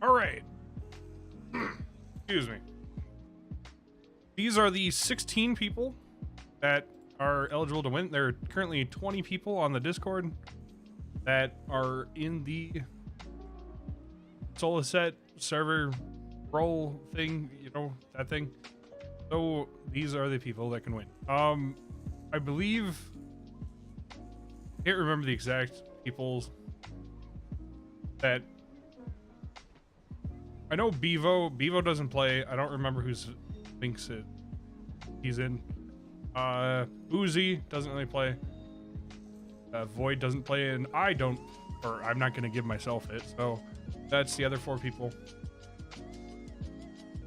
All right. Excuse me. These are the 16 people that are eligible to win. There are currently 20 people on the Discord that are in the Solaset server role thing, you know, that thing. So these are the people that can win. I believe, I can't remember the exact people that, I know Bevo doesn't play. I don't remember who's thinks it he's in. Uzi doesn't really play. Void doesn't play, and I don't, or I'm not gonna give myself it. So that's the other 4 people.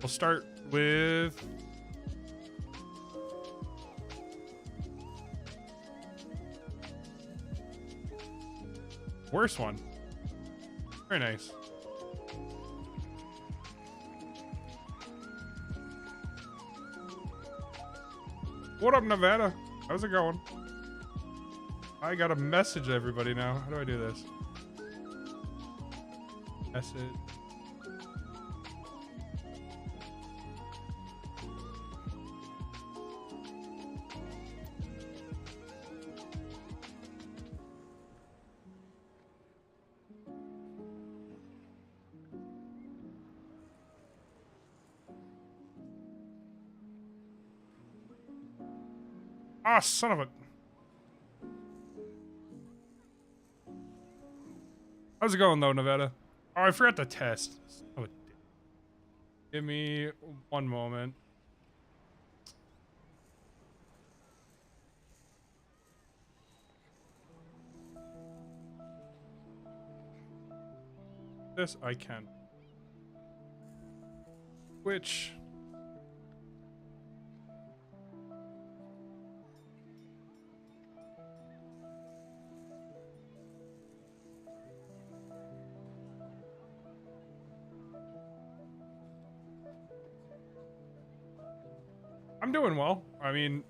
We'll start with worst one. Very nice. What up, Nevada? How's it going? I gotta message everybody now. How do I do this? Message. Ah, son of a... How's it going, though, Nevada? Oh, I forgot to test. Oh, give me one moment. This I can. Which... I'm doing well. I mean,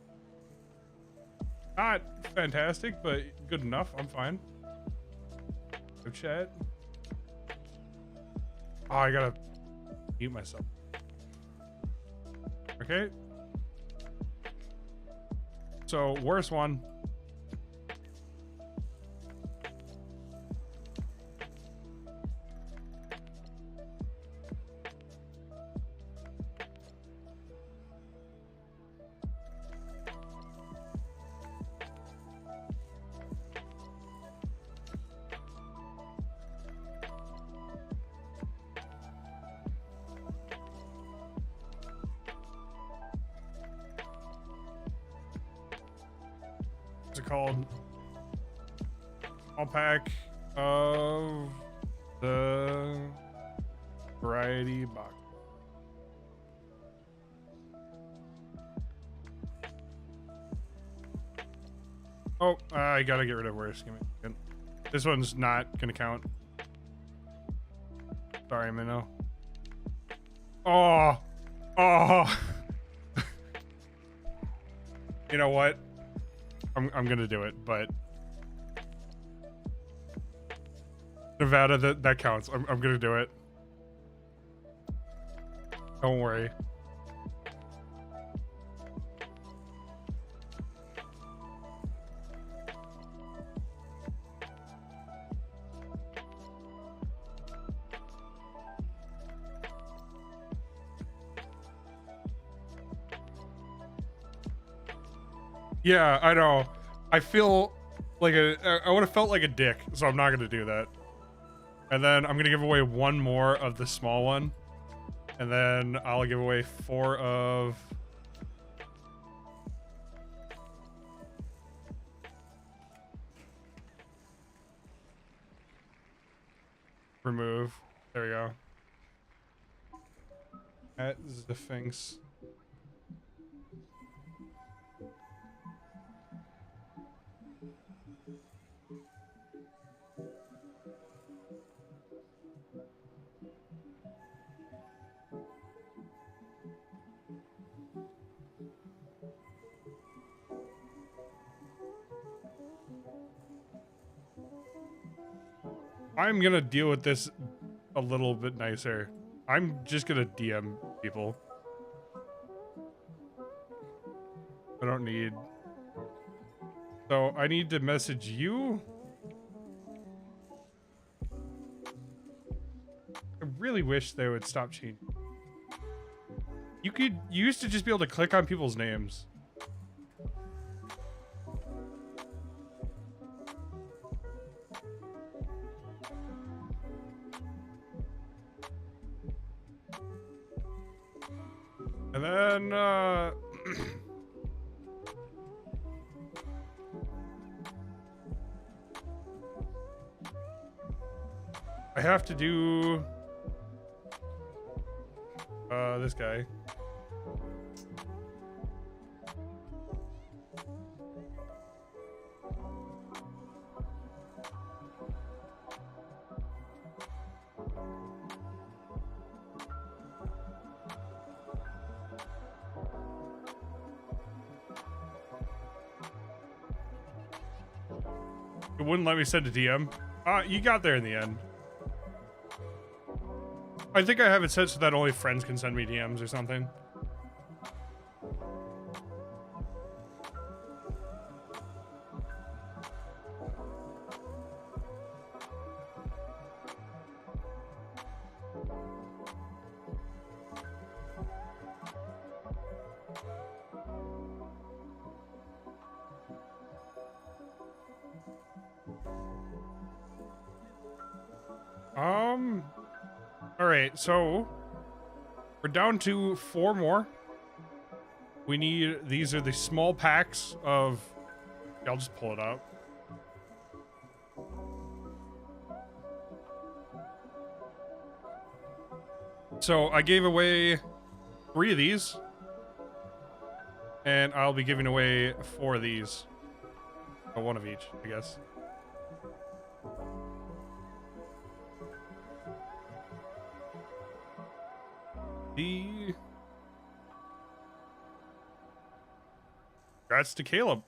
not fantastic, but good enough. I'm fine. Go chat. Oh, I gotta mute myself. Okay. So, worst one. What's it called? Small pack of the variety box. Oh, I gotta get rid of worse. Give me a second. This one's not gonna count. Sorry, Minnow. Oh, oh. You know what? I'm gonna do it, but Nevada, that counts. I'm gonna do it. Don't worry. Yeah, I know. I feel like I would have felt like a dick, so I'm not gonna do that. And then I'm gonna give away one more of the small one, and then I'll give away 4 of remove. There we go. That is the things. I'm gonna deal with this a little bit nicer. I'm just gonna DM people. I don't need. So I need to message you. I really wish they would stop changing. You used to just be able to click on people's names. And then, I have to do, this guy. It wouldn't let me send a DM. You got there in the end. I think I have it set so that only friends can send me DMs or something. All right, so we're down to 4 more. We need, these are the small packs of, I'll just pull it up. So I gave away 3 of these, and I'll be giving away 4 of these. Oh, 1 of each, I guess. Congrats to Caleb.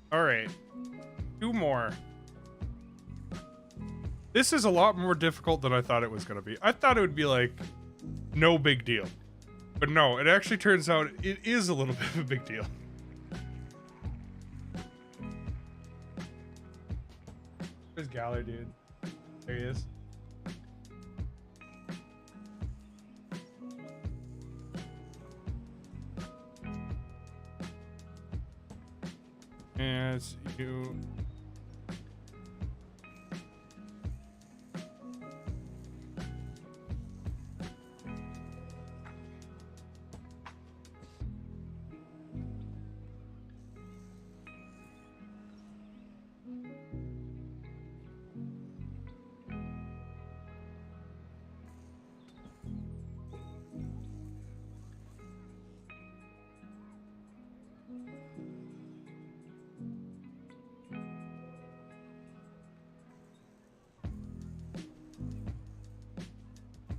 All right, 2 more. This is a lot more difficult than I thought it was going to be. I thought it would be like no big deal, but no, it actually turns out it is a little bit of a big deal. Where's Galler, dude? There he is. As you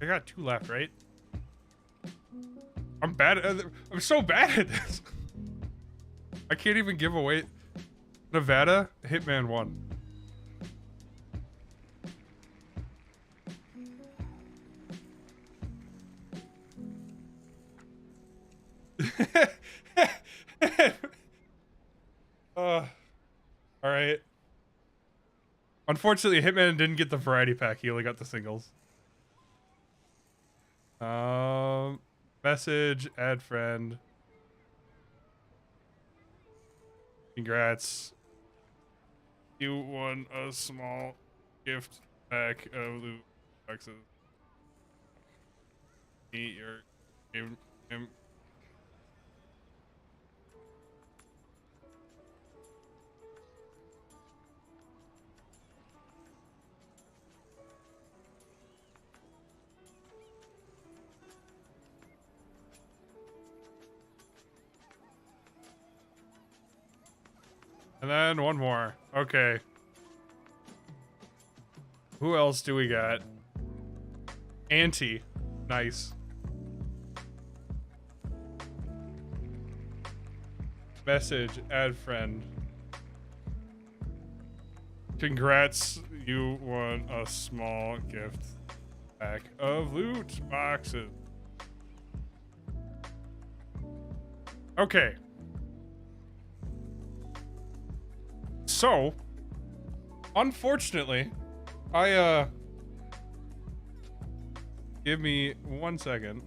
I got 2 left, right? I'm bad at, I'm so bad at this. I can't even give away Nevada Hitman 1. All right. Unfortunately, Hitman didn't get the variety pack. He only got the singles. Message, add friend. Congrats. You won a small gift pack of loot boxes. Meet your game. And then one more. Okay. Who else do we got? Auntie. Nice. Message. Add friend. Congrats. You won a small gift pack of loot boxes. Okay. So, unfortunately, give me 1 second.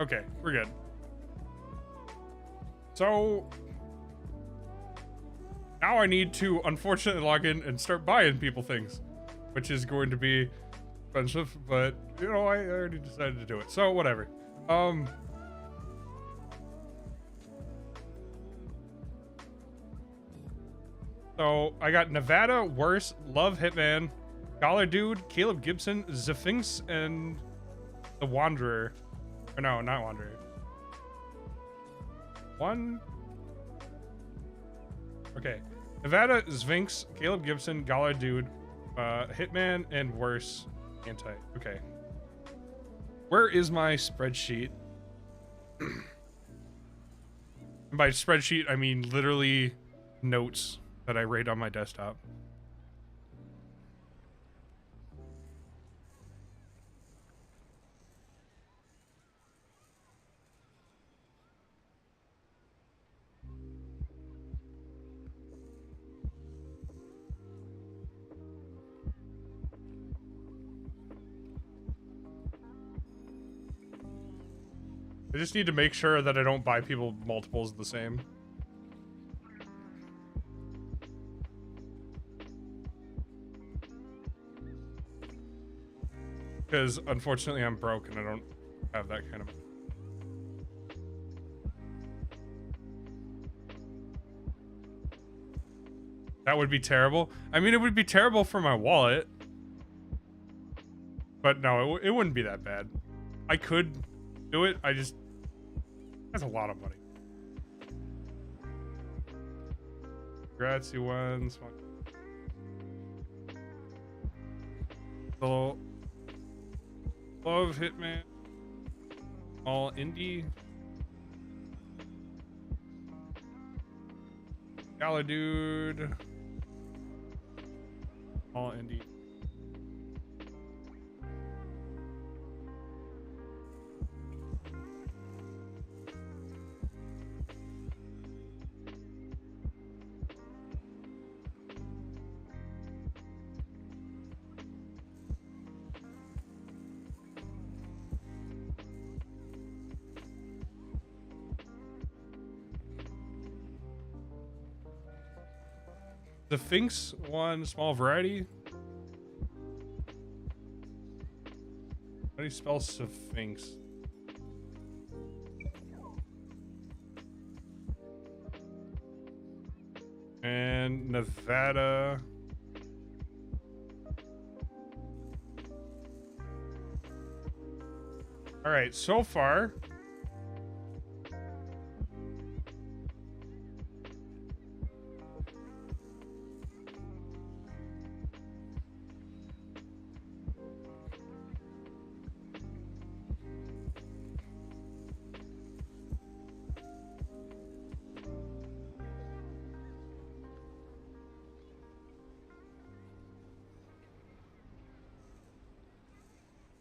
Okay, we're good. So, now I need to, unfortunately, log in and start buying people things, which is going to be expensive, but, you know, I already decided to do it, so whatever. So, I got Nevada, Worse, Love Hitman, Dollar Dude, Caleb Gibson, Zephinx, and The Wanderer. Or no, not Wanderer. One. Okay. Nevada, Sphinx, Caleb Gibson, Gala Dude, Hitman, and Worse Anti. Okay. Where is my spreadsheet? And by spreadsheet, I mean literally notes that I write on my desktop. I just need to make sure that I don't buy people multiples of the same. Because unfortunately I'm broke and I don't have that kind of... That would be terrible. I mean, it would be terrible for my wallet. But no, it wouldn't be that bad. I could do it, I just... That's a lot of money. Congrats, you won. So, Love Hitman. All indie. Gala Dude. All indie. The Sphinx one, small variety. How do you spell Sphinx? And Nevada. All right, so far.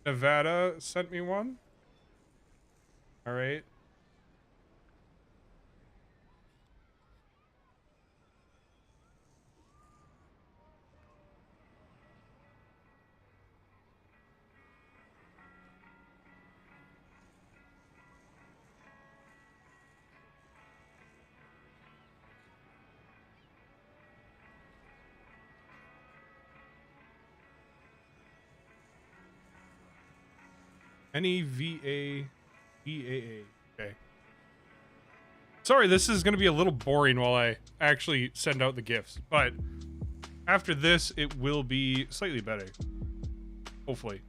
Nevada sent me one. All right. NEVAEAA. Okay. Sorry, this is going to be a little boring while I actually send out the gifts, but after this, it will be slightly better. Hopefully.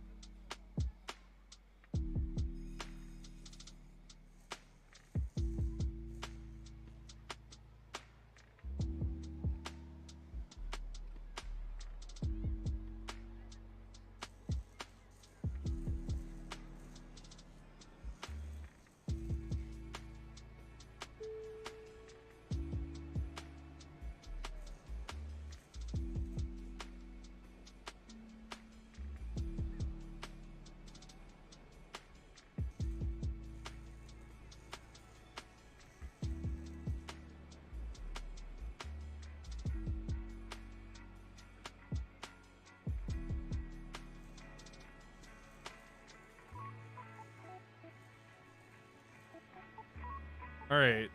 All right.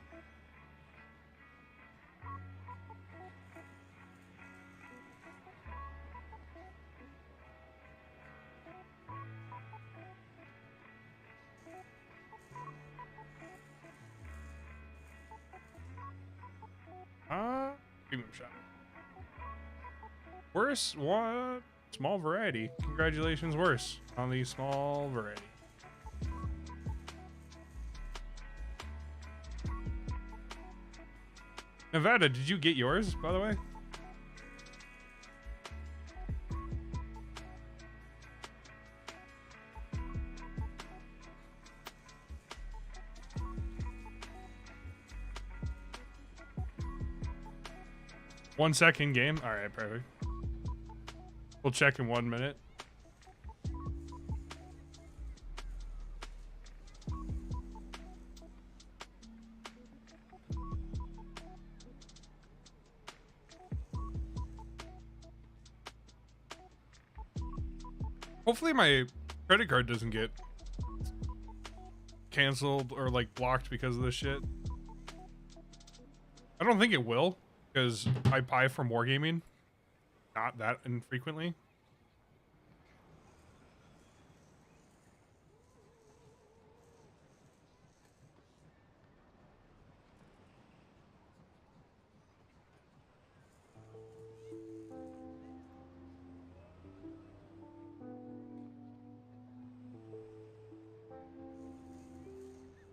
Premium shop. Worse? What? Small variety. Congratulations, worse on the small variety. Nevada, did you get yours, by the way? One second game. All right, perfect. We'll check in 1 minute. Hopefully my credit card doesn't get canceled or like blocked because of this shit. I don't think it will, because I buy from Wargaming not that infrequently.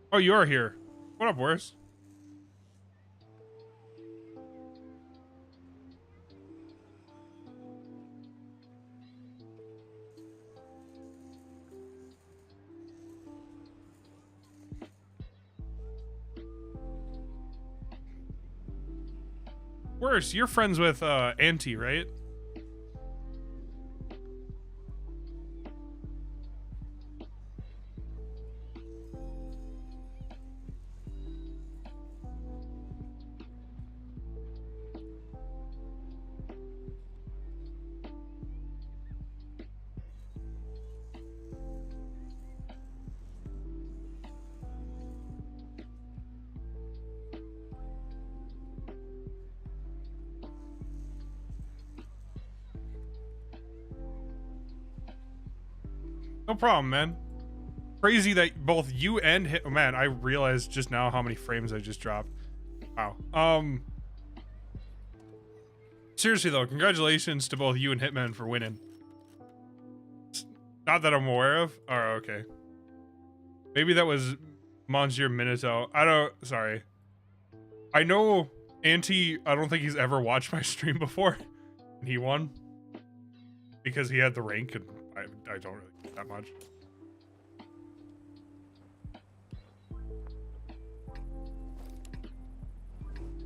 Oh, you are here. What up, Boris? Worse, you're friends with Auntie, right? No problem, man. Crazy that both you and oh, man, I realized just now how many frames I just dropped. Wow. Seriously though, congratulations to both you and Hitman for winning. Not that I'm aware of. Oh, okay. Maybe that was Monsieur Minato. Sorry. I know Auntie, I don't think he's ever watched my stream before. And he won. Because he had the rank and I don't really get that much.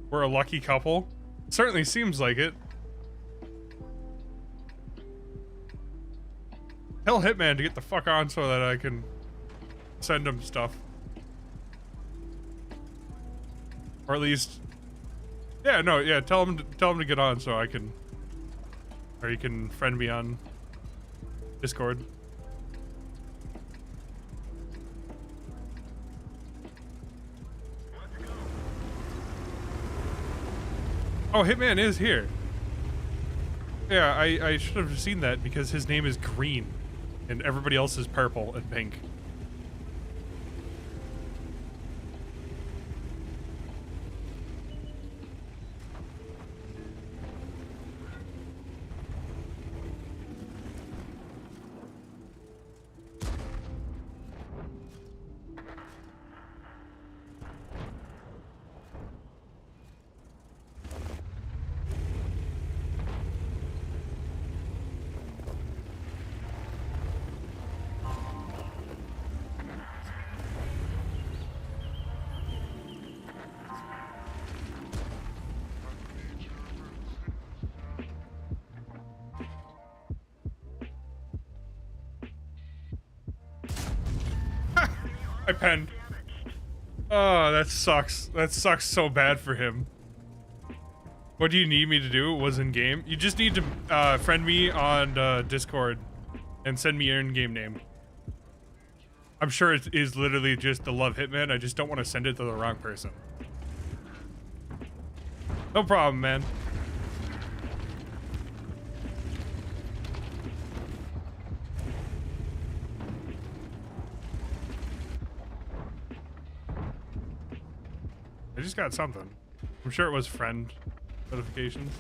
We're a lucky couple. Certainly seems like it. Tell Hitman to get the fuck on so that I can send him stuff. Or at least, yeah, no, yeah. Tell him to get on so I can, or you can friend me on Discord. Oh, Hitman is here. Yeah, I should have seen that because his name is green and everybody else is purple and pink. I penned. Oh, that sucks. That sucks so bad for him. What do you need me to do? It was in game. You just need to friend me on Discord and send me your in-game name. I'm sure it is literally just the Love Hitman. I just don't want to send it to the wrong person. No problem, man. I just got something. I'm sure it was friend notifications.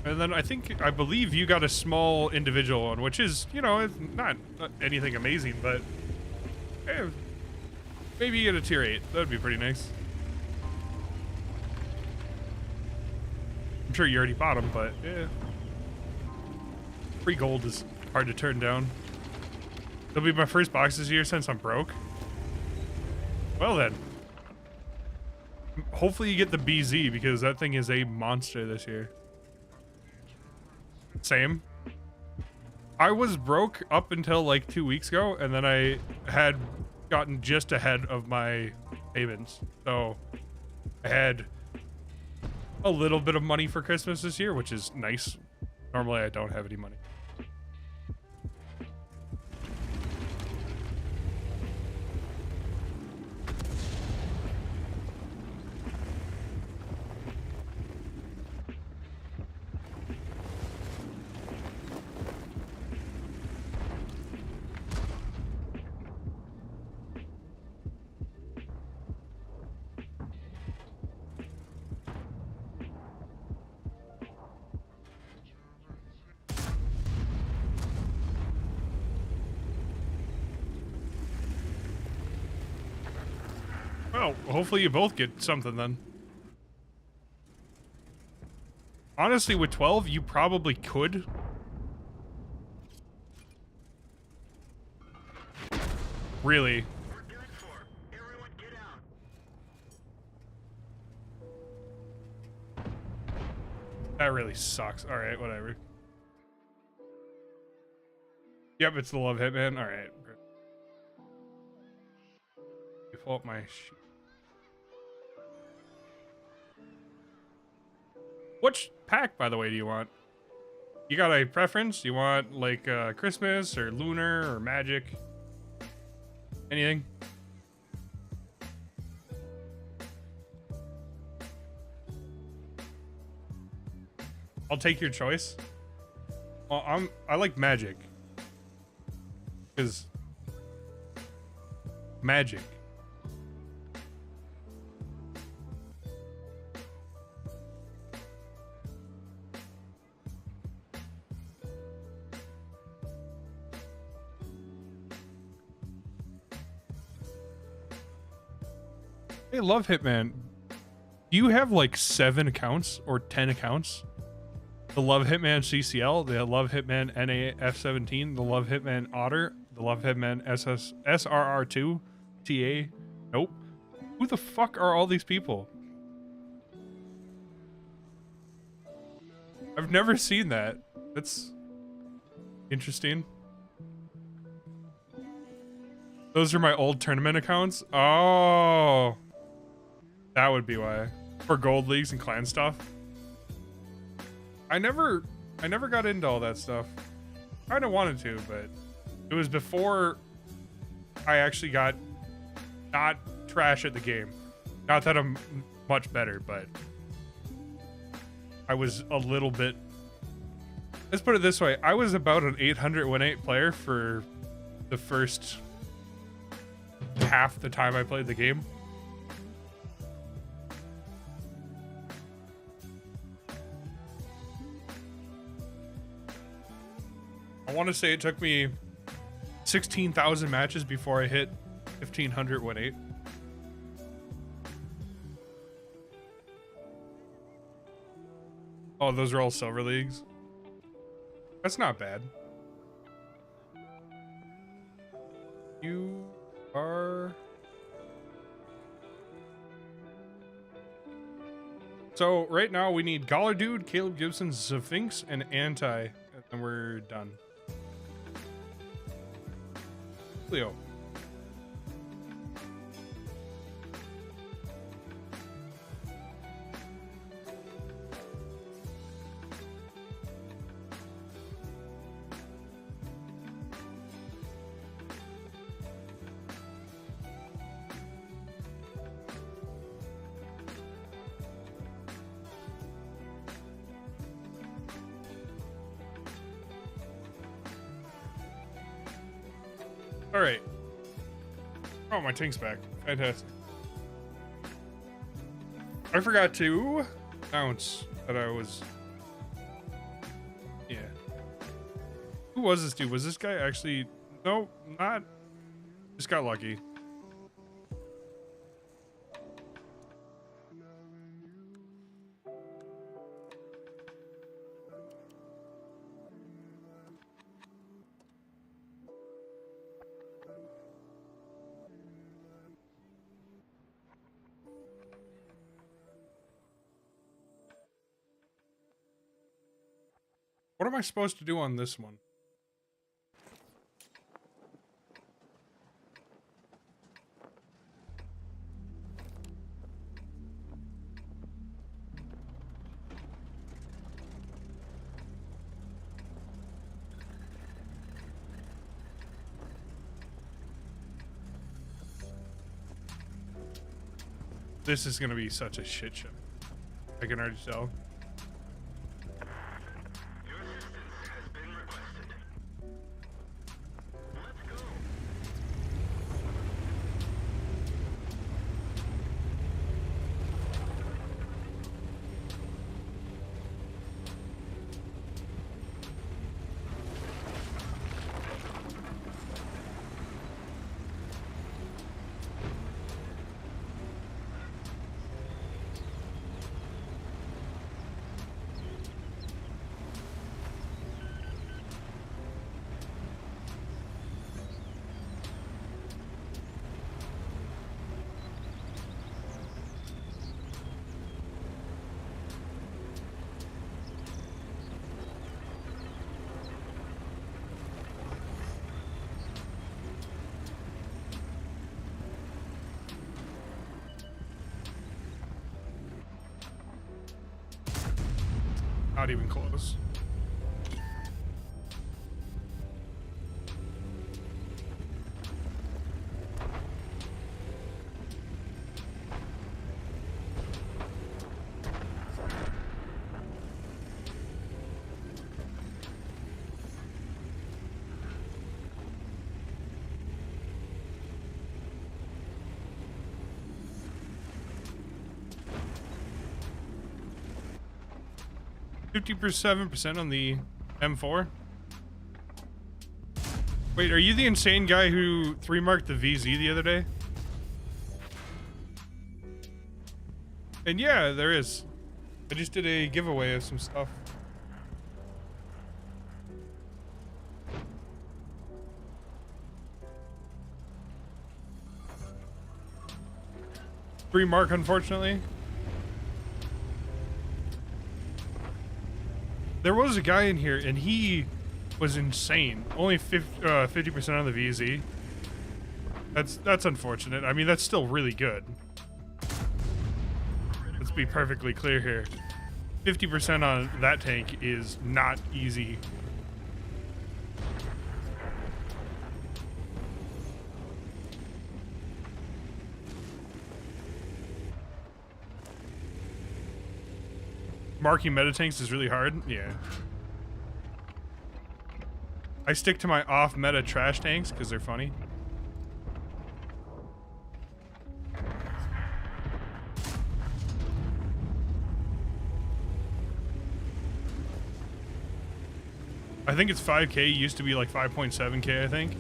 And then I believe you got a small individual one, which is, you know, it's not anything amazing, but maybe you get a tier 8. That'd be pretty nice. I'm sure you already bought them, but yeah. Free gold is hard to turn down. It'll be my first box this year since I'm broke. Well then. Hopefully you get the BZ because that thing is a monster this year. Same. I was broke up until like 2 weeks ago, and then I had gotten just ahead of my payments. So I had a little bit of money for Christmas this year, which is nice. Normally I don't have any money. Well, hopefully you both get something then. Honestly, with 12, you probably could. Really. That really sucks. All right, whatever. Yep, it's the Love Hitman. All right. Pull up my sheet. Which pack, by the way, do you want? You got a preference? You want like Christmas or Lunar or Magic? Anything? I'll take your choice. Well, I like Magic. Cause Magic. Hey, Love Hitman. Do you have like 7 accounts or 10 accounts? The Love Hitman CCL, the Love Hitman NAF17, the Love Hitman Otter, the Love Hitman SRR2, TA. Nope. Who the fuck are all these people? I've never seen that. That's interesting. Those are my old tournament accounts. Oh. That would be why. For gold leagues and clan stuff. I never got into all that stuff. I kinda wanted to, but it was before I actually got not trash at the game. Not that I'm much better, but I was a little bit. Let's put it this way. I was about an 800 win-8 player for the first half the time I played the game. I want to say it took me 16,000 matches before I hit 1,500 win-8. Oh, those are all silver leagues. That's not bad. You are So right now we need Galler Dude, Caleb Gibson, Sphinx, and Anti, and we're done. Leo. All right. Oh, my tank's back. Fantastic. I forgot to announce that I was... Yeah. Who was this dude? Was this guy actually... No, not... Just got lucky. What am I supposed to do on this one? This is gonna be such a shit show. I can already tell. Your assistance has been requested. Let's go. Not even close. %7% on the M4. Wait, are you the insane guy who 3-marked the VZ the other day? And yeah, there is. I just did a giveaway of some stuff. Three mark, unfortunately. There was a guy in here, and he was insane. Only 50% on the VZ. That's unfortunate. I mean, that's still really good. Let's be perfectly clear here. 50% on that tank is not easy. Marking meta tanks is really hard. Yeah. I stick to my off meta trash tanks because they're funny. I think it's 5k, used to be like 5.7k, I think.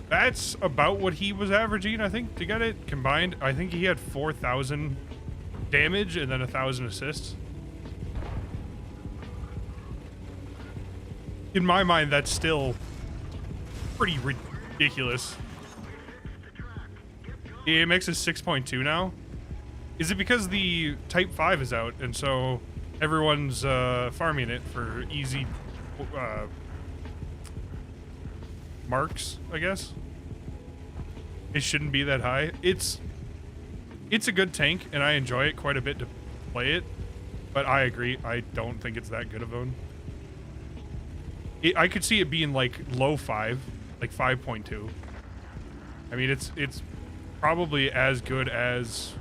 That's about what he was averaging, I think, to get it combined. I think he had 4,000 damage and then 1,000 assists. In my mind, that's still pretty ridiculous. AMX is 6.2 now. Is it because the Type 5 is out, and so everyone's farming it for easy marks, I guess? It shouldn't be that high. It's a good tank, and I enjoy it quite a bit to play it, but I agree, I don't think it's that good of one. I could see it being like low 5, like 5.2. I mean, it's probably as good as...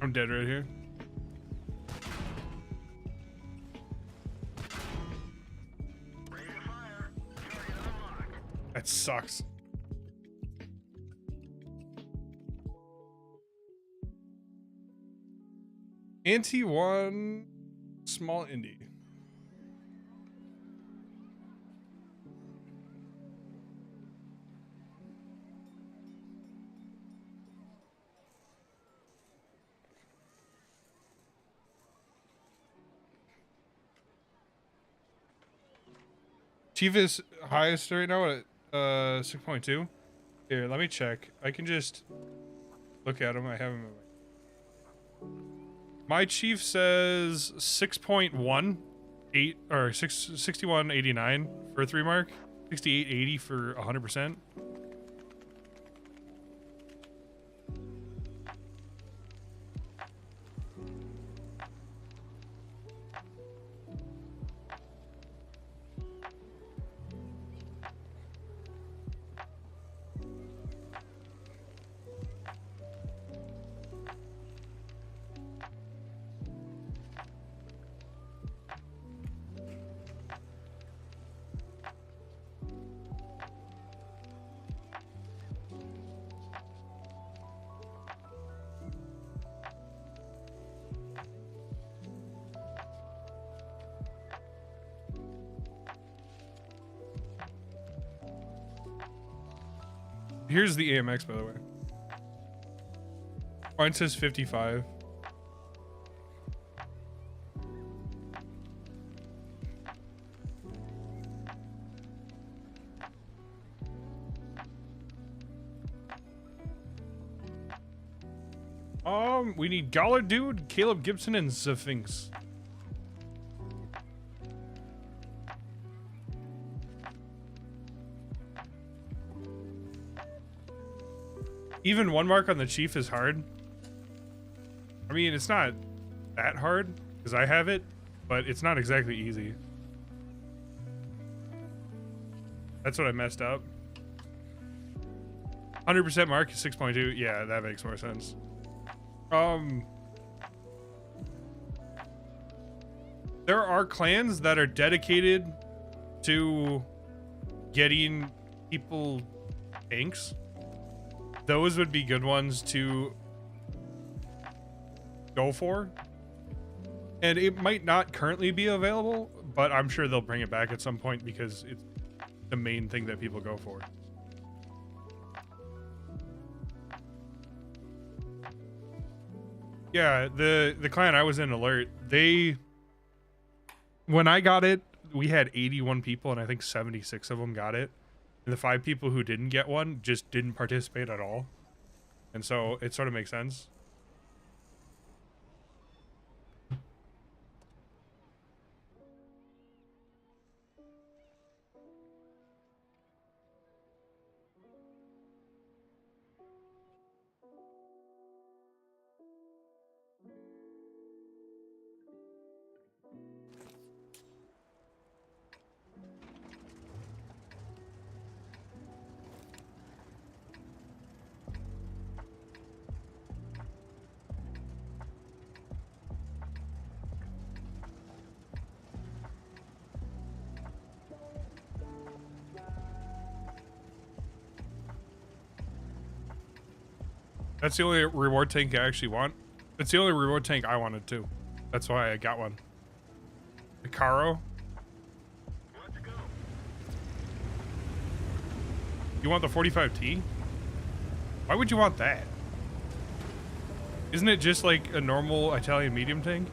I'm dead right here. Ready to fire. Target unlocked. That sucks. Anti-1 small indie. Chief is highest right now at 6.2. Here, let me check. I can just look at him. I have him. My chief says 6.18 or 6189 for a 3 mark, 6880 for 100%. Here's the AMX, by the way. Mine says 55. We need Gollard Dude, Caleb Gibson, and Sphinx. Even 1 mark on the chief is hard. I mean, it's not that hard because I have it, but it's not exactly easy. That's what I messed up. 100% mark is 6.2. Yeah, that makes more sense. There are clans that are dedicated to getting people tanks. Those would be good ones to go for. And it might not currently be available, but I'm sure they'll bring it back at some point because it's the main thing that people go for. Yeah, the clan I was in, Alert, when I got it, we had 81 people and I think 76 of them got it. And the 5 people who didn't get one just didn't participate at all. And so it sort of makes sense. That's the only reward tank I actually want. It's the only reward tank I wanted too. That's why I got one. The Caro. Let's go. You want the 45T? Why would you want that? Isn't it just like a normal Italian medium tank?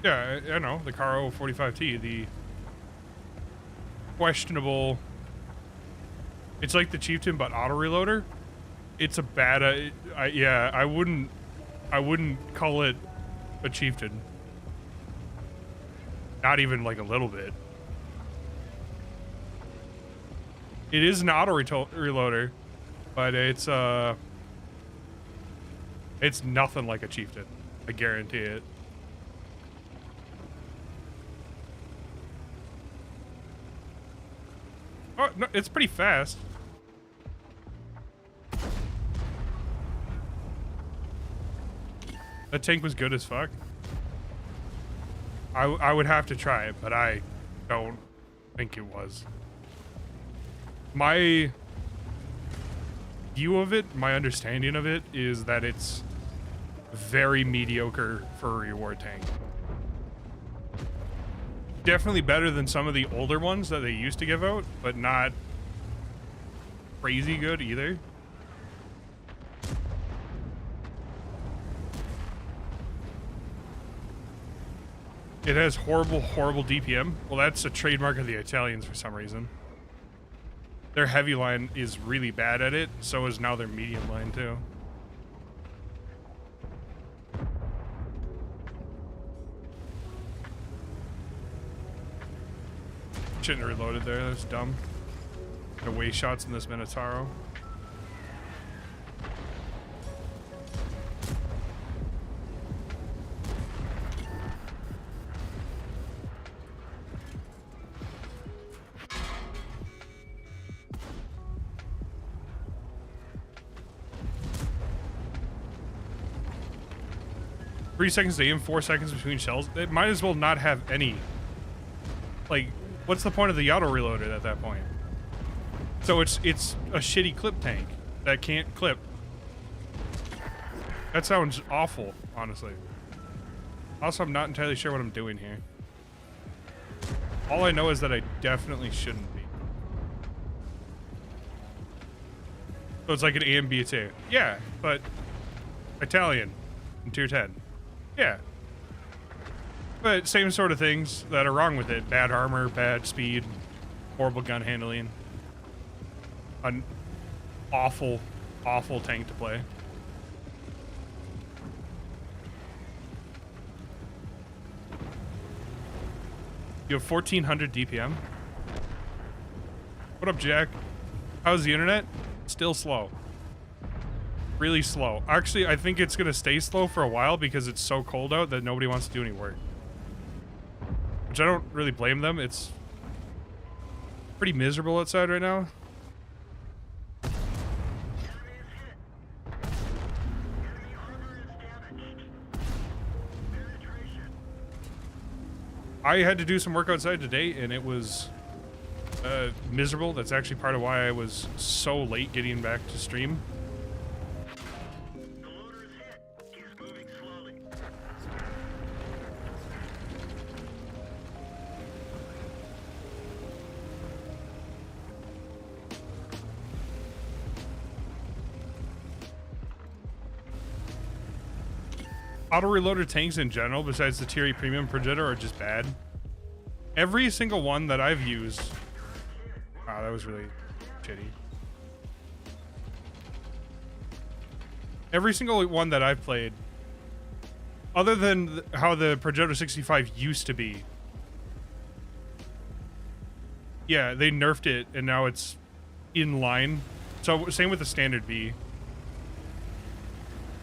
Yeah, I know, the Caro 45T, the questionable... It's like the Chieftain, but auto-reloader. It's a bad... yeah, I wouldn't call it a Chieftain. Not even like a little bit. It is an auto-reloader, but it's nothing like a Chieftain. I guarantee it. Oh, no, it's pretty fast. That tank was good as fuck. I would have to try it, but I don't think it was. My view of it, my understanding of it, is that it's very mediocre for a reward tank. Definitely better than some of the older ones that they used to give out, but not crazy good either. It has horrible, horrible DPM. Well, that's a trademark of the Italians for some reason. Their heavy line is really bad at it, so is now their medium line too. Shouldn't have reloaded there, that's dumb. No waste shots in this Minotauro. Three seconds to aim, 4 seconds between shells. It might as well not have any. Like, what's the point of the auto reloader at that point? So it's a shitty clip tank that can't clip. That sounds awful, honestly. Also, I'm not entirely sure what I'm doing here. All I know is that I definitely shouldn't be. So it's like an A and B too. Yeah, but Italian in tier 10. Yeah. But same sort of things that are wrong with it. Bad armor, bad speed, horrible gun handling. An awful, awful tank to play. You have 1400 DPM. What up, Jack? How's the internet? Still slow. Really slow. Actually, I think it's gonna stay slow for a while because it's so cold out that nobody wants to do any work. Which I don't really blame them. It's pretty miserable outside right now. I had to do some work outside today and it was miserable. That's actually part of why I was so late getting back to stream. The loader is hit. He's moving slowly. Auto-reloader tanks in general, besides the Tier E Premium Progetta, are just bad. Every single one that I've used... Wow, that was really shitty. Every single one that I've played, other than how the Progetta 65 used to be, yeah, they nerfed it and now it's in line. So same with the standard B.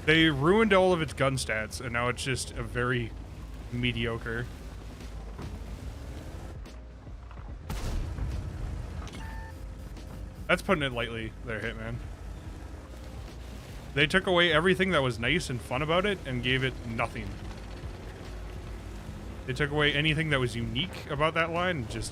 They ruined all of its gun stats and now it's just a very mediocre. That's putting it lightly there, Hitman. They took away everything that was nice and fun about it and gave it nothing. They took away anything that was unique about that line and just...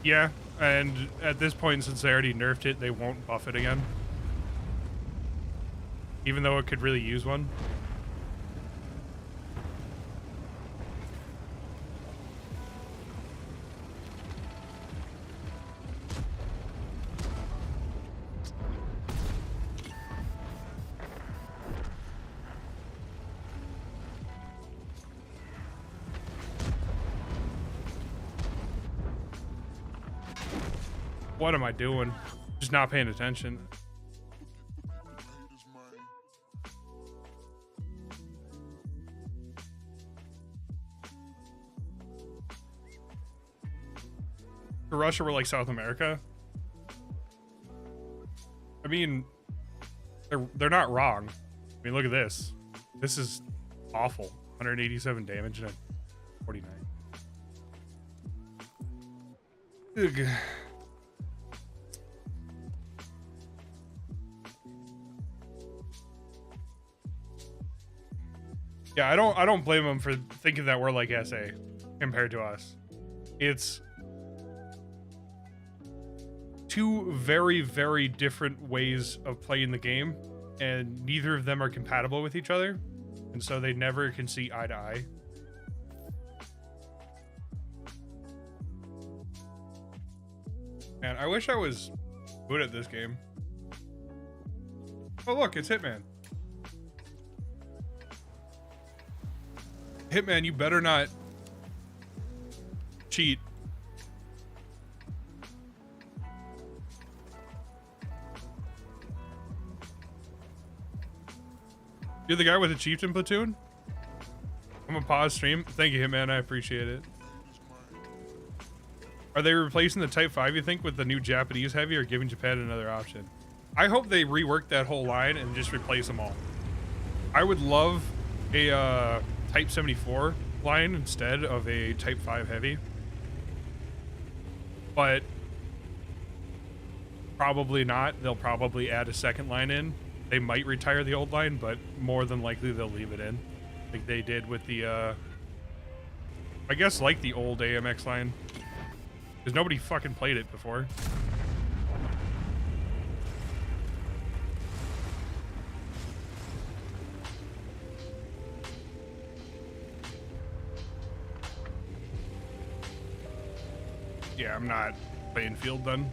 Yeah, and at this point, since they already nerfed it, they won't buff it again. Even though it could really use one. What am I doing? Just not paying attention. For Russia, we're like South America. I mean, they're not wrong. I mean, look at this. This is awful. 187 damage and a 49. Ugh. Yeah, I don't blame them for thinking that we're like SA compared to us. It's two very, very different ways of playing the game, and neither of them are compatible with each other, and so they never can see eye to eye. Man, I wish I was good at this game. Oh look, it's Hitman. Hitman, you better not cheat. You're the guy with the chieftain platoon? I'm gonna pause stream. Thank you, Hitman. I appreciate it. Are they replacing the Type 5, you think, with the new Japanese heavy, or giving Japan another option? I hope they rework that whole line and just replace them all. I would love a Type 74 line instead of a Type 5 heavy. But probably not. They'll probably add a second line in. They might retire the old line, but more than likely they'll leave it in. Like they did with the, I guess like the old AMX line. Because nobody fucking played it before. Yeah, I'm not playing field then.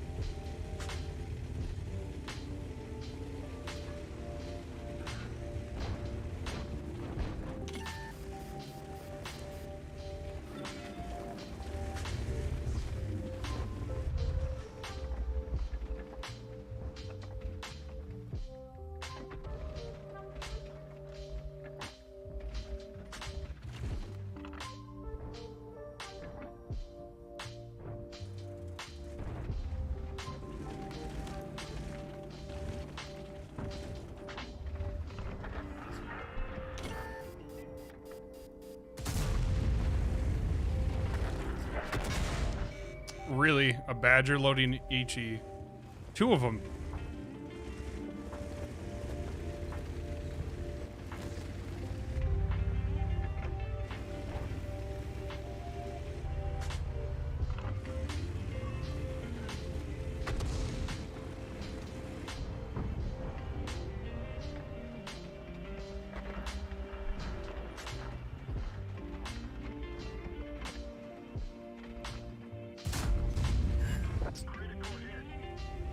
Really, a Badger loading HE. Two of them.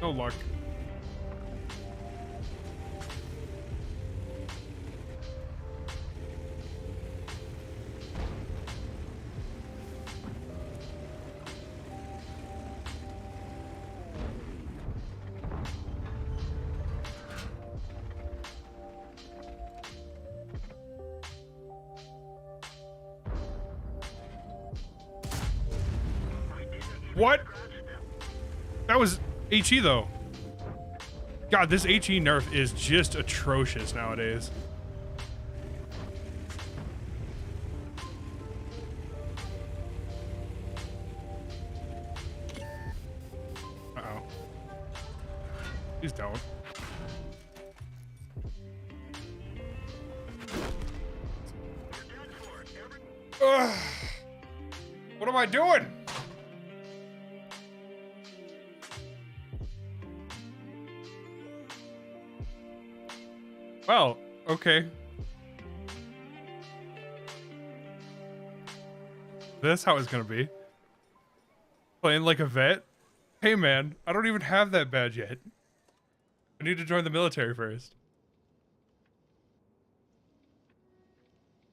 No luck. What? That was HE though. God, this HE nerf is just atrocious nowadays. Uh-oh. Please don't. Ugh. What am I doing? Well, okay. That's how it's gonna be. Playing like a vet. Hey man, I don't even have that badge yet. I need to join the military first.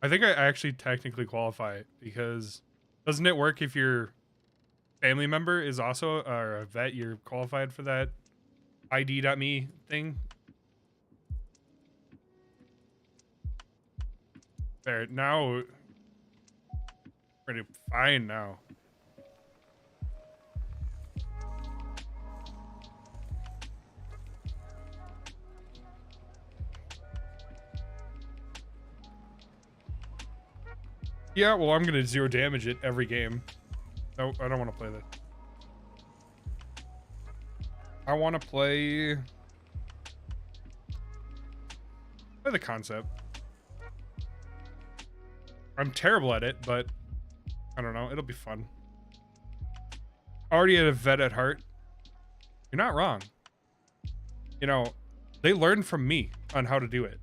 I think I actually technically qualify because doesn't it work if your family member is also a vet, you're qualified for that ID.me thing? There, now pretty fine now. Yeah, well, I'm gonna zero damage it every game. No, I don't want to play that. I want to play the concept. I'm terrible at it, but I don't know. It'll be fun. Already a vet at heart. You're not wrong. You know, they learned from me on how to do it.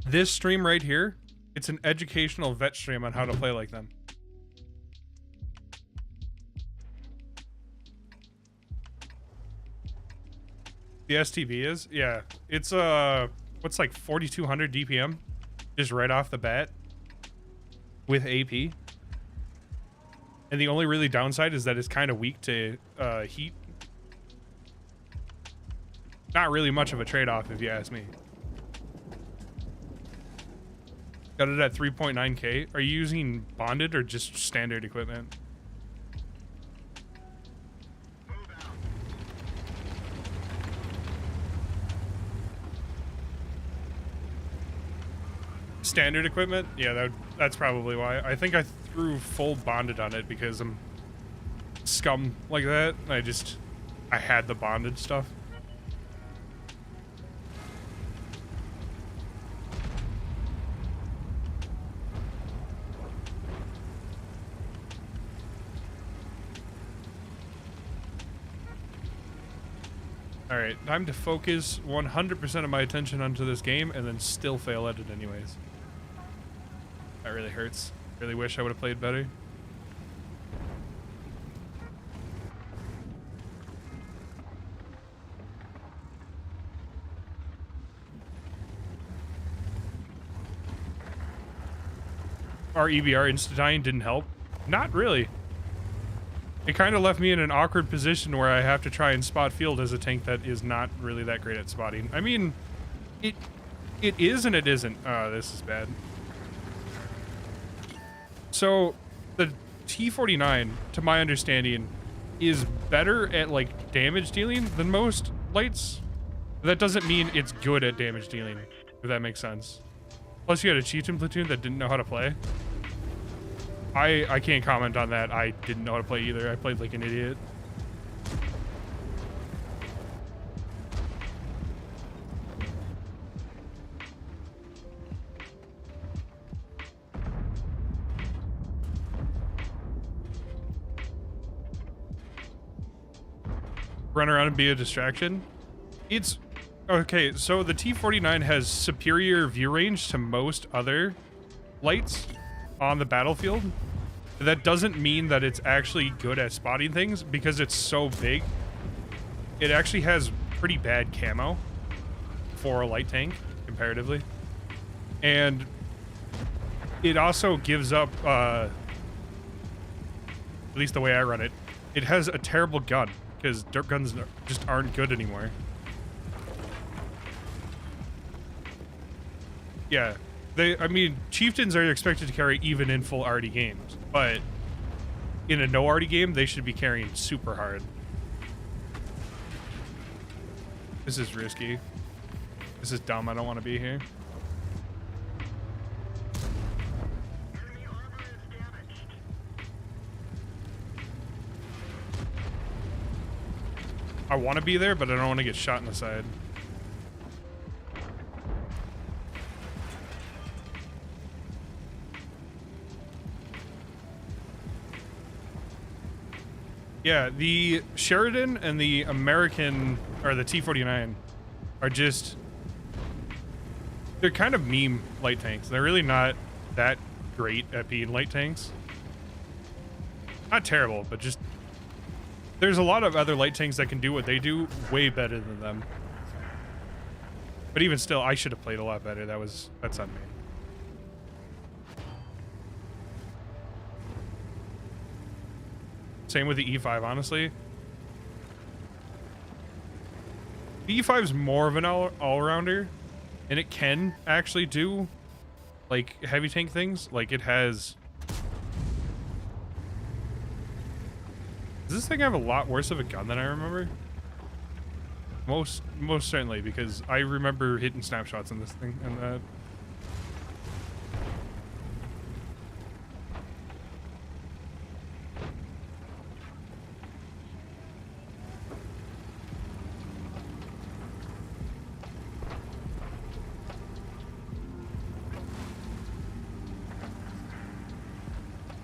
This stream right here, it's an educational vet stream on how to play like them. The STV is? Yeah. It's what's like 4200 DPM just right off the bat with AP. And the only really downside is that it's kind of weak to heat. Not really much of a trade-off if you ask me. Got it at 3.9K. Are you using bonded or just standard equipment? Standard equipment? Yeah, that's probably why. I think I threw full bonded on it because I'm scum like that. I had the bonded stuff. Alright, time to focus 100% of my attention onto this game and then still fail at it anyways. That really hurts. Really wish I would have played better. Our EBR insta-dying didn't help. Not really. It kind of left me in an awkward position where I have to try and spot field as a tank that is not really that great at spotting. I mean, it is and it isn't. Oh, this is bad. So, the T49, to my understanding, is better at, like, damage dealing than most lights. That doesn't mean it's good at damage dealing, if that makes sense. Plus, you had a chieftain platoon that didn't know how to play. I can't comment on that. I didn't know how to play either. I played like an idiot. Run around and be a distraction. It's okay. So the T49 has superior view range to most other lights on the battlefield. That doesn't mean that it's actually good at spotting things because it's so big. It actually has pretty bad camo for a light tank comparatively. And it also gives up, at least the way I run it, it has a terrible gun because dirt guns just aren't good anymore. Yeah. I mean, chieftains are expected to carry even in full arty games, but in a no arty game, they should be carrying super hard. This is risky. This is dumb. I don't want to be here. Enemy armor is damaged. I want to be there, but I don't want to get shot in the side. Yeah, the Sheridan and the American, or the T-49, are just, they're kind of meme light tanks. They're really not that great at being light tanks. Not terrible, but just, there's a lot of other light tanks that can do what they do way better than them. But even still, I should have played a lot better. That's on me. Same with the E5, honestly. The E5 is more of an all-rounder, and it can actually do, like, heavy tank things. Like, it has... Does this thing have a lot worse of a gun than I remember? Most certainly, because I remember hitting snapshots in this thing, and that...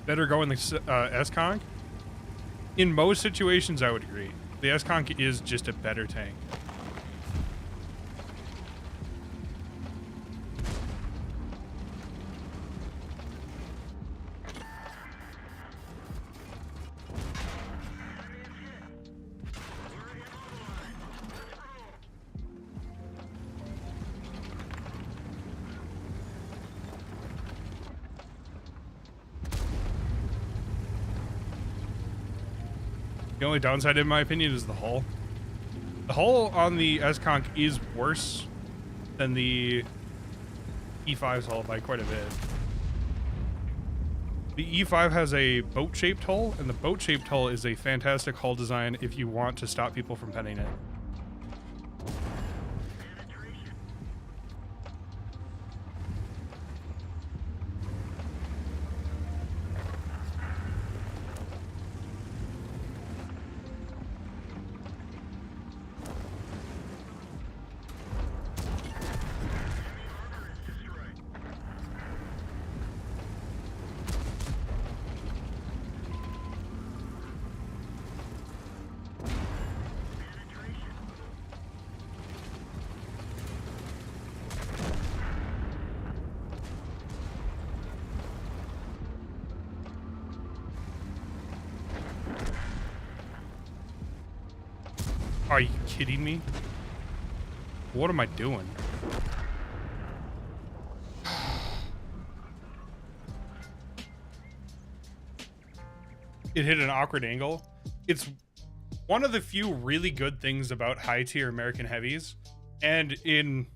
Better go in the S-Conch? In most situations, I would agree. The S-Conch is just a better tank. The only downside, in my opinion, is the hull. The hull on the S-Conch is worse than the E5's hull by quite a bit. The E5 has a boat-shaped hull, and the boat-shaped hull is a fantastic hull design if you want to stop people from penning it. Are you kidding me? What am I doing? It hit an awkward angle. It's one of the few really good things about high tier American heavies, and in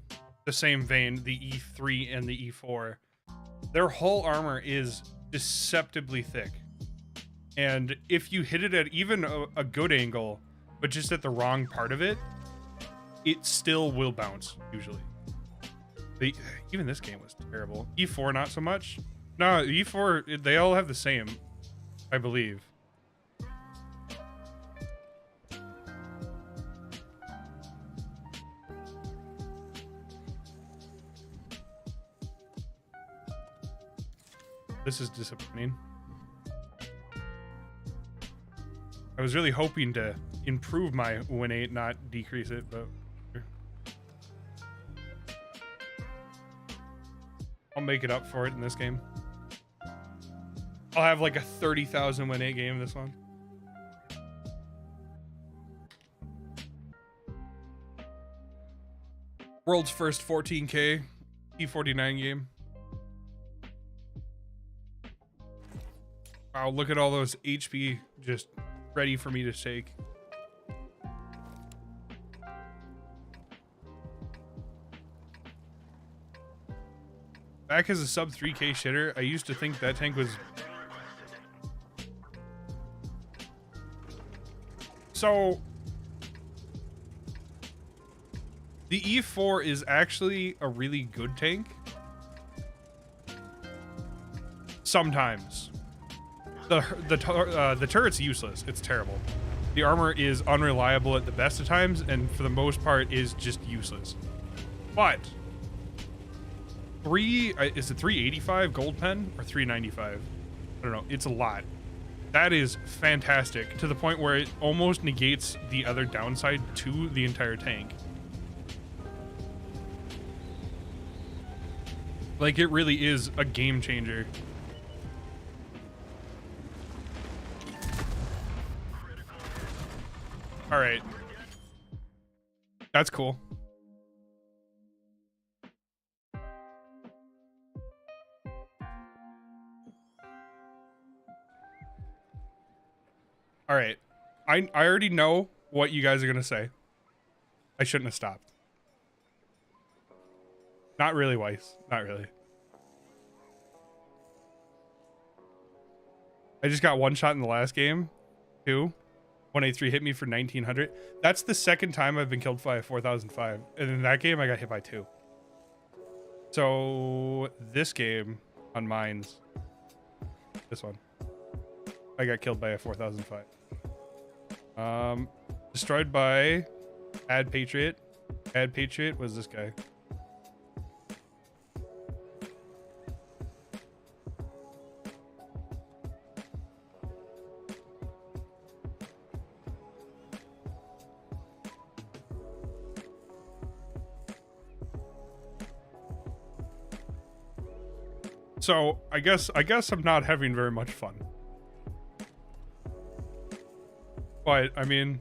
the same vein, the E3 and the E4. Their hull armor is deceptively thick. And if you hit it at even a good angle, but just at the wrong part of it, it still will bounce, usually. Even this game was terrible. E4, not so much. No, E4, they all have the same, I believe. This is disappointing. I was really hoping to improve my win rate, not decrease it, but I'll make it up for it in this game. I'll have like a 30,000 win rate game this one. World's first 14K E49 game. Wow, look at all those HP just ready for me to take. Back as a sub 3K shitter, I used to think that tank was... So... The E4 is actually a really good tank. Sometimes. The turret's useless. It's terrible. The armor is unreliable at the best of times, and for the most part is just useless. But is it 385 gold pen or 395? I don't know. It's a lot. That is fantastic, to the point where it almost negates the other downside to the entire tank. Like, it really is a game changer. All right. That's cool. All right. I already know what you guys are going to say. I shouldn't have stopped. Not really, Weiss. Not really. I just got one shot in the last game. 183 hit me for 1900. That's the second time I've been killed by a 4005. And in that game, I got hit by 2. So this game on mines, this one, I got killed by a 4005. Destroyed by Ad Patriot. Ad Patriot was this guy. So I guess I'm not having very much fun. But I mean,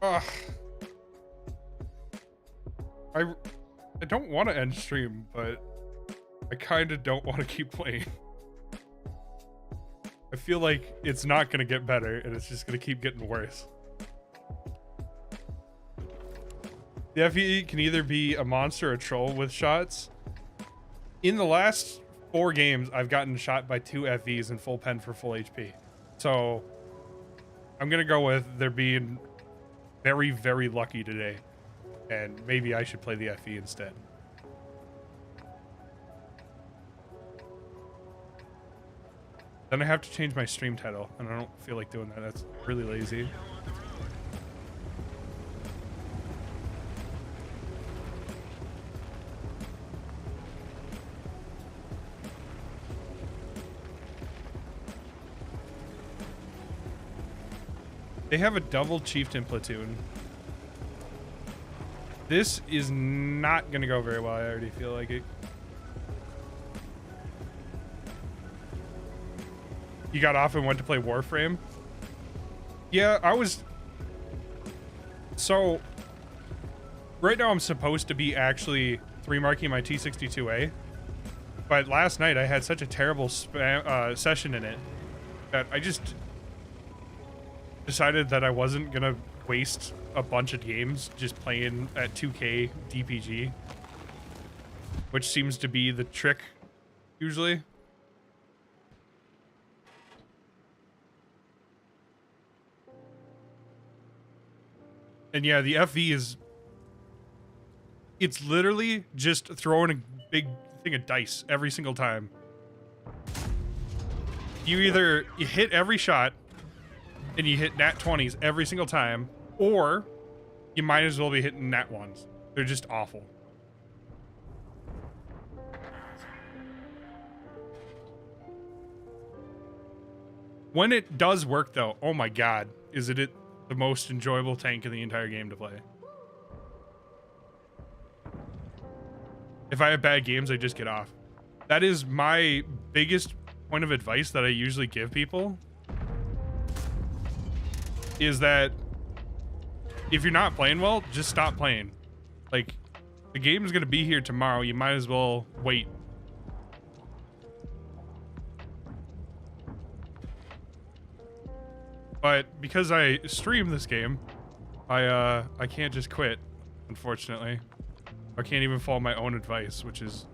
I don't want to end stream, but I kind of don't want to keep playing. I feel like it's not going to get better and it's just going to keep getting worse. The FE can either be a monster or a troll with shots. In the last 4 games, I've gotten shot by 2 FEs in full pen for full HP. So I'm going to go with they're being very, very lucky today. And maybe I should play the FE instead. Then I have to change my stream title, and I don't feel like doing that. That's really lazy. They have a double chieftain platoon. This is not gonna go very well. I already feel like it. You got off and went to play Warframe? Yeah, I was... So, right now I'm supposed to be actually 3-marking my T62A. But last night I had such a terrible session in it that I just decided that I wasn't gonna waste a bunch of games just playing at 2K DPG, which seems to be the trick usually. And yeah, the FV is, it's literally just throwing a big thing of dice every single time. You hit every shot and you hit nat 20s every single time, or you might as well be hitting nat 1s. They're just awful. When it does work though, oh my god, is it the most enjoyable tank in the entire game to play. If I have bad games, I just get off. That is my biggest point of advice that I usually give people, is that if you're not playing well, just stop playing. Like, the game is going to be here tomorrow. You might as well wait. But because I stream this game, I can't just quit, unfortunately. I can't even follow my own advice, which is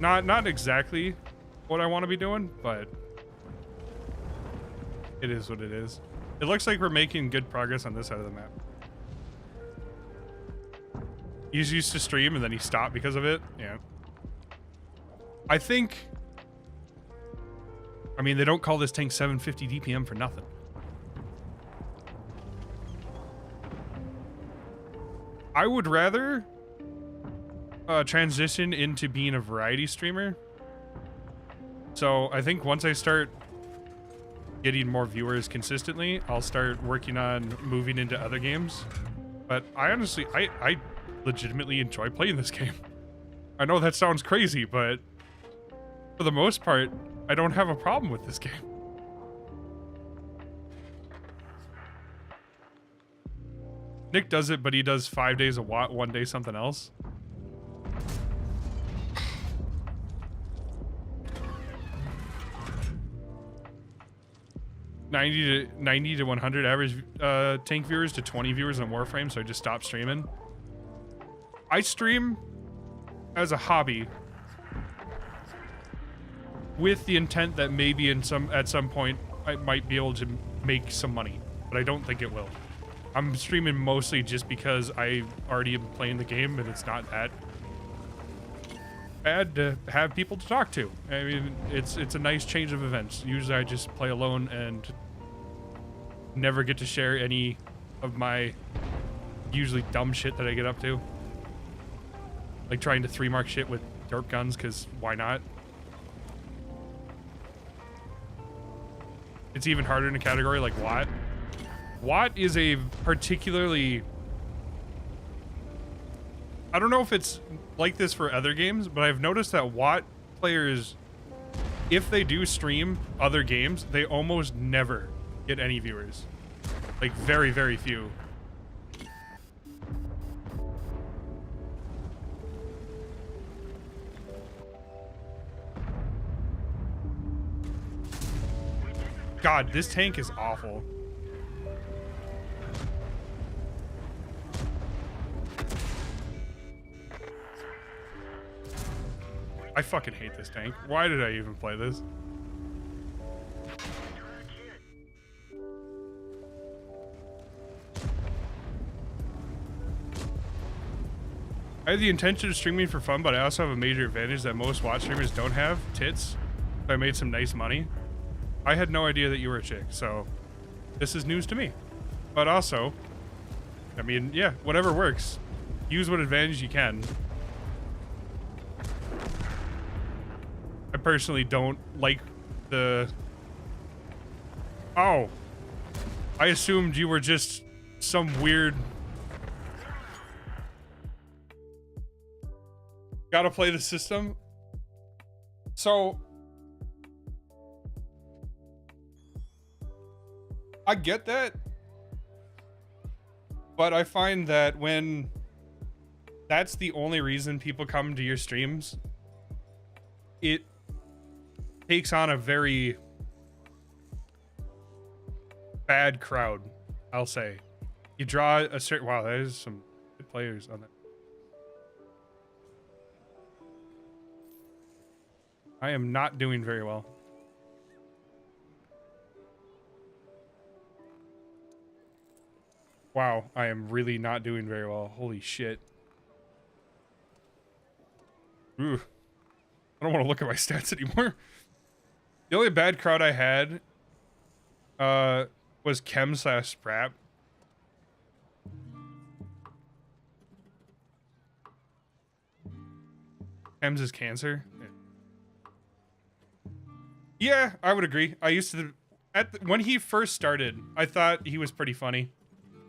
not exactly what I want to be doing, but it is what it is. It looks like we're making good progress on this side of the map. He's used to stream and then he stopped because of it. Yeah. I think, I mean, they don't call this tank 750 DPM for nothing. I would rather transition into being a variety streamer So I think once I start getting more viewers consistently, I'll start working on moving into other games. But I honestly, I legitimately enjoy playing this game. I know that sounds crazy, but for the most part, I don't have a problem with this game. Nick does it, but he does 5 days a WoT, 1 day something else. $90 to 100 average tank viewers to 20 viewers on Warframe, so I just stopped streaming. I stream as a hobby with the intent that maybe at some point I might be able to make some money, but I don't think it will. I'm streaming mostly just because I already am playing the game and it's not that bad to have people to talk to. I mean, it's a nice change of events. Usually I just play alone and never get to share any of my usually dumb shit that I get up to. Like trying to 3-mark shit with derp guns, because why not? It's even harder in a category like WoT. WoT is a particularly... I don't know if it's like this for other games, but I've noticed that WoT players, if they do stream other games, they almost never get any viewers. Like, very, very few. God, this tank is awful. I fucking hate this tank. Why did I even play this? I had the intention of streaming for fun, but I also have a major advantage that most WoT streamers don't have. Tits. I made some nice money. I had no idea that you were a chick, so this is news to me. But also, I mean, yeah, whatever works. Use what advantage you can. I personally don't like the... Oh. I assumed you were just some weird... Gotta play the system. So... I get that. But I find that when that's the only reason people come to your streams, it takes on a very bad crowd, I'll say. You draw a certain... Wow, there's some good players on that. I am not doing very well. Wow, I am really not doing very well. Holy shit. Ooh. I don't want to look at my stats anymore. The only bad crowd I had was Chem/Sprap. Chems is cancer. Yeah, I would agree. I used to... when he first started, I thought he was pretty funny.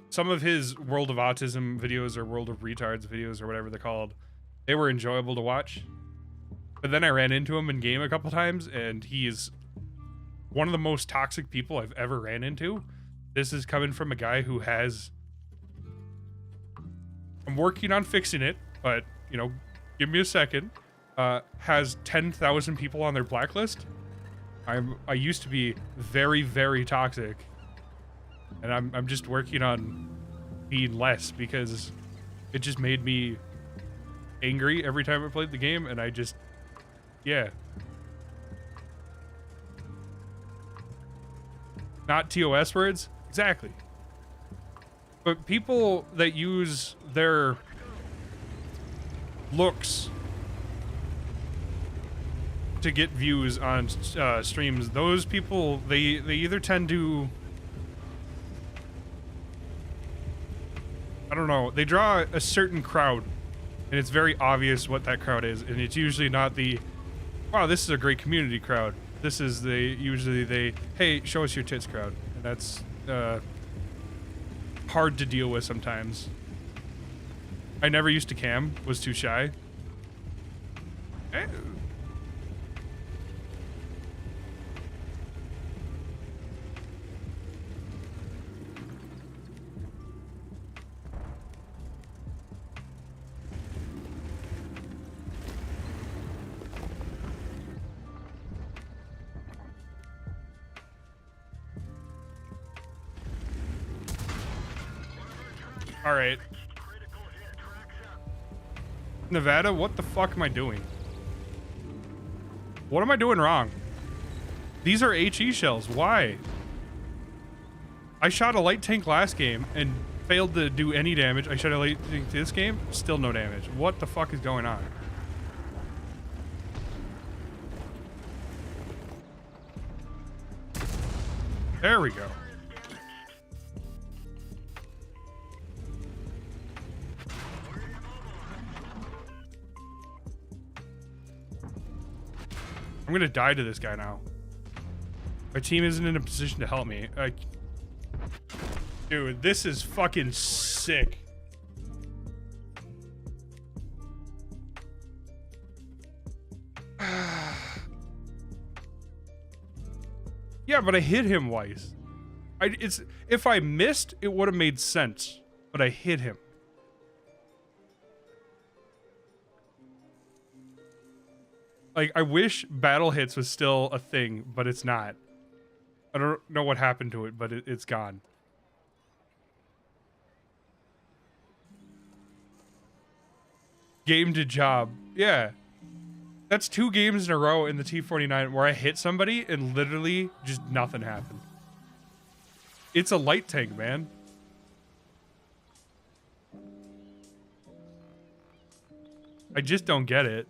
Some of his World of Autism videos or World of Retards videos or whatever they're called, they were enjoyable to watch. But then I ran into him in game a couple times, and he is one of the most toxic people I've ever ran into. This is coming from a guy who has... I'm working on fixing it, but, you know, give me a second. Has 10,000 people on their blacklist. I used to be very, very toxic. And I'm just working on being less, because it just made me angry every time I played the game, and I just... Yeah. Not TOS words? Exactly. But people that use their looks to get views on streams, those people, they either tend to... I don't know, they draw a certain crowd, and it's very obvious what that crowd is, and it's usually not the wow, this is a great community crowd. This is usually hey, show us your tits crowd. And that's hard to deal with sometimes. I never used to cam, was too shy. Eh. All right. Nevada, what the fuck am I doing? What am I doing wrong? These are HE shells. Why? I shot a light tank last game and failed to do any damage. I shot a light tank this game, still no damage. What the fuck is going on? There we go. I'm gonna die to this guy now. My team isn't in a position to help me. Dude, this is fucking sick. Yeah, but I hit him twice. If I missed, it would have made sense. But I hit him. Like, I wish battle hits was still a thing, but it's not. I don't know what happened to it, but it's gone. Game to job. Yeah. That's 2 games in a row in the T49 where I hit somebody and literally just nothing happened. It's a light tank, man. I just don't get it.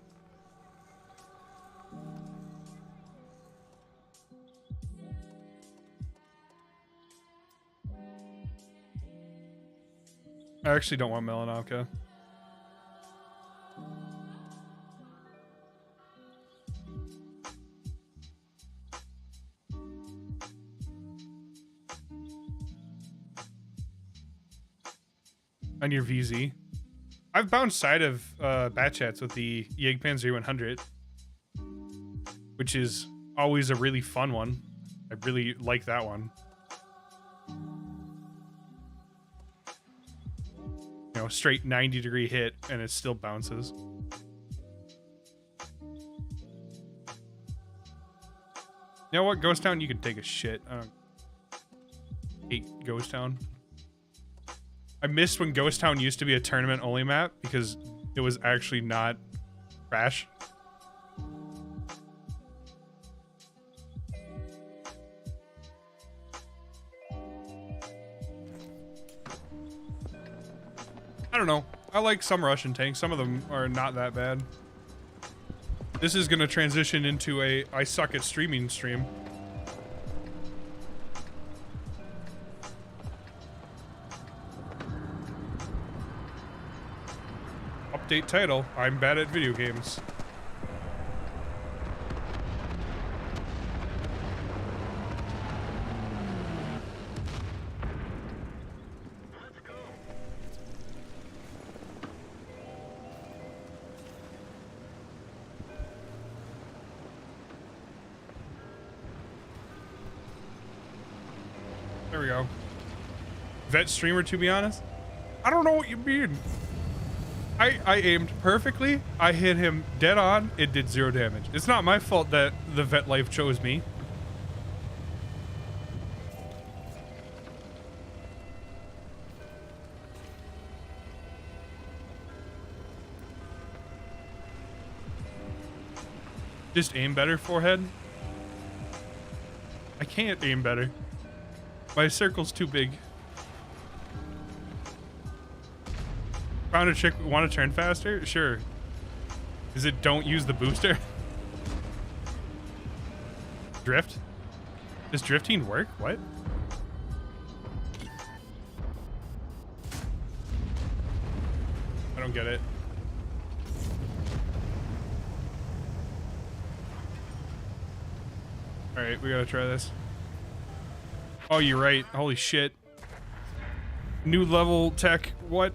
I actually don't want Melanovka. On your VZ. I've bounced side of bat chats with the Jagdpanzer 100, which is always a really fun one. I really like that one. You know, straight 90-degree hit and it still bounces. You know what, Ghost Town, you can take a shit. I don't hate Ghost Town. I missed when Ghost Town used to be a tournament only map because it was actually not trash. I don't know. I like some Russian tanks. Some of them are not that bad. This is going to transition into a I suck at streaming stream. Update title, I'm bad at video games. There we go. Vet streamer, to be honest? I don't know what you mean. I aimed perfectly. I hit him dead on. It did 0 damage. It's not my fault that the vet life chose me. Just aim better, forehead. I can't aim better. My circle's too big. Found a chick, want to turn faster? Sure. Is it don't use the booster? Drift? Does drifting work? What? I don't get it. Alright, we gotta try this. Oh, you're right. Holy shit. New level tech. What?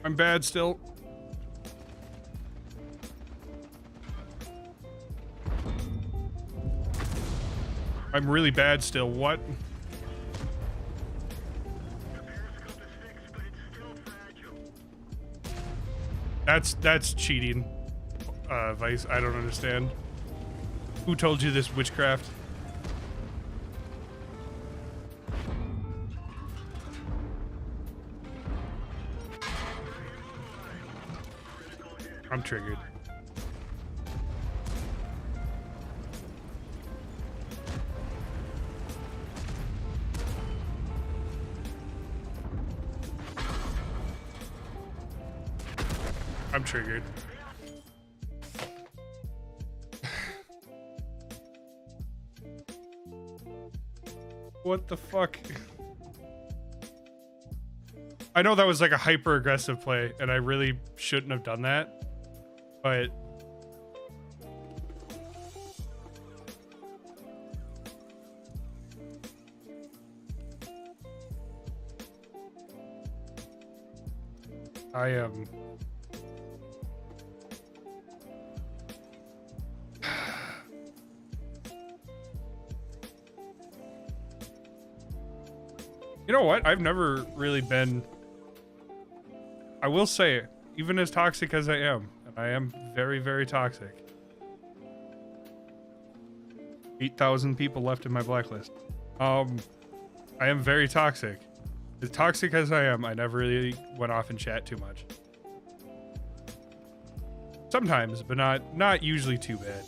I'm bad still. I'm really bad still. What? That's cheating. Vice, I don't understand. Who told you this witchcraft? I'm triggered. I'm triggered. What the fuck? I know that was like a hyper aggressive play and I really shouldn't have done that, but I am You know what? I've never really been, I will say, even as toxic as I am, and I am very, very toxic. 8,000 people left in my blacklist. I am very toxic. As toxic as I am, I never really went off and chat too much. Sometimes, but not usually too bad.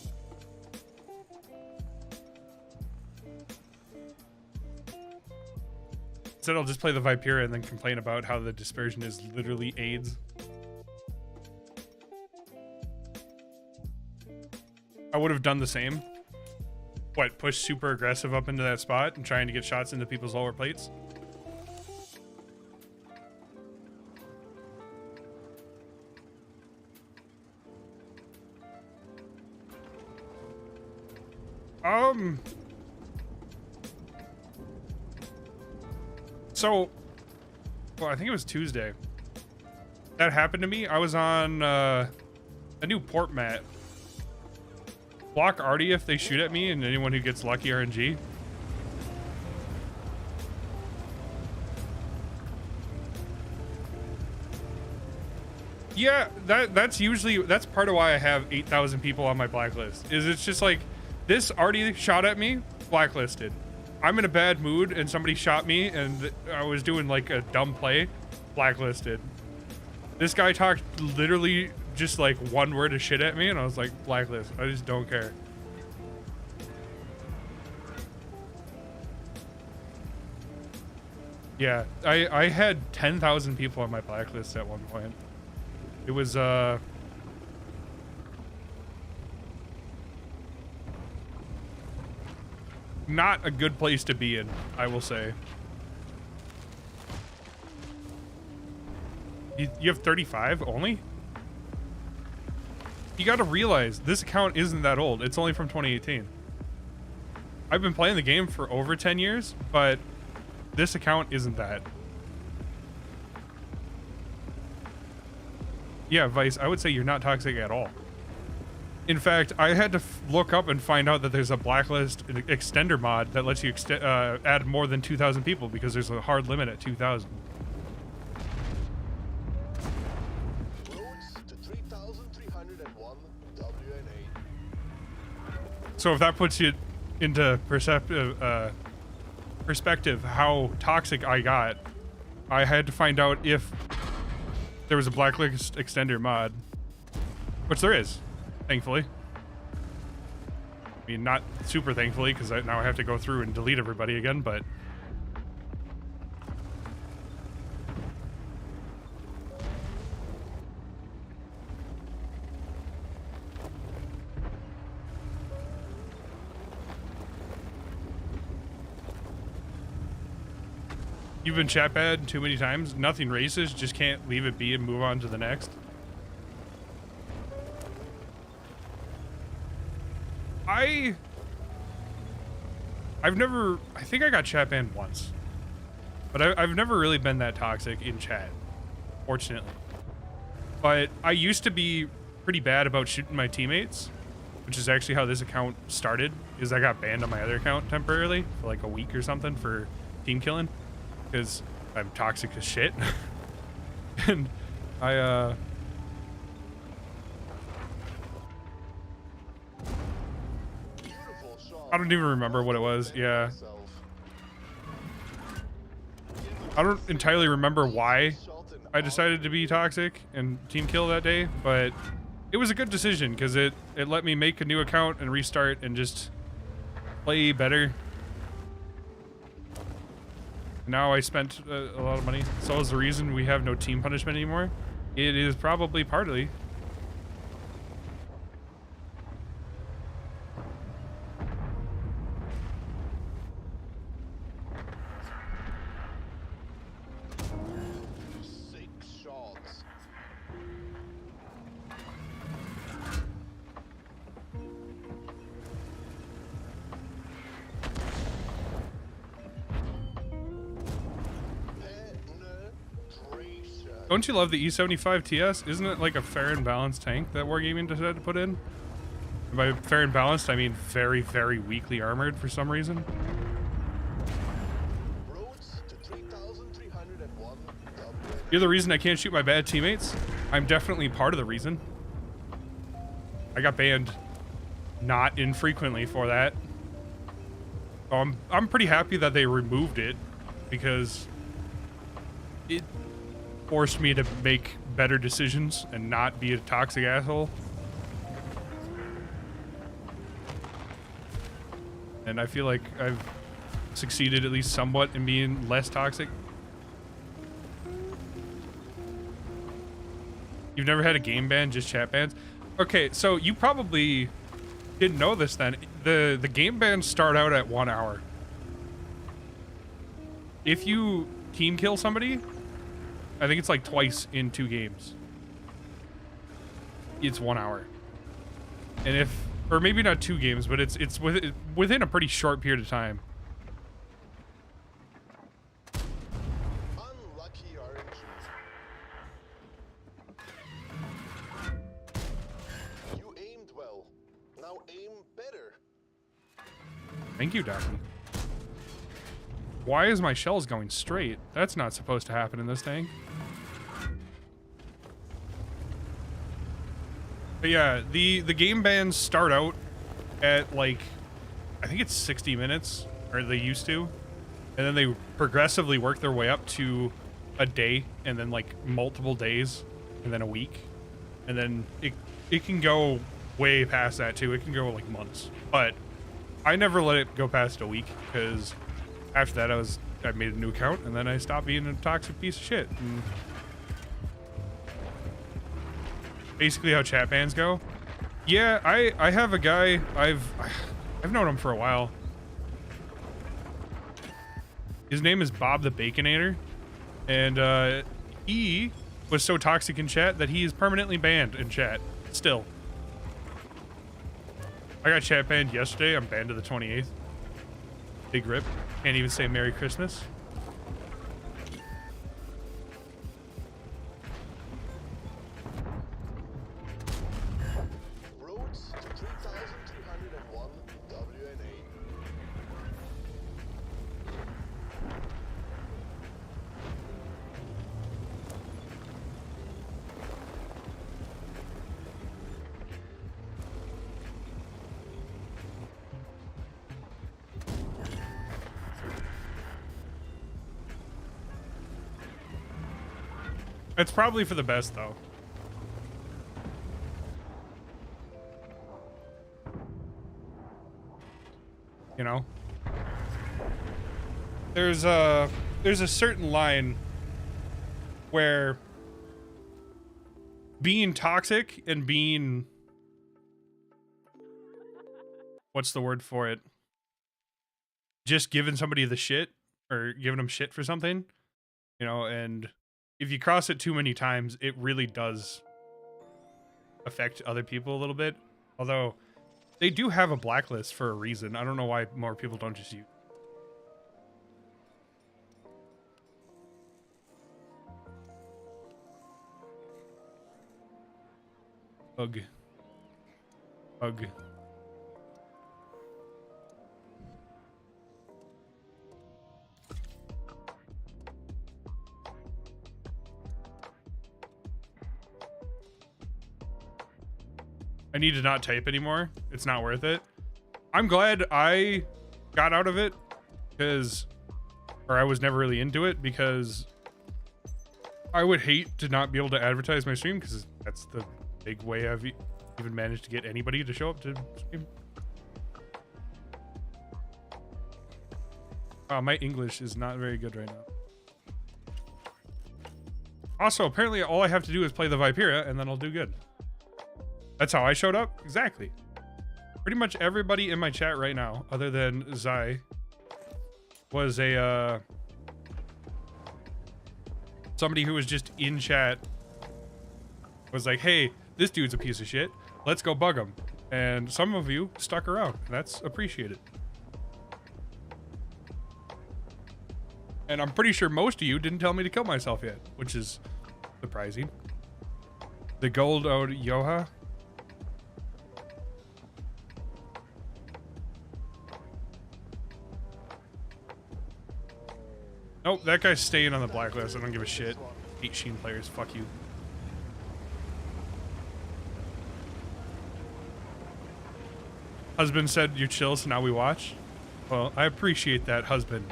Instead, I'll just play the Vipera and then complain about how the dispersion is literally AIDS. I would have done the same. What, push super aggressive up into that spot and trying to get shots into people's lower plates? So, well, I think it was Tuesday. That happened to me. I was on a new port mat. Block Artie if they shoot at me, and anyone who gets lucky RNG. Yeah, that's part of why I have 8,000 people on my blacklist. Is it's just like, this Artie shot at me, blacklisted. I'm in a bad mood and somebody shot me and I was doing like a dumb play, blacklisted. This guy talked literally just like one word of shit at me and I was like, blacklist. I just don't care. Yeah, I had 10,000 people on my blacklist at one point. It was not a good place to be in, I will say. You have 35 only? You gotta realize this account isn't that old. It's only from 2018. I've been playing the game for over 10 years, but this account isn't that. Yeah, Vice, I would say you're not toxic at all. In fact, I had to look up and find out that there's a blacklist extender mod that lets you add more than 2,000 people because there's a hard limit at 2,000. So if that puts you into perspective how toxic I got, I had to find out if there was a blacklist extender mod, which there is. Thankfully. I mean, not super thankfully, because now I have to go through and delete everybody again, but... You've been chat bad too many times. Nothing races, just can't leave it be and move on to the next. I've never, I think I got chat banned once, but I've never really been that toxic in chat, fortunately. But I used to be pretty bad about shooting my teammates, which is actually how this account started, is I got banned on my other account temporarily for like a week or something for team killing, because I'm toxic as shit. And I don't even remember what it was. Yeah, I don't entirely remember why I decided to be toxic and team kill that day, but it was a good decision because it let me make a new account and restart and just play better. Now I spent a lot of money. So is the reason we have no team punishment anymore. It is probably partly. Don't you love the E75 TS? Isn't it like a fair and balanced tank that Wargaming decided to put in? And by fair and balanced, I mean very, very weakly armored for some reason. You're the reason I can't shoot my bad teammates? I'm definitely part of the reason. I got banned not infrequently for that. So I'm pretty happy that they removed it because it forced me to make better decisions and not be a toxic asshole. And I feel like I've succeeded at least somewhat in being less toxic. You've never had a game ban, just chat bans? Okay, so you probably didn't know this then. The game bans start out at 1 hour. If you team kill somebody, I think it's like twice in 2 games. It's 1 hour. And if, or maybe not 2 games, but it's within a pretty short period of time. Unlucky RNG. You aimed well. Now aim better. Thank you, Daphne. Why is my shells going straight? That's not supposed to happen in this tank. But yeah, the game bans start out at like, I think it's 60 minutes, or they used to. And then they progressively work their way up to a day, and then like multiple days, and then a week. And then it can go way past that too. It can go like months. But I never let it go past a week, because after that I made a new account, and then I stopped being a toxic piece of shit. And basically how chat bans go. Yeah, I have a guy, I've known him for a while. His name is Bob the Baconator, and he was so toxic in chat that he is permanently banned in chat still. I got chat banned yesterday. I'm banned to the 28th. Big rip. Can't even say Merry Christmas. Roads to 3,301 WNA. It's probably for the best, though. You know? There's a certain line where being toxic and being, what's the word for it? Just giving somebody the shit, or giving them shit for something, you know, and if you cross it too many times, it really does affect other people a little bit. Although They do have a blacklist for a reason. I don't know why more people don't just use. Ugh. Ugh. I need to not type anymore. It's not worth it. I'm glad I got out of it because, or I was never really into it because I would hate to not be able to advertise my stream because that's the big way I've even managed to get anybody to show up to stream. My English is not very good right now. Also, apparently all I have to do is play the Viperia and then I'll do good. That's how I showed up? Exactly. Pretty much everybody in my chat right now, other than Zai, was a, somebody who was just in chat, was like, hey, this dude's a piece of shit. Let's go bug him. And some of you stuck around. That's appreciated. And I'm pretty sure most of you didn't tell me to kill myself yet, which is surprising. The gold ode Yoha. Nope, that guy's staying on the blacklist. I don't give a shit. 8 Sheen players, fuck you. Husband said you chill, so now we watch. Well, I appreciate that, husband.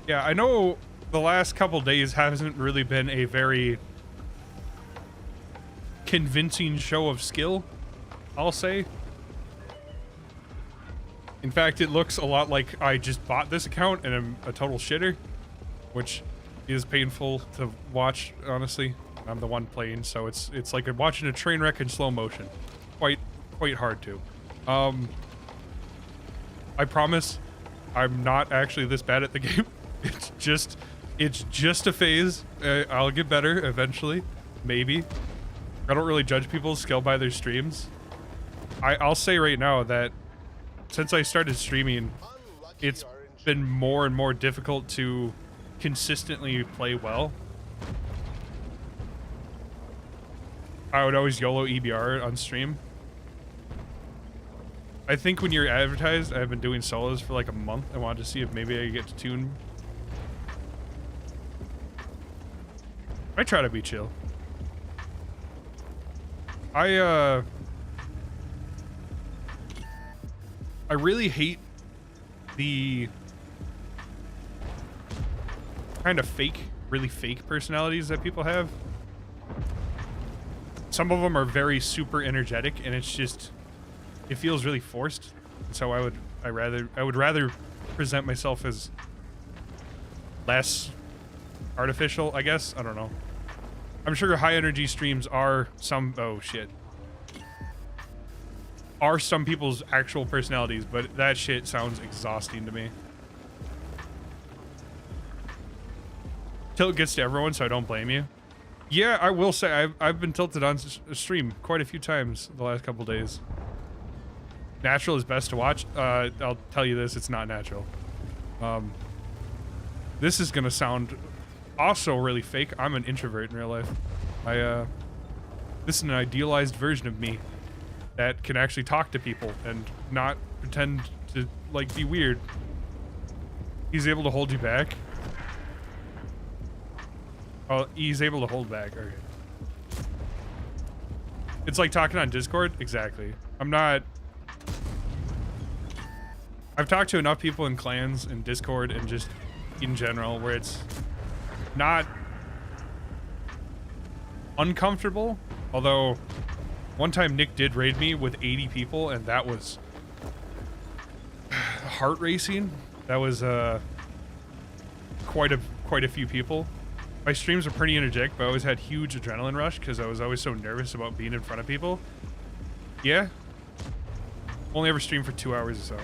Yeah, I know the last couple days hasn't really been a very convincing show of skill, I'll say. In fact, it looks a lot like I just bought this account and I'm a total shitter, which is painful to watch, honestly. I'm the one playing, so it's like watching a train wreck in slow motion. Quite hard to. I promise I'm not actually this bad at the game. It's just a phase. I'll get better eventually, maybe. I don't really judge people's skill by their streams. I'll say right now that since I started streaming, it's been more and more difficult to consistently play well. I would always YOLO EBR on stream. I think when you're advertised, I've been doing solos for like a month. I wanted to see if maybe I could get to tune. I try to be chill. I really hate the kind of really fake personalities that people have. Some of them are very super energetic and it's just, it feels really forced. So I would rather present myself as less artificial, I guess. I don't know. I'm sure high energy streams are some, oh shit, are some people's actual personalities, but that shit sounds exhausting to me. Tilt gets to everyone, so I don't blame you. Yeah, I will say I've been tilted on stream quite a few times the last couple days. Natural is best to watch. I'll tell you this, it's not natural. This is gonna sound also really fake. I'm an introvert in real life. This is an idealized version of me that can actually talk to people and not pretend to like be weird. He's able to hold you back. Oh, he's able to hold back. Okay. It's like talking on Discord. Exactly. I've talked to enough people in clans and Discord and just in general where it's not uncomfortable. Although one time Nick did raid me with 80 people and that was heart racing. That was quite a few people. My streams are pretty energetic, but I always had huge adrenaline rush because I was always so nervous about being in front of people. Yeah. Only ever streamed for 2 hours or so.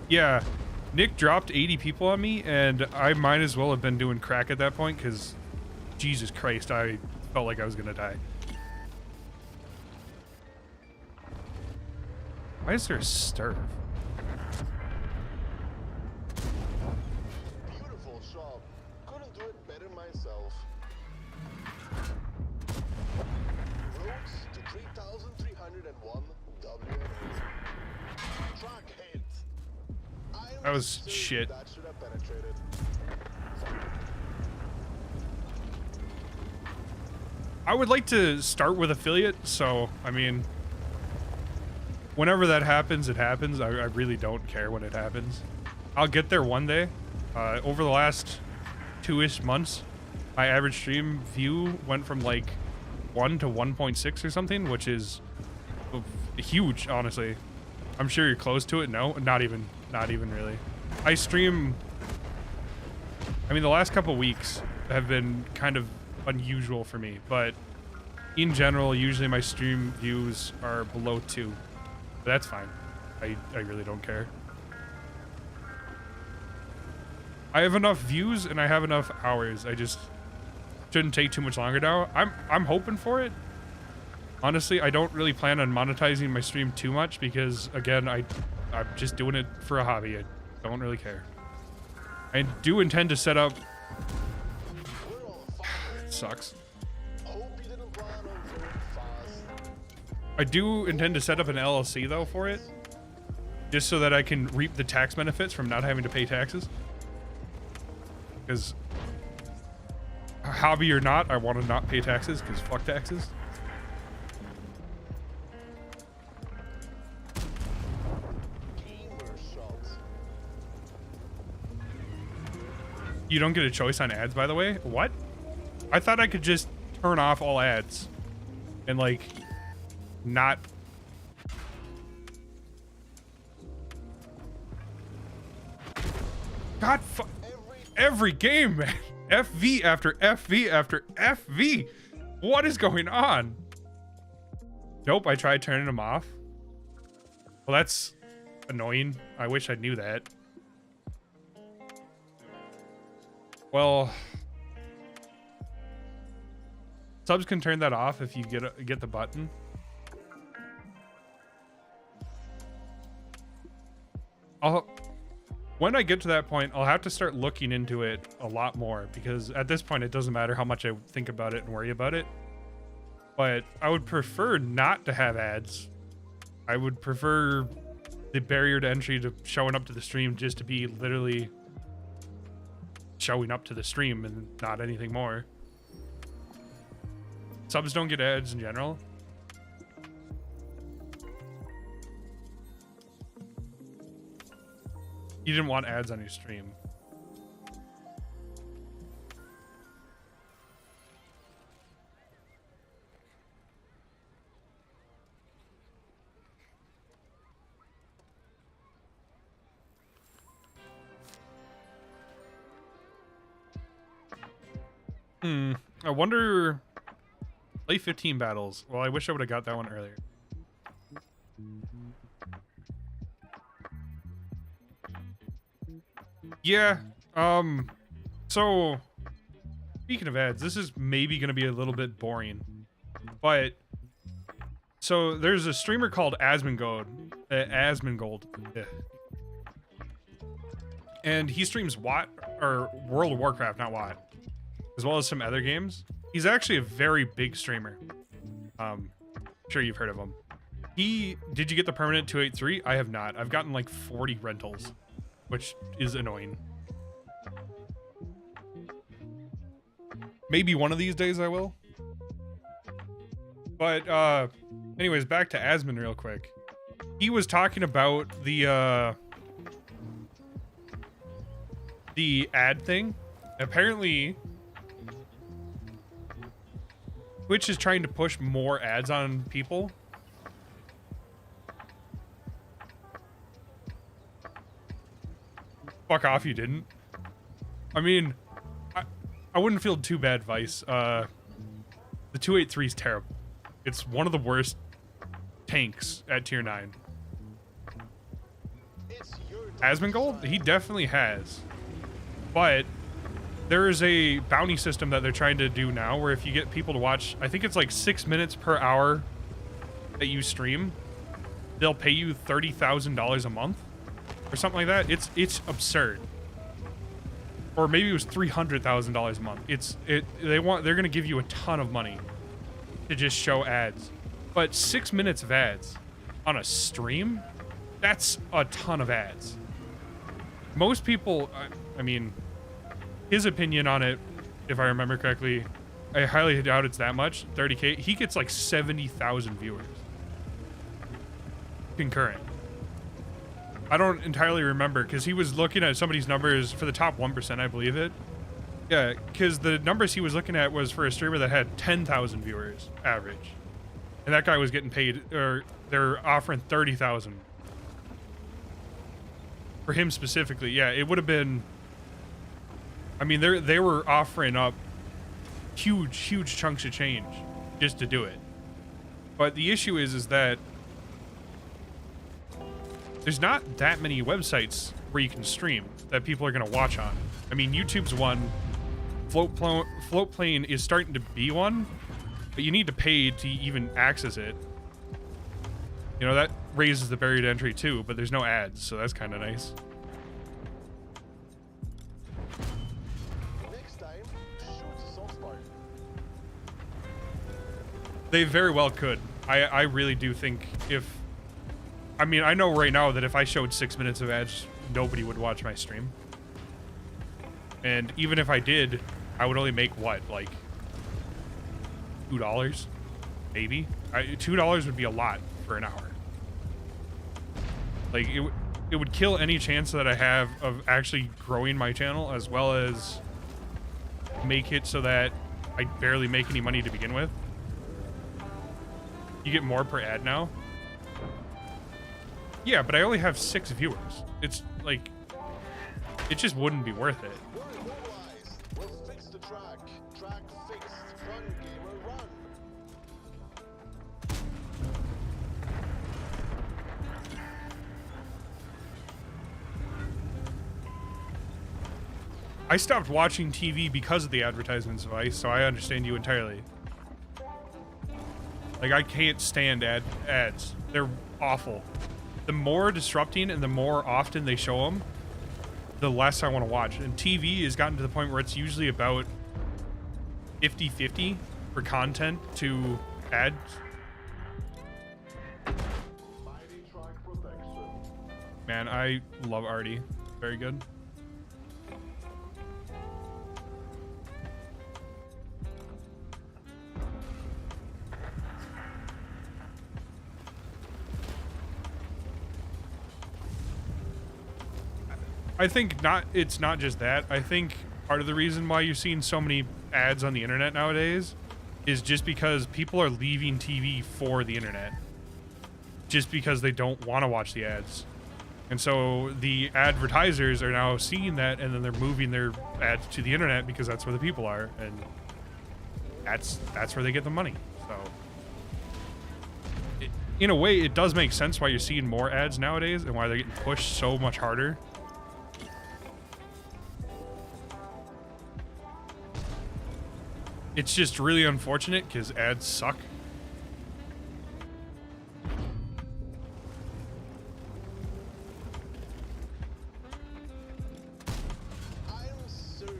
Yeah. Nick dropped 80 people on me, and I might as well have been doing crack at that point, because Jesus Christ, I felt like I was gonna die. Why is there a stir? Beautiful shot. Couldn't do it better myself. Roads to 3,301 WNA. Track hit. That was shit. That should have penetrated. I would like to start with affiliate, so, I mean, whenever that happens, it happens. I really don't care when it happens. I'll get there one day. Over the last 2-ish months, my average stream view went from like 1 to 1.6 or something, which is huge, honestly. I'm sure you're close to it. No, not even really. I stream, I mean, the last couple weeks have been kind of unusual for me, but in general, usually my stream views are below 2. But that's fine. I really don't care. I have enough views and I have enough hours. I just shouldn't take too much longer now. I'm hoping for it. Honestly, I don't really plan on monetizing my stream too much because, again, I'm just doing it for a hobby. I don't really care. I do intend to set up. It sucks. Hope you didn't plan on going fast. I do intend to set up an LLC though for it, just so that I can reap the tax benefits from not having to pay taxes. Because, hobby or not, I want to not pay taxes because fuck taxes. Gamer shots. You don't get a choice on ads, by the way. What? I thought I could just turn off all ads and like not. God, every game, man. FV after FV after FV. What is going on? Nope, I tried turning them off. Well, that's annoying. I wish I knew that. Well, subs can turn that off if you get the button. When I get to that point, I'll have to start looking into it a lot more because at this point, it doesn't matter how much I think about it and worry about it. But I would prefer not to have ads. I would prefer the barrier to entry to showing up to the stream just to be literally showing up to the stream and not anything more. Subs don't get ads in general. You didn't want ads on your stream. I wonder. Play 15 battles. Well, I wish I would have got that one earlier. Yeah. So speaking of ads, this is maybe going to be a little bit boring, but so there's a streamer called Asmongold, yeah. And he streams Watt or World of Warcraft, not Watt, as well as some other games. He's actually a very big streamer. I'm sure you've heard of him. Did you get the permanent 283? I have not. I've gotten like 40 rentals, which is annoying. Maybe one of these days I will. But anyways, back to Asmon real quick. He was talking about the ad thing. Apparently Twitch is trying to push more ads on people. Fuck off, you didn't. I mean, I wouldn't feel too bad, Vice. The 283 is terrible. It's one of the worst tanks at tier 9. Asmongold? He definitely has. But there is a bounty system that they're trying to do now where if you get people to watch, I think it's like 6 minutes per hour that you stream, they'll pay you $30,000 a month or something like that. It's absurd. Or maybe it was $300,000 a month. They're going to give you a ton of money to just show ads. But 6 minutes of ads on a stream, that's a ton of ads. Most people, I mean, his opinion on it, if I remember correctly, I highly doubt it's that much, 30K. He gets like 70,000 viewers. Concurrent. I don't entirely remember because he was looking at somebody's numbers for the top 1%, I believe it. Yeah, because the numbers he was looking at was for a streamer that had 10,000 viewers average. And that guy was getting paid, or they're offering 30,000. For him specifically, yeah, it would have been, I mean, they were offering up huge chunks of change just to do it. But the issue is that there's not that many websites where you can stream that people are going to watch on. I mean, YouTube's one, Floatplane is starting to be one, but you need to pay to even access it. You know, that raises the barrier to entry too, but there's no ads, so that's kind of nice. Next time, shoot softball. They very well could. I really do think if... I mean, I know right now that if I showed 6 minutes of ads, nobody would watch my stream. And even if I did, I would only make what, like $2? Maybe? $2 would be a lot for an hour. Like, it would kill any chance that I have of actually growing my channel, as well as make it so that I barely make any money to begin with. You get more per ad now. Yeah, but I only have 6 viewers. It's like, it just wouldn't be worth it. We're immobilized. We'll fix the track. Track fixed. Run, gamer, run. I stopped watching TV because of the advertisements of Ice, so I understand you entirely. Like, I can't stand ads. They're awful. The more disrupting and the more often they show them, the less I want to watch. And TV has gotten to the point where it's usually about 50-50 for content to ads. Mighty track protection. Man, I love Artie. Very good. I think it's not just that. I think part of the reason why you're seeing so many ads on the internet nowadays is just because people are leaving TV for the internet. Just because they don't want to watch the ads. And so the advertisers are now seeing that, and then they're moving their ads to the internet because that's where the people are, and that's where they get the money. So in a way, it does make sense why you're seeing more ads nowadays and why they're getting pushed so much harder. It's just really unfortunate because ads suck.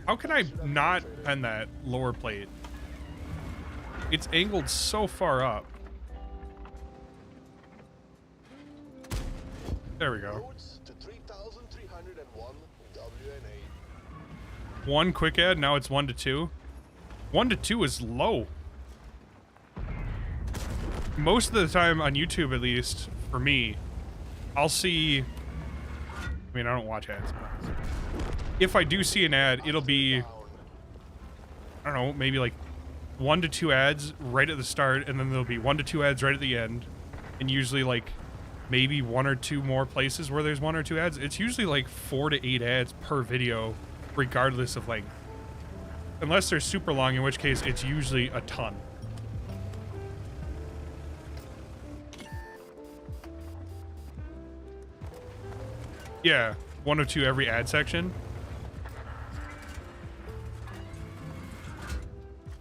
How can I not pen that lower plate? It's angled so far up. There we go. Roads to 3,301 WNA. One quick ad, now it's 1 to 2. 1 to 2 is low. Most of the time on YouTube, at least, for me, I'll see... I mean, I don't watch ads. If I do see an ad, it'll be... I don't know, maybe like 1 to 2 ads right at the start, and then there'll be 1 to 2 ads right at the end. And usually, like, maybe 1 or 2 more places where there's 1 or 2 ads. It's usually like 4 to 8 ads per video, regardless of length. Unless they're super long, in which case it's usually a ton. Yeah, 102 every ad section.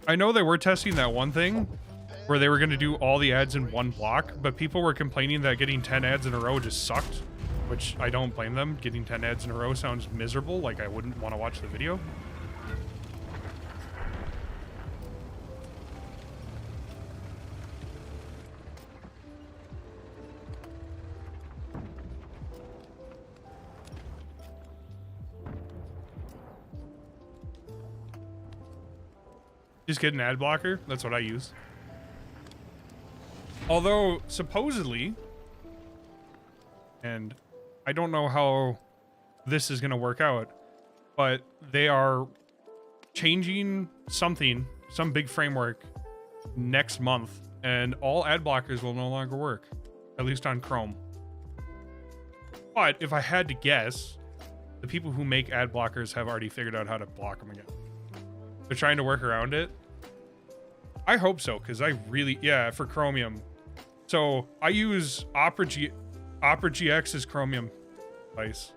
I know they were testing that one thing where they were going to do all the ads in one block, but people were complaining that getting 10 ads in a row just sucked, which I don't blame them. Getting 10 ads in a row sounds miserable, like I wouldn't want to watch the video. Just get an ad blocker. That's what I use. Although, supposedly, and I don't know how this is going to work out, but they are changing something, some big framework next month, and all ad blockers will no longer work, at least on Chrome. But if I had to guess, the people who make ad blockers have already figured out how to block them again. They're trying to work around it. I hope so, because I really, yeah, for Chromium. So I use Opera GX's Chromium device.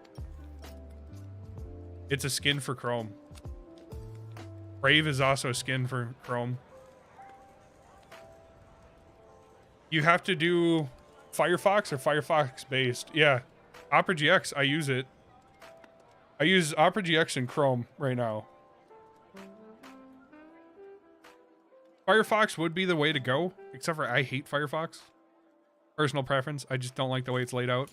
It's a skin for Chrome. Brave is also a skin for Chrome. You have to do Firefox or Firefox based. Yeah, Opera GX, I use it. I use Opera GX in Chrome right now. Firefox would be the way to go, except for I hate Firefox. Personal preference. I just don't like the way it's laid out.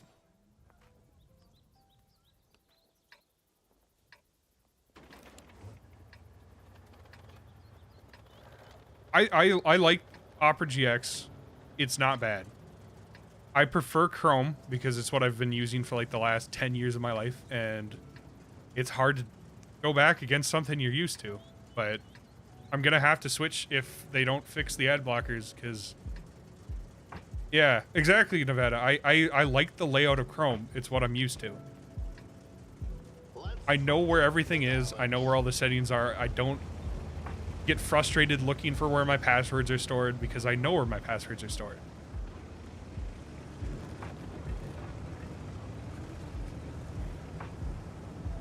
I like Opera GX. It's not bad. I prefer Chrome because it's what I've been using for like the last 10 years of my life, and it's hard to go back against something you're used to, but I'm gonna have to switch if they don't fix the ad blockers, because yeah, exactly, Nevada. I like the layout of Chrome. It's what I'm used to. I know where everything is. I know where all the settings are. I don't get frustrated looking for where my passwords are stored because I know where my passwords are stored.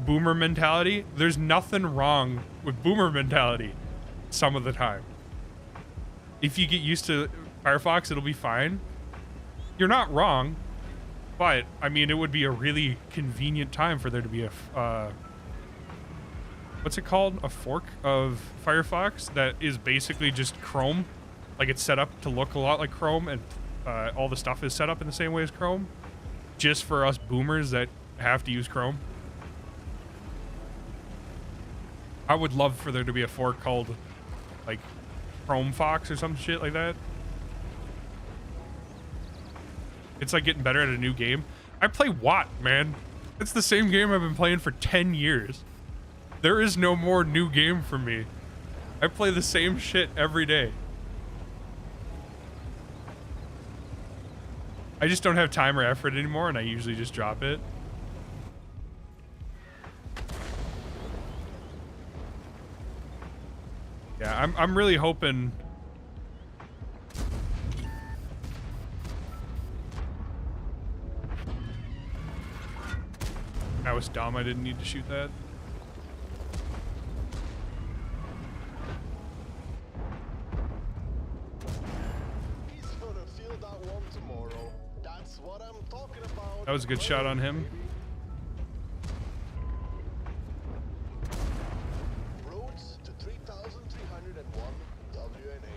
Boomer mentality. There's nothing wrong with boomer mentality. Some of the time, if you get used to Firefox, it'll be fine. You're not wrong, but I mean, it would be a really convenient time for there to be a what's it called, a fork of Firefox that is basically just Chrome. Like, it's set up to look a lot like Chrome, and all the stuff is set up in the same way as Chrome, just for us boomers that have to use Chrome. I would love for there to be a fork called like Chrome Fox or some shit like that. It's like getting better at a new game. I play WoT, man. It's the same game I've been playing for 10 years. There is no more new game for me. I play the same shit every day. I just don't have time or effort anymore, and I usually just drop it. Yeah, I'm really hoping. That was dumb. I didn't need to shoot that. He's gonna feel that one tomorrow. That's what I'm talking about. That was a good shot on him. Roads to 3301 WNA.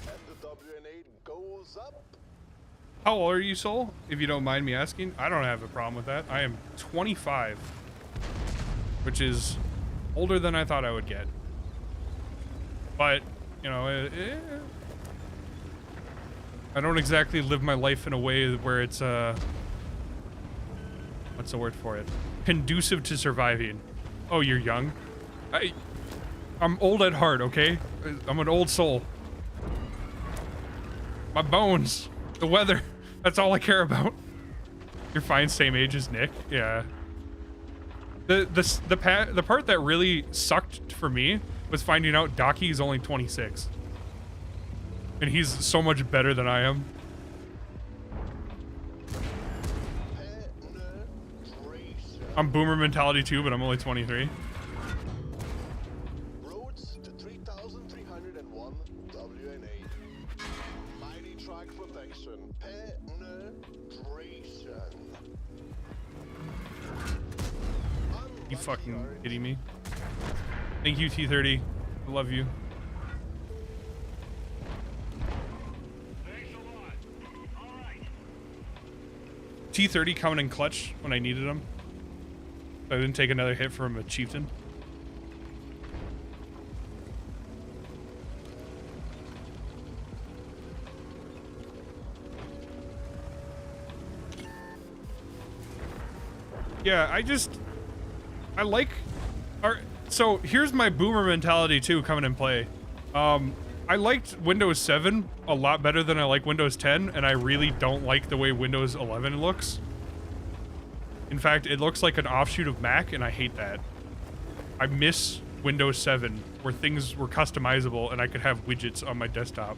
And the WNA goes up. How old are you, Soul? If you don't mind me asking. I don't have a problem with that. I am 25, which is older than I thought I would get. But, you know, I don't exactly live my life in a way where it's, what's the word for it? Conducive to surviving. Oh, you're young? I'm old at heart, okay? I'm an old soul. My bones, the weather, that's all I care about. You're fine, same age as Nick. Yeah. The part that really sucked for me was finding out Daki is only 26. And he's so much better than I am. I'm boomer mentality too, but I'm only 23. Roads to 3,301 WNA. Mighty track protection. Penetration. You fucking kidding me? Thank you, T30. I love you. Thanks a lot. All right. T30 coming in clutch when I needed him. I didn't take another hit from a chieftain. Yeah, I like so here's my boomer mentality too coming in play. I liked Windows 7 a lot better than I like Windows 10, and I really don't like the way Windows 11 looks. In fact, it looks like an offshoot of Mac, and I hate that. I miss Windows 7, where things were customizable and I could have widgets on my desktop.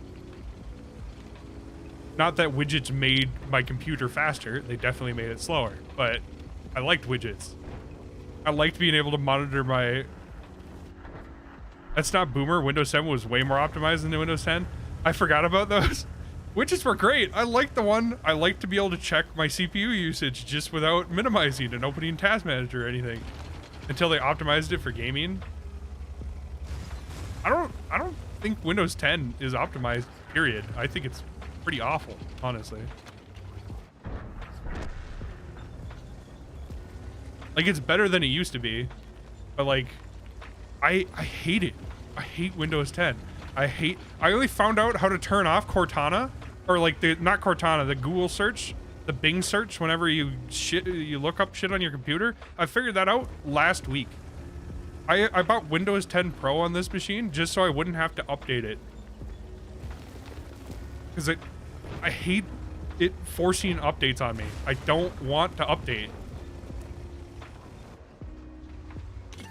Not that widgets made my computer faster, they definitely made it slower, but I liked widgets. I liked being able to monitor my... That's not boomer. Windows 7 was way more optimized than the Windows 10. I forgot about those. Widgets were great. I liked the one. I like to be able to check my CPU usage just without minimizing and opening Task Manager or anything. Until they optimized it for gaming. I don't think Windows 10 is optimized, period. I think it's pretty awful, honestly. Like, it's better than it used to be, but like, I hate it. I hate Windows 10. I only found out how to turn off Cortana, or like not Cortana, the Google search, the Bing search whenever you look up shit on your computer. I figured that out last week. I bought Windows 10 Pro on this machine just so I wouldn't have to update it. Cause I hate it forcing updates on me. I don't want to update. He's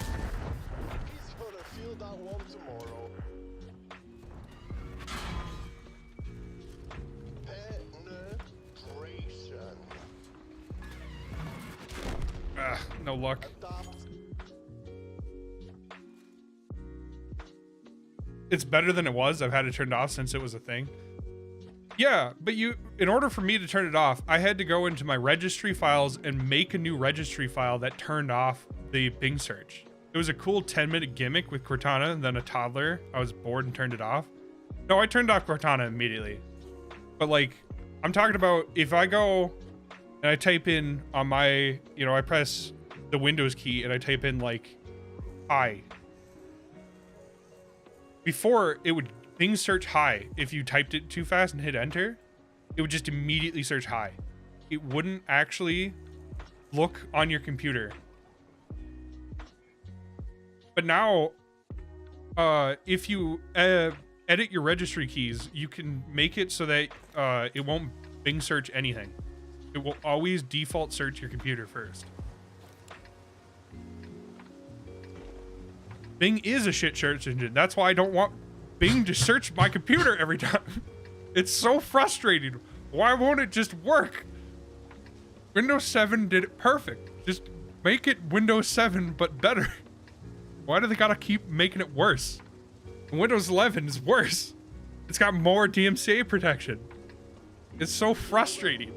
gonna feel that one tomorrow. Penetration. No luck. Adapt. It's better than it was. I've had it turned off since it was a thing. Yeah, but in order for me to turn it off, I had to go into my registry files and make a new registry file that turned off the Bing search. It was a cool 10-minute gimmick with Cortana and then a toddler. I was bored and turned it off. No, I turned off Cortana immediately. But like, I'm talking about if I go and I type in on my, I press the Windows key and I type in like, hi. Before, it would Bing search hi. If you typed it too fast and hit enter, it would just immediately search hi. It wouldn't actually look on your computer. But now, if you edit your registry keys, you can make it so that it won't Bing search anything. It will always default search your computer first. Bing is a shit search engine. That's why I don't want Bing to search my computer every time. It's so frustrating. Why won't it just work? Windows 7 did it perfect. Just make it Windows 7, but better. Why do they gotta keep making it worse? Windows 11 is worse. It's got more DMCA protection. It's so frustrating.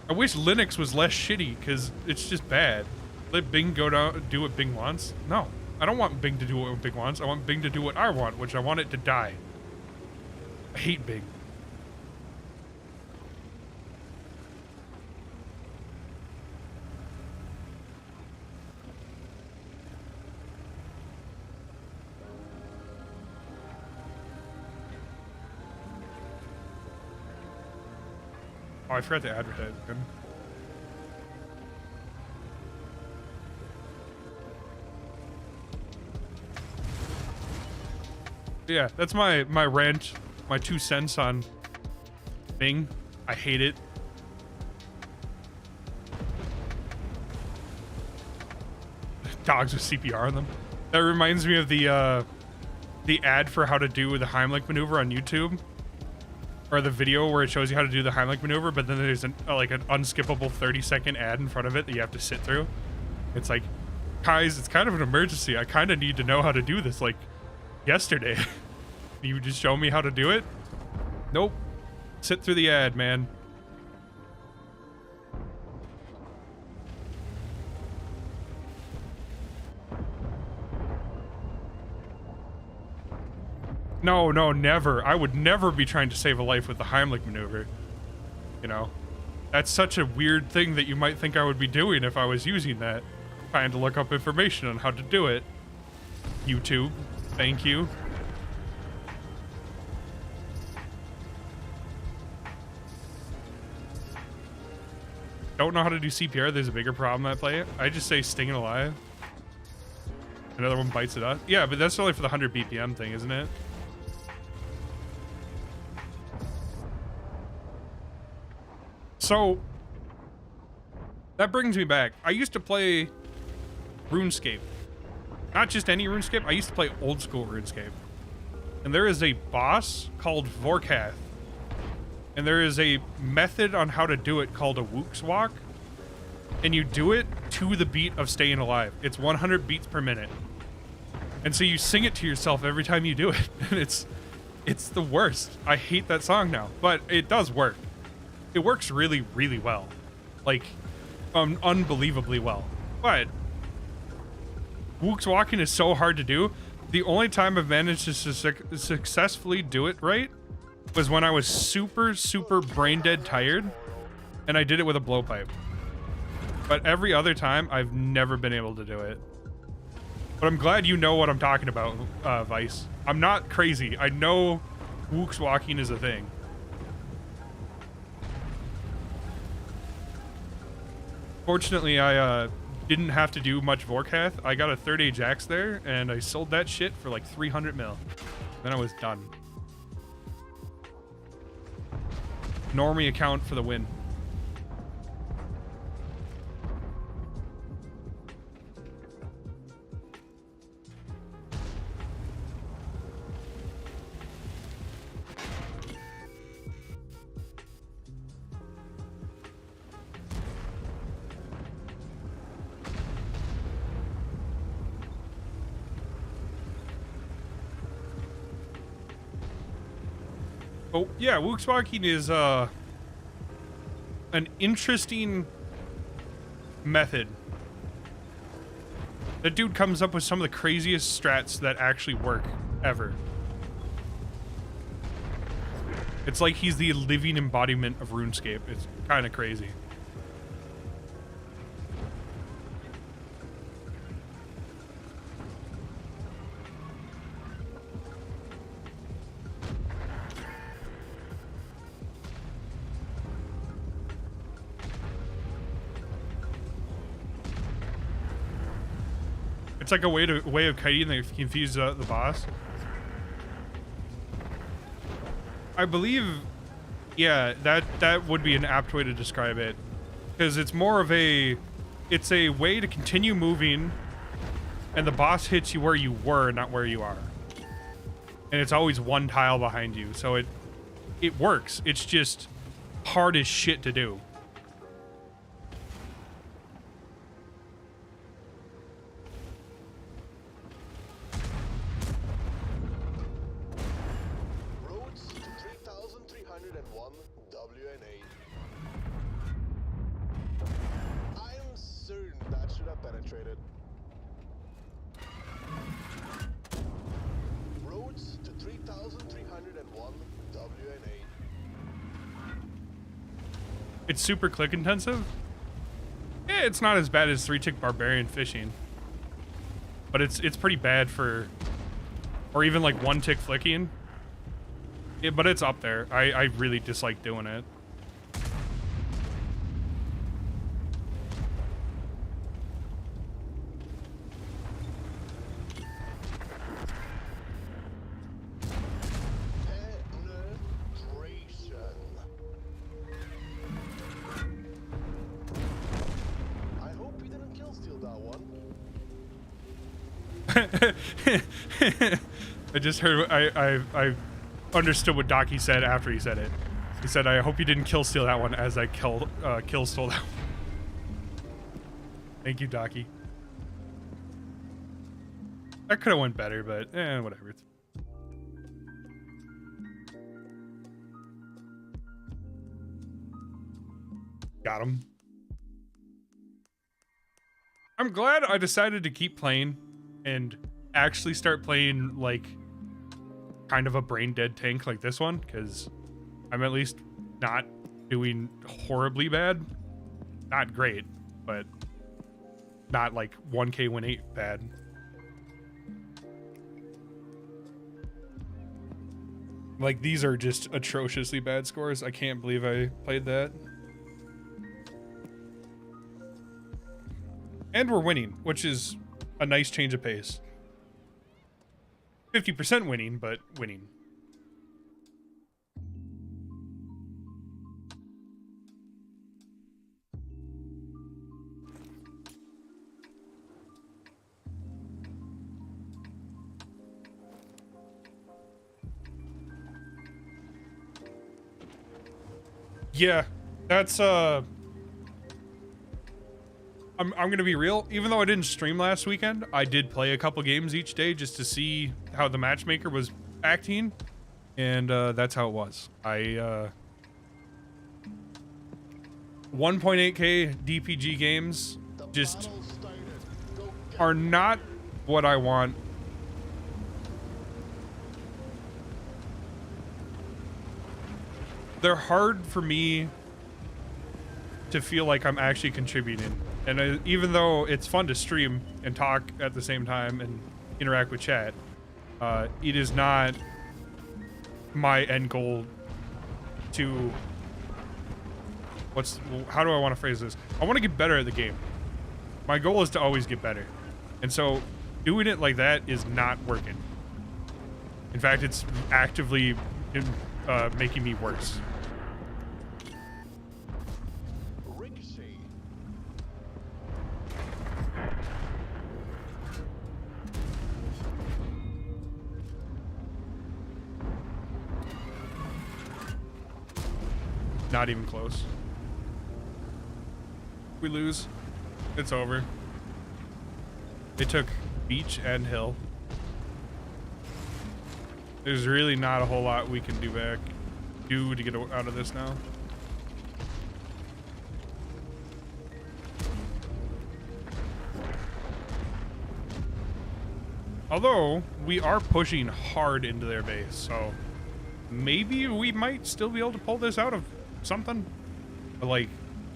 I wish Linux was less shitty, because it's just bad. Let Bing go down, do what Bing wants. No, I don't want Bing to do what Bing wants. I want Bing to do what I want, which I want it to die. I hate Bing. Oh, I forgot to advertise again. Yeah, that's my rant, my 2 cents on Bing. I hate it. dogs with CPR on them. That reminds me of the ad for how to do the Heimlich maneuver on YouTube, or the video where it shows you how to do the Heimlich maneuver, but then there's an unskippable 30-second ad in front of it that you have to sit through. It's like, guys, it's kind of an emergency. I kind of need to know how to do this like yesterday. You just show me how to do it? Nope. Sit through the ad, man. No, never. I would never be trying to save a life with the Heimlich maneuver. You know? That's such a weird thing that you might think I would be doing if I was using that. Trying to look up information on how to do it. YouTube, thank you. Don't know how to do CPR, there's a bigger problem I play it. I just say stinging alive. Another one bites it up. Yeah, but that's only for the 100 BPM thing, isn't it? So, that brings me back. I used to play RuneScape. Not just any RuneScape, I used to play old school RuneScape. And there is a boss called Vorkath. And there is a method on how to do it called a Wook's Walk. And you do it to the beat of Staying Alive. It's 100 beats per minute. And so you sing it to yourself every time you do it. And it's the worst. I hate that song now, but it does work. It works really, really well. Like, unbelievably well. But Wook's Walking is so hard to do. The only time I've managed to successfully do it right was when I was super, super brain dead tired, and I did it with a blowpipe. But every other time, I've never been able to do it. But I'm glad you know what I'm talking about, Vice. I'm not crazy. I know Wook's Walking is a thing. Fortunately, I didn't have to do much Vorkath. I got a 3rd-age axe there, and I sold that shit for like 300 mil. Then I was done. Normie account for the win. Oh, yeah, Wook's Walking is an interesting method. That dude comes up with some of the craziest strats that actually work ever. It's like he's the living embodiment of RuneScape. It's kind of crazy. It's like a way of kiting that confuse the boss. I believe, yeah, that would be an apt way to describe it, because it's more of it's a way to continue moving, and the boss hits you where you were, not where you are, and it's always one tile behind you, so it works. It's just hard as shit to do. It's super click intensive. Yeah, it's not as bad as 3-tick barbarian fishing, but it's pretty bad for, or even like 1-tick flicking. Yeah, but it's up there. I really dislike doing it. I just heard. I understood what Docky said after he said it. He said, "I hope you didn't kill steal that one," as I kill stole that one. Thank you, Docky. That could have went better, but whatever. Got him. I'm glad I decided to keep playing and actually start playing like kind of a brain dead tank like this one, because I'm at least not doing horribly bad. Not great, but not like 1k win 8 bad. Like, these are just atrociously bad scores. I can't believe I played that. And we're winning, which is a nice change of pace. 50% winning, but winning. Yeah, that's I'm gonna be real. Even though I didn't stream last weekend, I did play a couple games each day just to see how the matchmaker was acting, and that's how it was. I 1.8k DPG games just are not what I want. They're hard for me to feel like I'm actually contributing. And even though it's fun to stream and talk at the same time and interact with chat, it is not my end goal to... how do I want to phrase this? I want to get better at the game. My goal is to always get better. And so doing it like that is not working. In fact, it's actively making me worse. Not even close. We lose. It's over. They took beach and hill. There's really not a whole lot we can do to get out of this now. Although we are pushing hard into their base, so maybe we might still be able to pull this out of something. But like,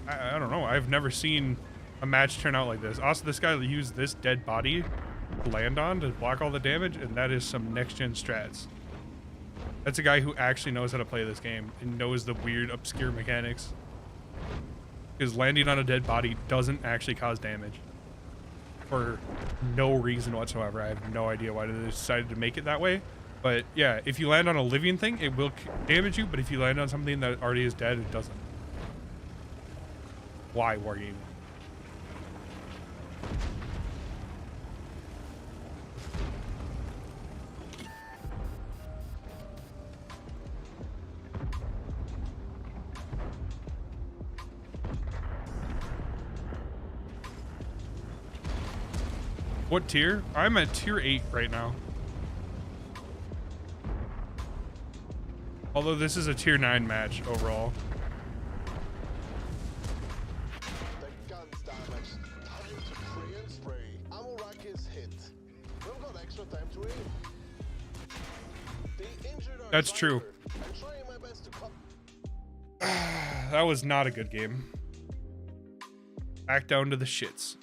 I don't know. I've never seen a match turn out like this. Also, this guy used this dead body to land on to block all the damage, and that is some next-gen strats. That's a guy who actually knows how to play this game and knows the weird, obscure mechanics. Because landing on a dead body doesn't actually cause damage. For no reason whatsoever. I have no idea why they decided to make it that way. But yeah, if you land on a living thing, it will damage you, but if you land on something that already is dead, it doesn't. Why, Wargame? What tier? I'm at tier 8 right now. Although this is a tier 9 match overall. The gun's damaged. Time to pray and spray. Ammo rack is hit. We've got extra time to aim. The injured are That's true. I'm trying my best to cut. That was not a good game. Back down to the shits.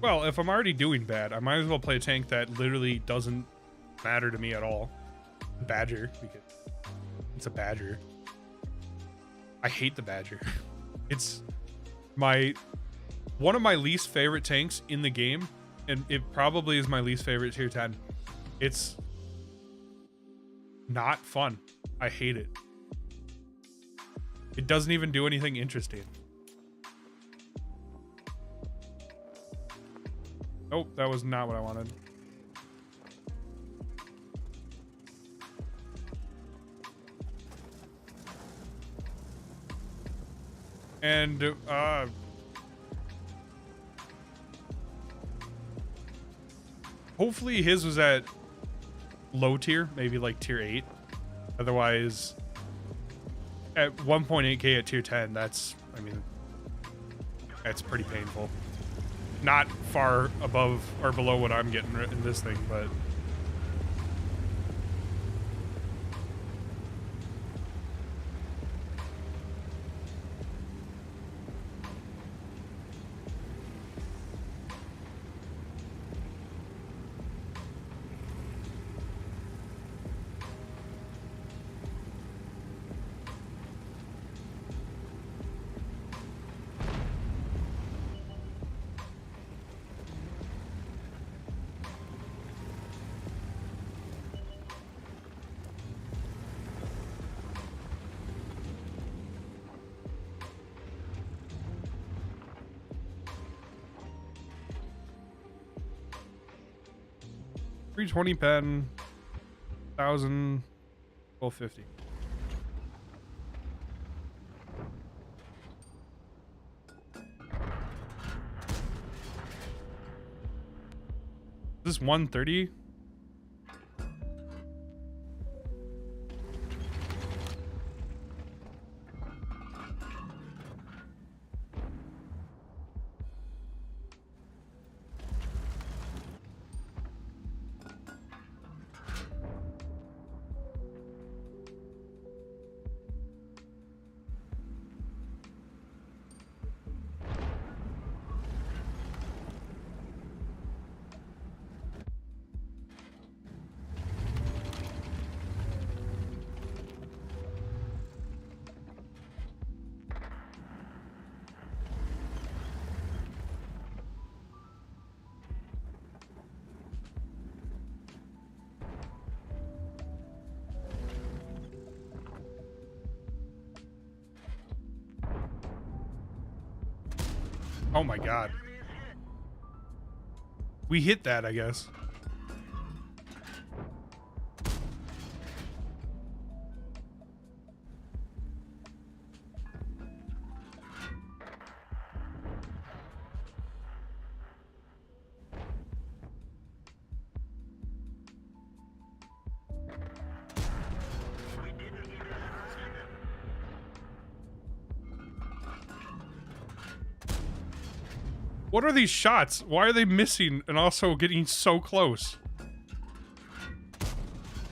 Well, if I'm already doing bad, I might as well play a tank that literally doesn't matter to me at all. Badger, because it's a Badger. I hate the Badger. It's one of my least favorite tanks in the game, and it probably is my least favorite tier 10. It's not fun. I hate it. It doesn't even do anything interesting. Nope, that was not what I wanted. And hopefully his was at low tier, maybe like tier 8. Otherwise, at 1.8k at tier 10, that's, I mean, that's pretty painful. Not far above or below what I'm getting in this thing, but $320 pen, 1,000, 1250. Is this 130? Oh my god. We hit that, I guess. What are these shots? Why are they missing and also getting so close?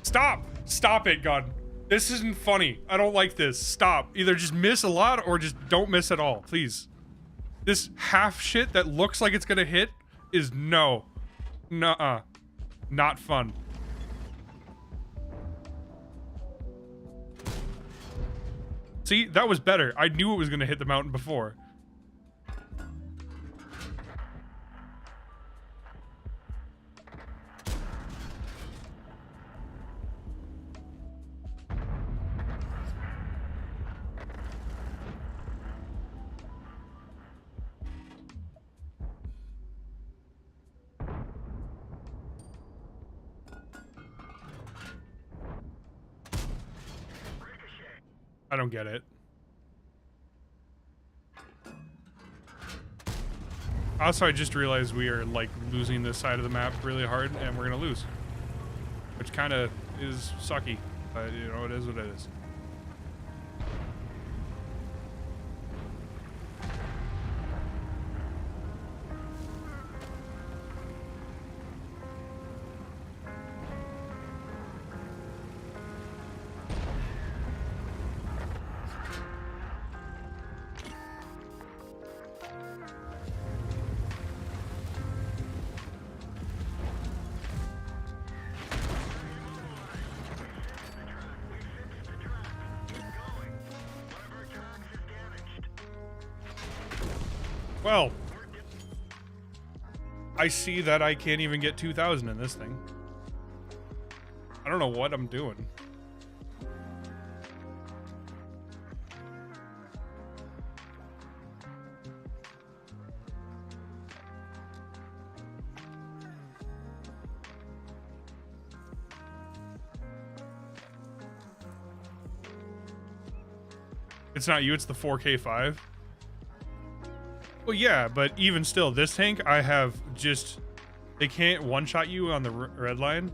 Stop! Stop it, God. This isn't funny. I don't like this. Stop. Either just miss a lot or just don't miss at all, please. This half shit that looks like it's gonna hit is no. Nuh-uh. Not fun. See, that was better. I knew it was gonna hit the mountain before. I don't get it. Also, I just realized we are like losing this side of the map really hard and we're gonna lose. Which kind of is sucky, but you know, it is what it is. Well, I see that I can't even get 2,000 in this thing. I don't know what I'm doing. It's not you, it's the 4K5. Well, yeah, but even still, this tank, I have just... They can't one-shot you on the red line.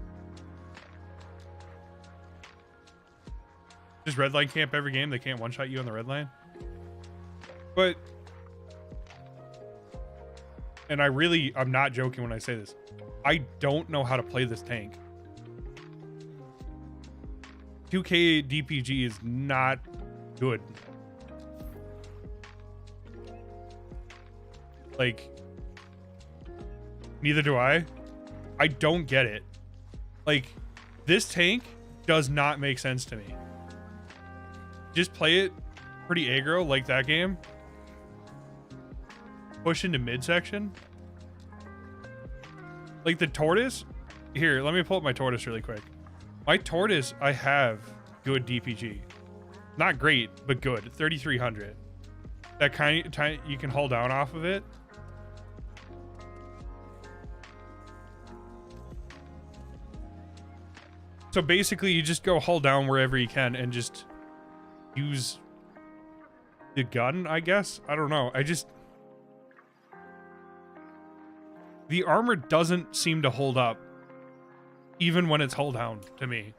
Just red line camp every game. They can't one-shot you on the red line. But... And I'm not joking when I say this. I don't know how to play this tank. 2K DPG is not good. Like, neither do I. I don't get it. Like, this tank does not make sense to me. Just play it pretty aggro like that game. Push into midsection. Like the Tortoise. Here, let me pull up my Tortoise really quick. My Tortoise, I have good DPG. Not great, but good. 3,300. That kind of time you can hold down off of it. So basically, you just go hull down wherever you can and just use the gun, I guess. I don't know. The armor doesn't seem to hold up, even when it's hull down to me.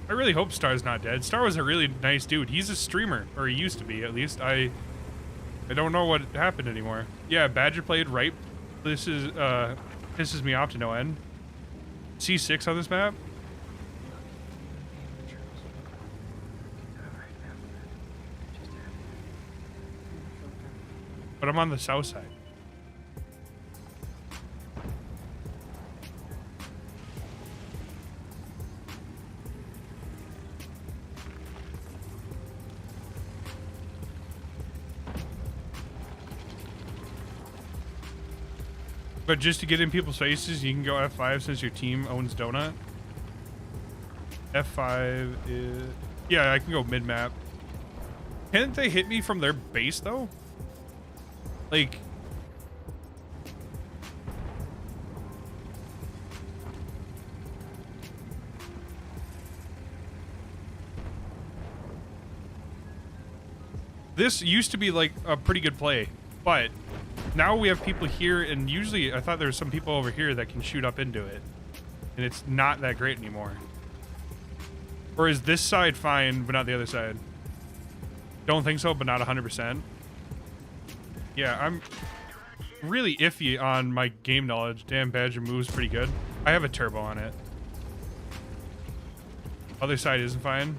I really hope Star's not dead. Star was a really nice dude. He's a streamer, or he used to be, at least. I don't know what happened anymore. Yeah, Badger played right. This is pisses me off to no end. C6 on this map. But I'm on the south side. But just to get in people's faces, you can go F5 since your team owns Donut. F5 is... Yeah, I can go mid-map. Can't they hit me from their base, though? Like... This used to be, like, a pretty good play, but... Now we have people here, and usually I thought there were some people over here that can shoot up into it. And it's not that great anymore. Or is this side fine, but not the other side? Don't think so, but not 100%. Yeah, I'm really iffy on my game knowledge. Damn, Badger moves pretty good. I have a turbo on it. Other side isn't fine.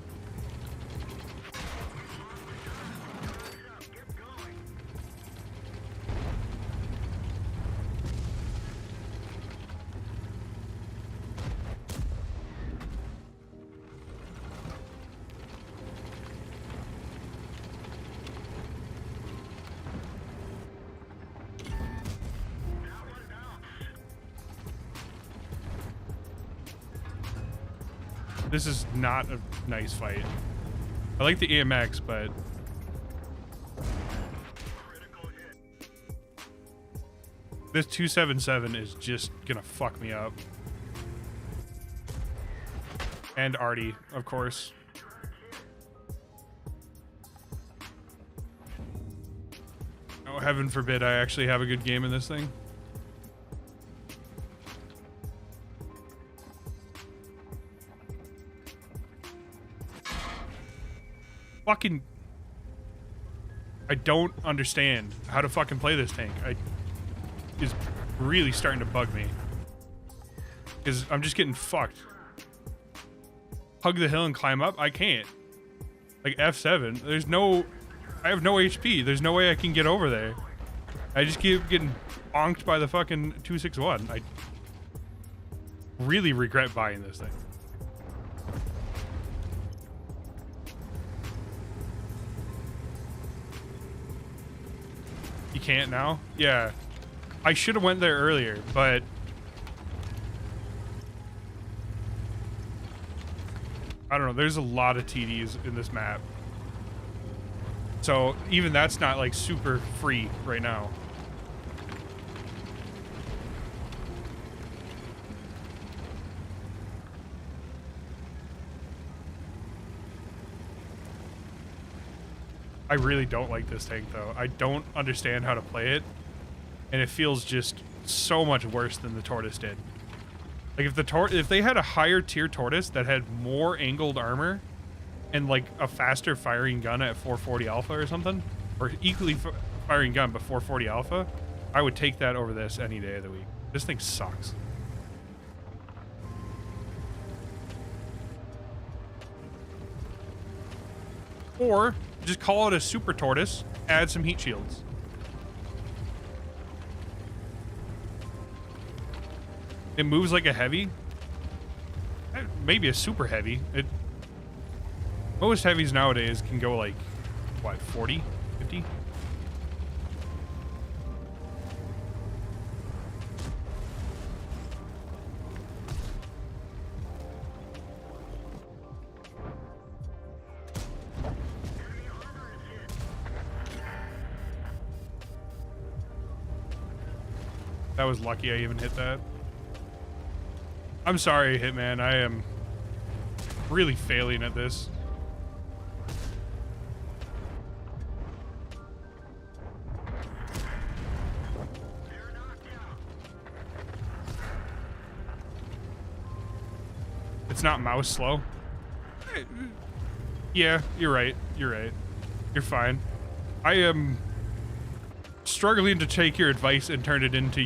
This is not a nice fight. I like the AMX, but... This 277 is just gonna fuck me up. And Artie, of course. Oh, heaven forbid I actually have a good game in this thing. Fucking... I don't understand how to fucking play this tank. Is really starting to bug me. Because I'm just getting fucked. Hug the hill and climb up? I can't. Like F7. There's no I have no HP. There's no way I can get over there. I just keep getting bonked by the fucking 261. I really regret buying this thing. You can't now? Yeah. I should have went there earlier, but I don't know. There's a lot of TDs in this map. So even that's not like super free right now. I really don't like this tank though. I don't understand how to play it. And it feels just so much worse than the Tortoise did. Like if they had a higher tier Tortoise that had more angled armor and like a faster firing gun at 440 alpha or something, or equally firing gun but 440 alpha, I would take that over this any day of the week. This thing sucks. Or just call it a super Tortoise, add some heat shields. It moves like a heavy. Maybe a super heavy. Most heavies nowadays can go like, what, 40, 50? That was lucky I even hit that. I'm sorry, Hitman. I am really failing at this. It's not mouse slow. Yeah, you're right. You're right. You're fine. I am struggling to take your advice and turn it into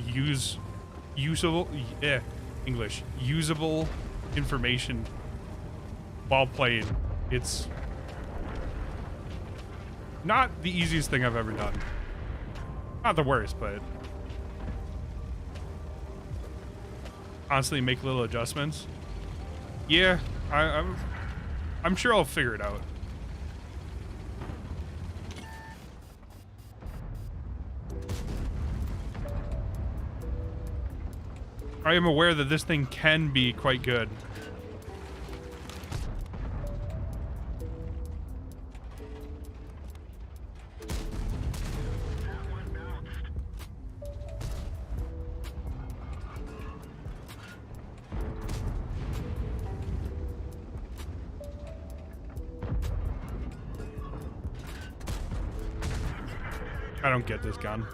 usable information while playing. It's not the easiest thing I've ever done. Not the worst, but constantly make little adjustments. Yeah, I'm sure I'll figure it out. I am aware that this thing can be quite good. I don't get this gun.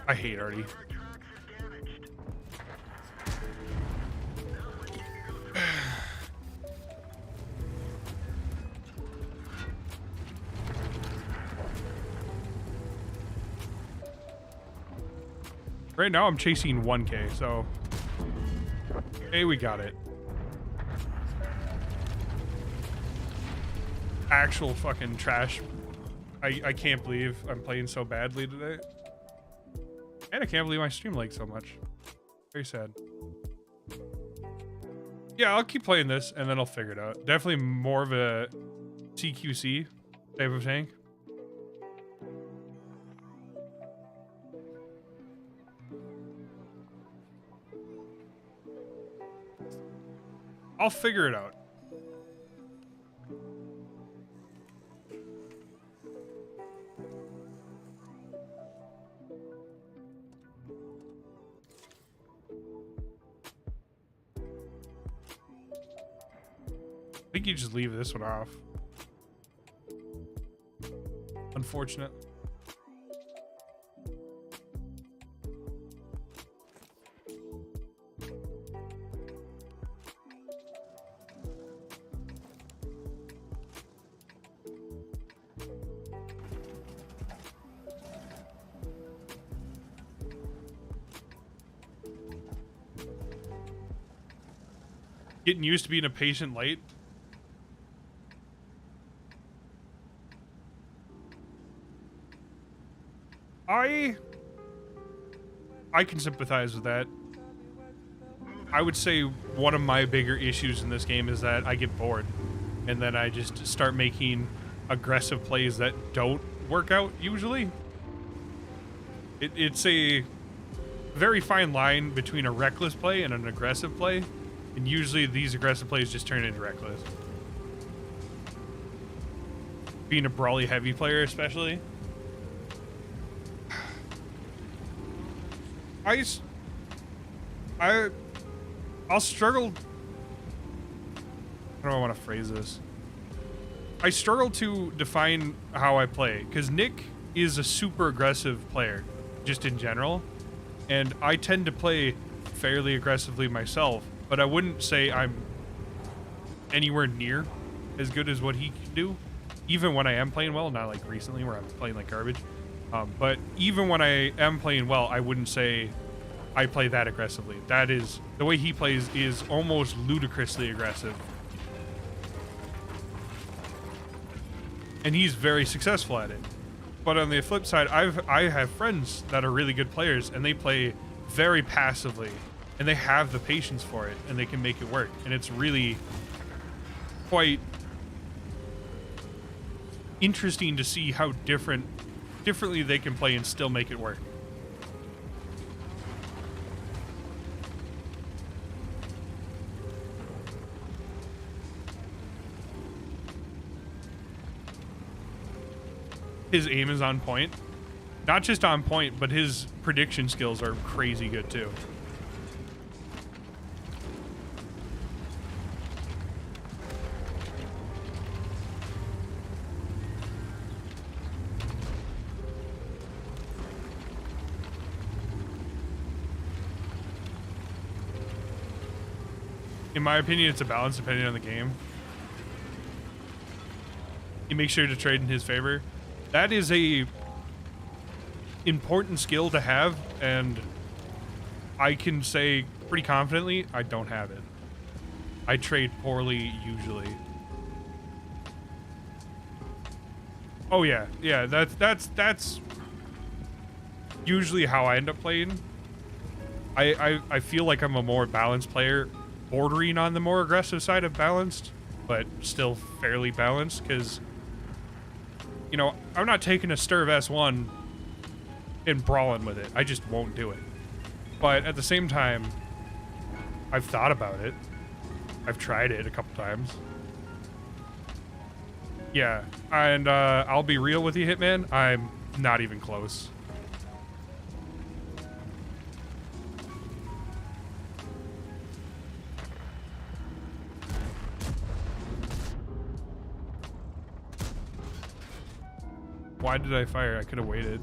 I hate Artie. Right now I'm chasing 1K, so hey, we got it. Actual fucking trash. I can't believe I'm playing so badly today. And I can't believe my stream lagged so much. Very sad. Yeah, I'll keep playing this and then I'll figure it out. Definitely more of a CQC type of tank. I'll figure it out. I think you just leave this one off. Unfortunate. getting used to being a patient light. I can sympathize with that. I would say one of my bigger issues in this game is that I get bored, and then I just start making aggressive plays that don't work out usually. It's a very fine line between a reckless play and an aggressive play, and usually these aggressive plays just turn into reckless. Being a brawly heavy player especially. I'll struggle. How do I want to phrase this? I struggle to define how I play, because Nick is a super aggressive player, just in general, and I tend to play fairly aggressively myself, but I wouldn't say I'm anywhere near as good as what he can do, even when I am playing well, not like recently where I'm playing like garbage. But even when I am playing well, I wouldn't say I play that aggressively. That is, the way he plays is almost ludicrously aggressive. And he's very successful at it. But on the flip side, I have friends that are really good players, and they play very passively, and they have the patience for it, and they can make it work. And it's really quite interesting to see how differently they can play and still make it work. His aim is on point. Not just on point, but his prediction skills are crazy good too. In my opinion, it's a balance depending on the game. You make sure to trade in his favor. That is a important skill to have, and I can say pretty confidently I don't have it. I trade poorly usually. Oh yeah, that's usually how I end up playing. I feel like I'm a more balanced player, bordering on the more aggressive side of balanced, but still fairly balanced, because you know, I'm not taking a Sturv S1 and brawling with it. I just won't do it. But at the same time, I've thought about it. I've tried it a couple times. Yeah, and I'll be real with you, Hitman. I'm not even close. Why did I fire? I could have waited.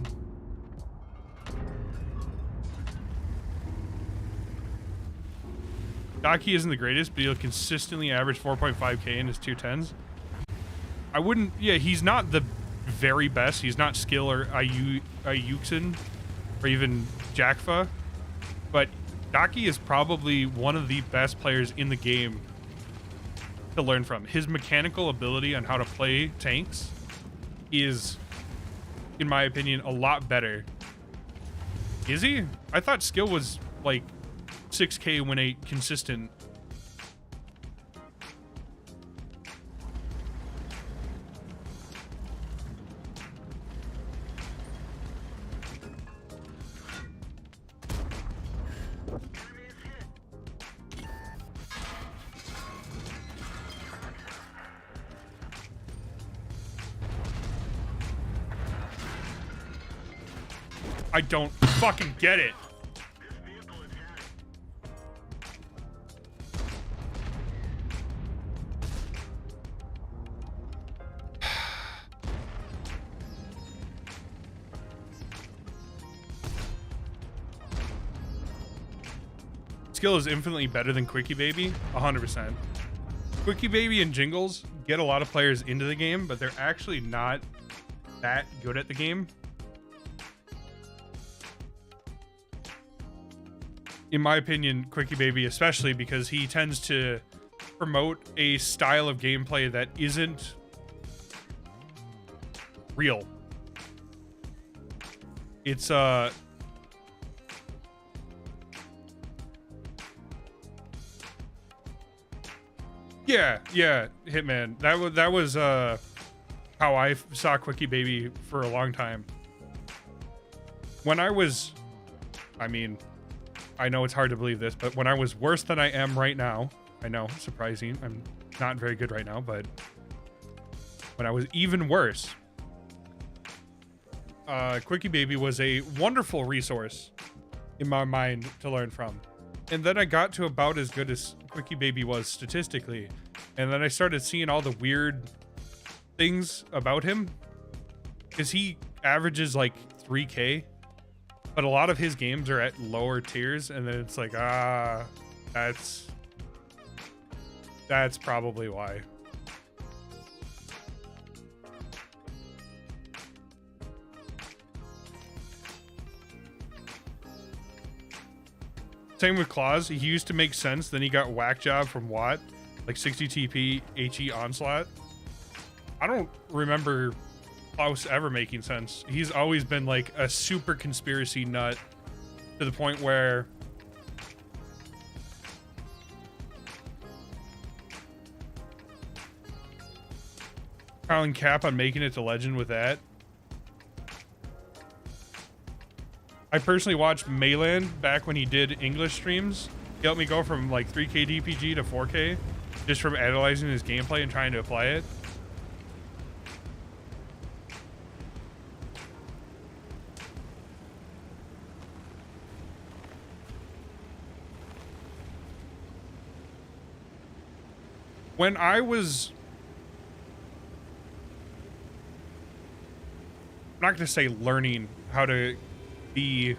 Daki isn't the greatest, but he'll consistently average 4.5k in his 210s. I wouldn't... Yeah, he's not the very best. He's not Skill or Ayuxin or even Jakfa. But Daki is probably one of the best players in the game to learn from. His mechanical ability on how to play tanks is, in my opinion, a lot better. Is he? I thought Skill was like 6k when a consistent. I don't fucking get it. Skill is infinitely better than Quickie Baby, 100%. Quickie Baby and Jingles get a lot of players into the game, but they're actually not that good at the game. In my opinion, Quickie Baby, especially because he tends to promote a style of gameplay that isn't real. It's yeah, Hitman. That was how I saw Quickie Baby for a long time. When I was, I mean, I know it's hard to believe this, but when I was worse than I am right now, I know, surprising, I'm not very good right now, but when I was even worse, Quickie Baby was a wonderful resource in my mind to learn from. And then I got to about as good as Quickie Baby was statistically. And then I started seeing all the weird things about him. Because he averages like 3K. But a lot of his games are at lower tiers. And then it's like, that's probably why. Same with Claus. He used to make sense. Then he got whack job from Watt, like 60 TP HE onslaught. I don't remember Klaus ever making sense. He's always been like a super conspiracy nut to the point where calling cap on making it to legend with that. I personally watched Mayland back when he did English streams. He helped me go from like 3K DPG to 4K just from analyzing his gameplay and trying to apply it. When I was, I'm not going to say learning how to be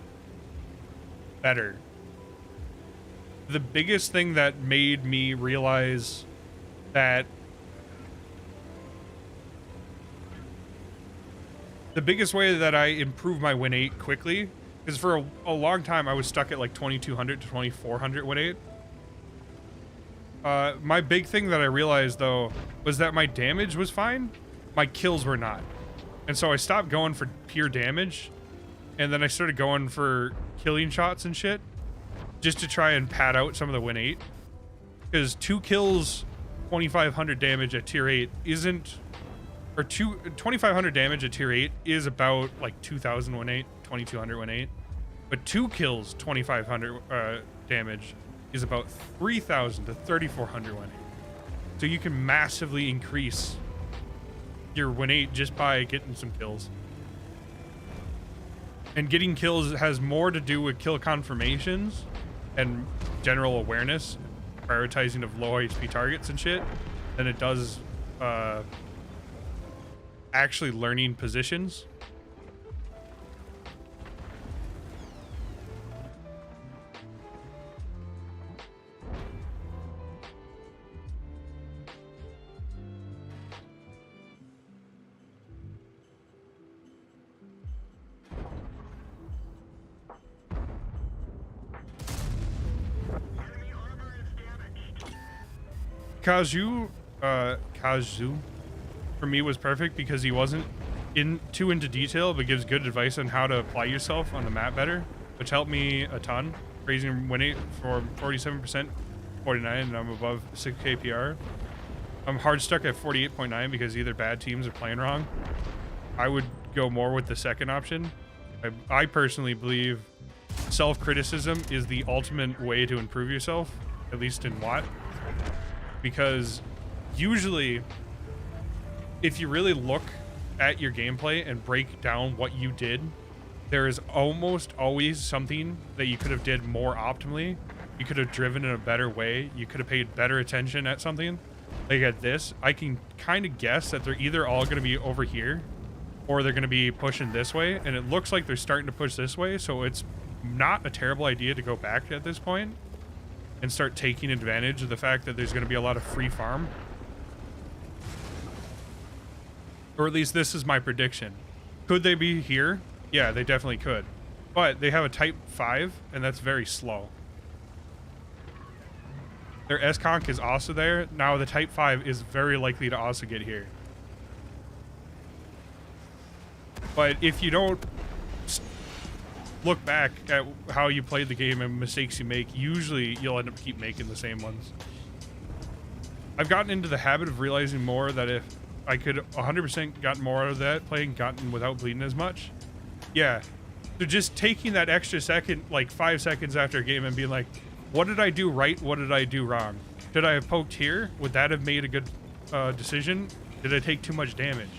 better, the biggest thing that made me realize that the biggest way that I improved my win 8 quickly, because for a long time I was stuck at like 2200 to 2400 win 8. My big thing that I realized though was that my damage was fine, my kills were not. And so I stopped going for pure damage, and then I started going for killing shots and shit just to try and pad out some of the win 8. Because 2 kills, 2500 damage at tier 8 isn't, or 2500 damage at tier 8 is about like 2000 win 8, 2200 win 8. But 2 kills, 2500 damage is about 3000 to 3400 win 8. So you can massively increase your win 8 just by getting some kills. And getting kills has more to do with kill confirmations and general awareness, prioritizing of low HP targets and shit, than it does actually learning positions. Kazu for me was perfect because he wasn't too into detail, but gives good advice on how to apply yourself on the map better, which helped me a ton. Raising win 8 for 47%, 49, and I'm above 6K PR. I'm hard stuck at 48.9 because either bad teams are playing wrong. I would go more with the second option. I personally believe self-criticism is the ultimate way to improve yourself, at least in WoT. Because usually, if you really look at your gameplay and break down what you did, there is almost always something that you could have did more optimally. You could have driven in a better way. You could have paid better attention at something. Like at this, I can kind of guess that they're either all going to be over here or they're going to be pushing this way. And it looks like they're starting to push this way. So it's not a terrible idea to go back at this point and start taking advantage of the fact that there's going to be a lot of free farm. Or at least this is my prediction. Could they be here? Yeah, they definitely could. But they have a type 5, and that's very slow. Their S-Conch is also there. Now the Type 5 is very likely to also get here. But if you don't look back at how you played the game and mistakes you make, usually you'll end up keep making the same ones. I've gotten into the habit of realizing more that if I could 100% gotten more out of that playing gotten without bleeding as much. Yeah. So just taking that extra second, like 5 seconds after a game and being like, what did I do right? What did I do wrong? Should I have poked here? Would that have made a good decision? Did I take too much damage?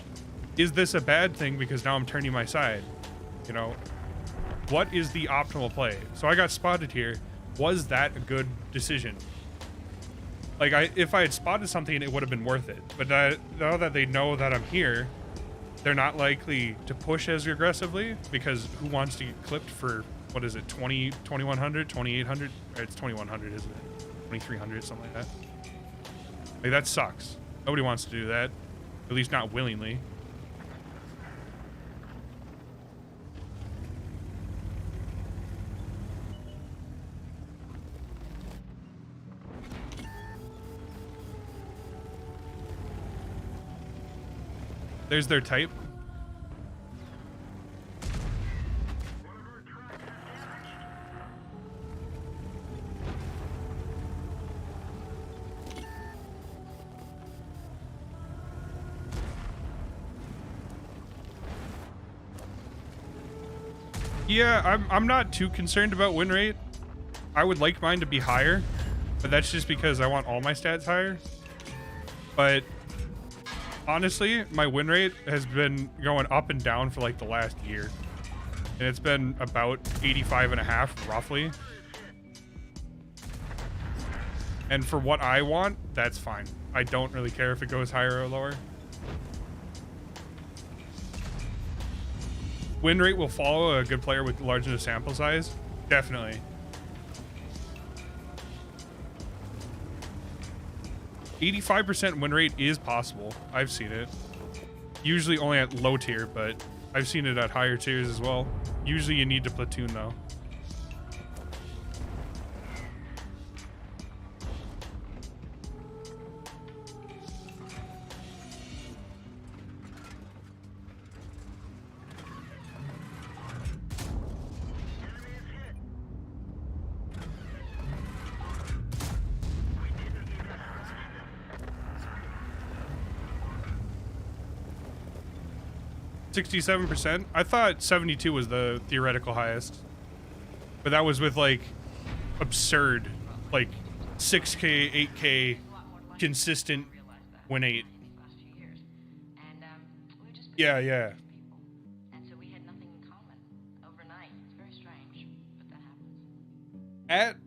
Is this a bad thing because now I'm turning my side? You know, what is the optimal play? So I got spotted here. Was that a good decision? Like, if I had spotted something, it would have been worth it. But now that they know that I'm here, they're not likely to push as aggressively, because who wants to get clipped for, what is it, 2100, 2800? It's 2100, isn't it? 2300, something like that. Like, that sucks. Nobody wants to do that. At least not willingly. There's their type. Yeah, I'm not too concerned about win rate. I would like mine to be higher, but that's just because I want all my stats higher. But honestly, my win rate has been going up and down for like the last year. And it's been about 85.5 roughly. And for what I want, that's fine. I don't really care if it goes higher or lower. Win rate will follow a good player with large enough sample size. Definitely. %85 win rate is possible. I've seen it. Usually only at low tier, but I've seen it at higher tiers as well. Usually you need to platoon though. %67%. I thought 72 was the theoretical highest, but that was with like absurd, like 6K, 8K consistent win rate. Yeah, yeah. And so we had nothing in common overnight. It's very strange, but that happens.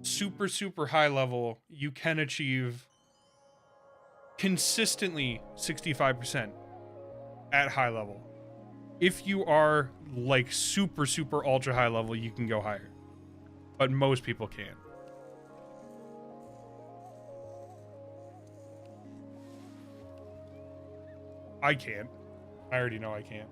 At super high level, you can achieve consistently 65%. At high level. If you are like super ultra high level, you can go higher, but most people can't. I can't. I already know I can't.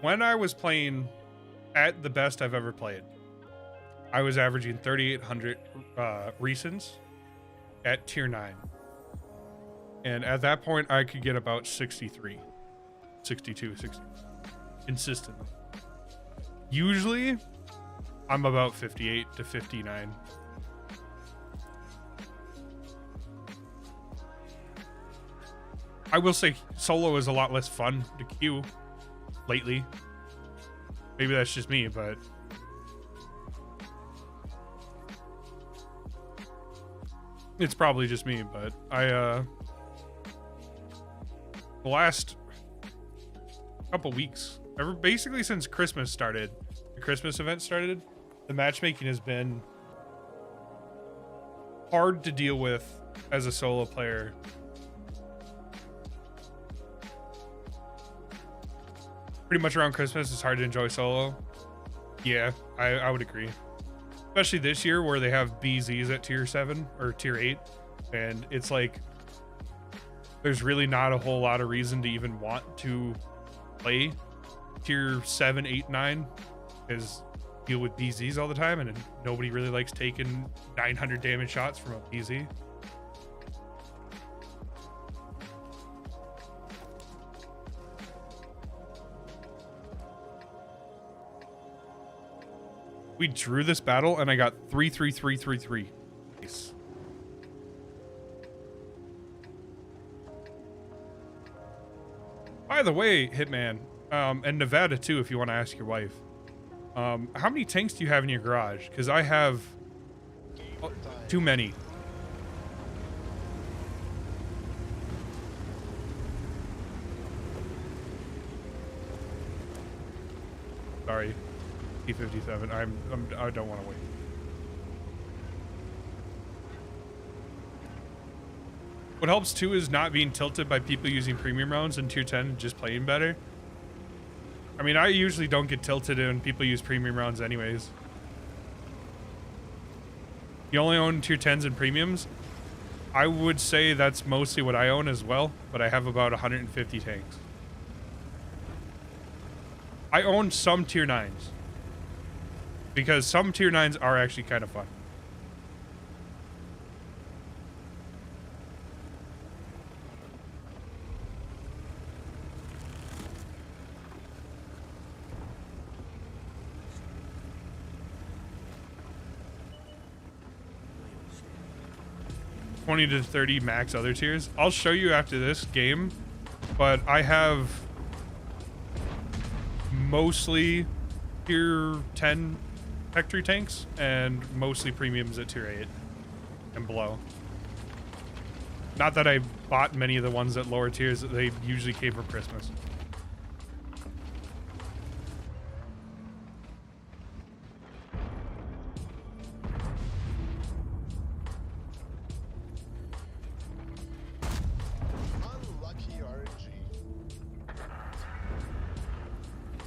When I was playing at the best I've ever played, I was averaging 3,800 recents at tier 9. And at that point, I could get about 63, 62, 60. Consistently. Usually, I'm about 58 to 59. I will say solo is a lot less fun to queue lately. Maybe that's just me, but it's probably just me. But the last couple weeks, basically since Christmas started, the Christmas event started, the matchmaking has been hard to deal with as a solo player. Pretty much around Christmas, it's hard to enjoy solo. Yeah, I would agree. Especially this year where they have BZs at tier 7 or tier 8. And it's like there's really not a whole lot of reason to even want to play tier 7, 8, 9 because deal with BZs all the time, and nobody really likes taking 900 damage shots from a BZ. We drew this battle and I got 3-3-3-3-3. Nice. By the way, Hitman, and Nevada too, if you want to ask your wife, how many tanks do you have in your garage? Because I have too many. Sorry, T-57. I don't want to wait. What helps too is not being tilted by people using premium rounds in tier 10 and just playing better. I mean, I usually don't get tilted when people use premium rounds anyways. You only own tier 10s and premiums. I would say that's mostly what I own as well, but I have about 150 tanks. I own some tier 9s because some tier 9s are actually kind of fun. $20 to $30 max other tiers. I'll show you after this game, but I have mostly tier 10 factory tanks and mostly premiums at tier 8 and below. Not that I bought many of the ones at lower tiers, they usually came from Christmas.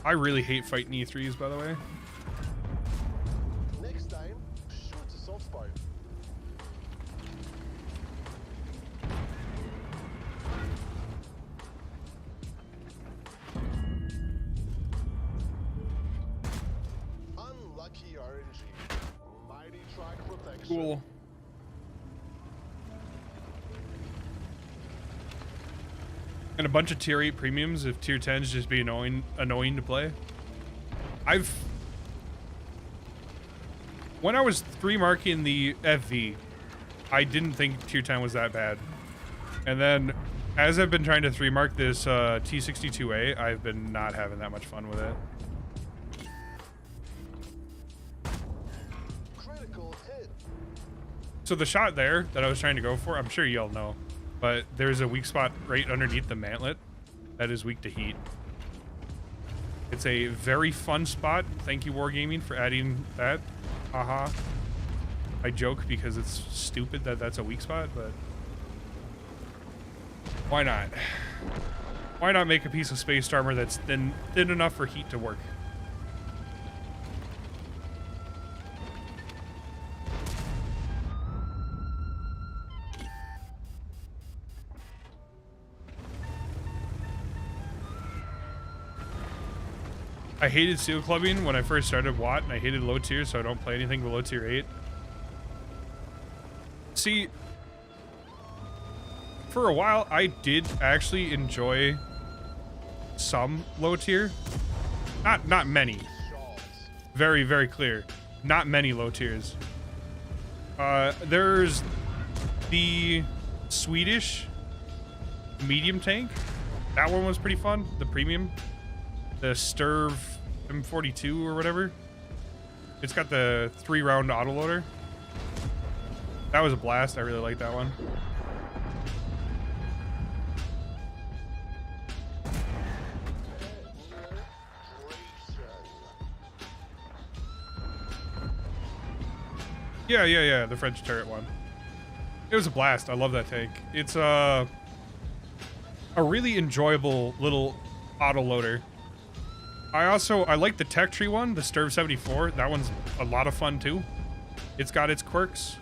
I really hate fighting E3s, by the way. Next time, shoot the soft spot. Unlucky RNG. Mighty track protection. Cool. And a bunch of tier 8 premiums if tier 10s just be annoying to play. When I was 3-marking the FV, I didn't think tier 10 was that bad. And then as I've been trying to 3-mark this T62A, I've been not having that much fun with it. Critical hit. So the shot there that I was trying to go for, I'm sure y'all know, but there's a weak spot right underneath the mantlet that is weak to heat. It's a very fun spot. Thank you, Wargaming, for adding that. Haha. I joke because it's stupid that that's a weak spot, but why not? Why not make a piece of space armor that's thin enough for heat to work? I hated seal clubbing when I first started WoT, and I hated low tier, so I don't play anything below tier 8. See, for a while, I did actually enjoy some low tier. Not many. Very, very clear. Not many low tiers. There's the Swedish medium tank. That one was pretty fun. The premium. The Sturv M42 or whatever. It's got the 3-round autoloader. That was a blast. I really like that one. Yeah, the French turret one. It was a blast. I love that tank. It's a really enjoyable little autoloader. I like the Tech Tree one, the Sturv 74. That one's a lot of fun too. It's got its quirks.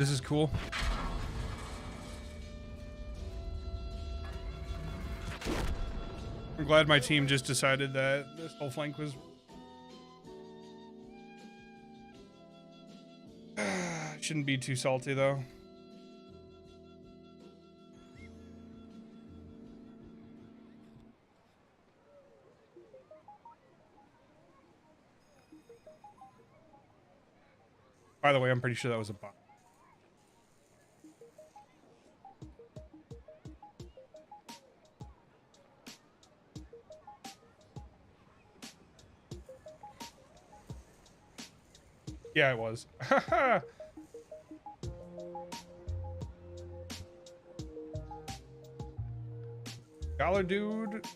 This is cool. I'm glad my team just decided that this whole flank was... Shouldn't be too salty, though. By the way, I'm pretty sure that was a bot. Yeah, it was. Dollar dude.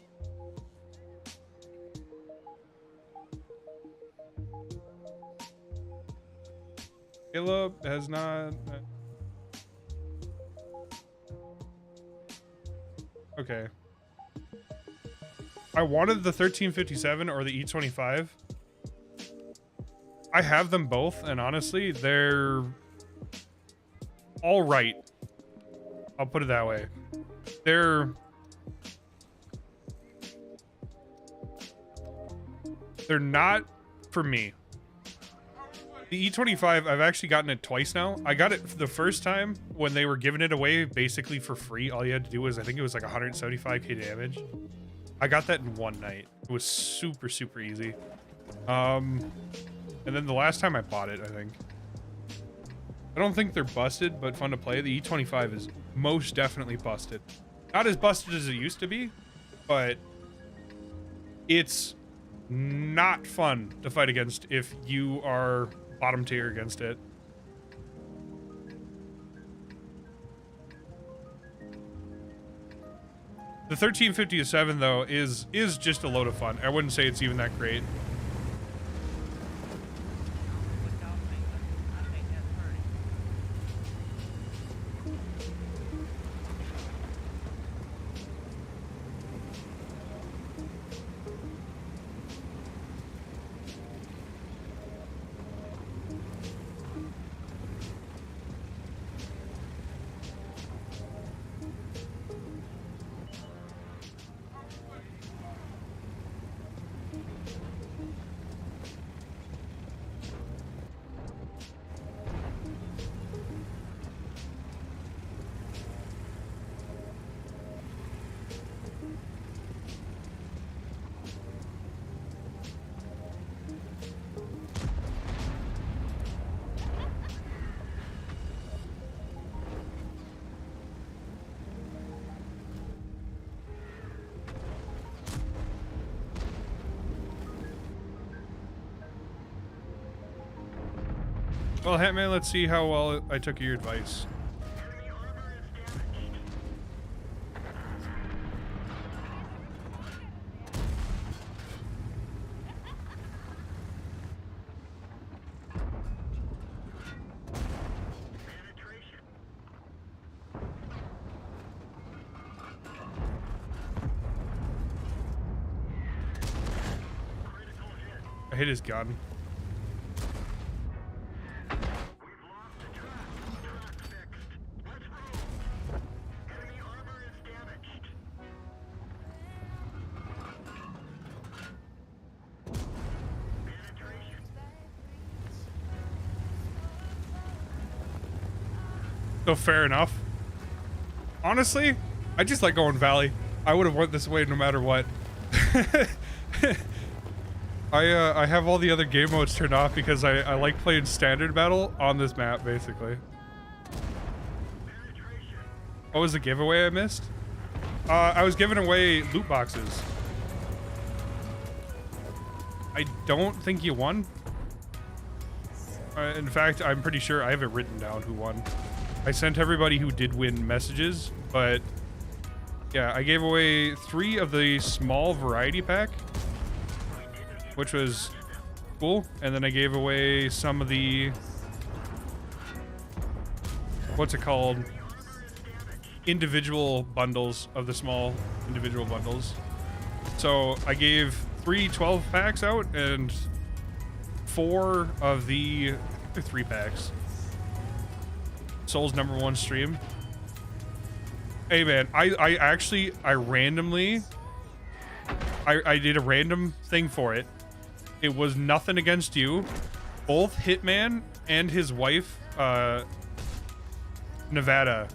Caleb has not. Okay. I wanted the 1357 or the E25. I have them both, and honestly, they're all right. I'll put it that way. They're not for me. The E25, I've actually gotten it twice now. I got it the first time when they were giving it away basically for free. All you had to do was, I think it was like 175k damage. I got that in one night. It was super, super easy. And then the last time I bought it, I think. I don't think they're busted, but fun to play. The E25 is most definitely busted. Not as busted as it used to be, but it's not fun to fight against if you are bottom tier against it. The 1357 though is just a load of fun. I wouldn't say it's even that great. Well, Hatman, let's see how well I took your advice. Enemy armor is damaged. Penetration. Critical hit. I hit his gun. We've lost the track. Track fixed. Let's move. Enemy armor is damaged. Penetration. So fair enough. Honestly, I just like going Valley. I would have went this way no matter what. I have all the other game modes turned off because I like playing standard battle on this map, basically. Penetration. What was the giveaway I missed? I was giving away loot boxes. I don't think you won. In fact, I'm pretty sure I have it written down who won. I sent everybody who did win messages, but yeah, I gave away 3 of the small variety pack, which was cool. And then I gave away some of the, what's it called? Individual bundles of the small individual bundles. So I gave 3 12 packs out and 4 of the 3 packs. Soul's #1 stream. Hey man, I randomly I did a random thing for it. It was nothing against you. Both Hitman and his wife, Nevada,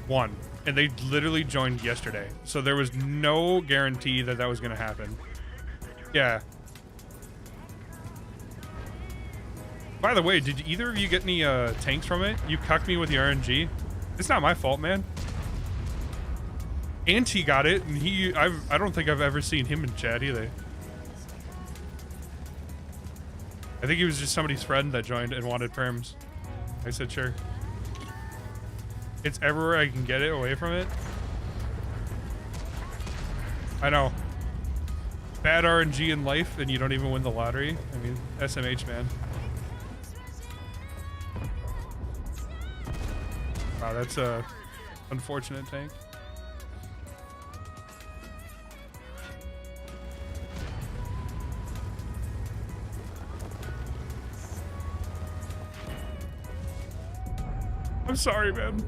won. And they literally joined yesterday. So there was no guarantee that that was going to happen. Yeah. By the way, did either of you get any tanks from it? You cucked me with the RNG. It's not my fault, man. Auntie got it, and I don't think I've ever seen him in chat either. I think he was just somebody's friend that joined and wanted perms. I said sure. It's everywhere I can get it away from it. I know. Bad RNG in life, and you don't even win the lottery. I mean, SMH, man. Wow, that's a unfortunate tank. I'm sorry, man.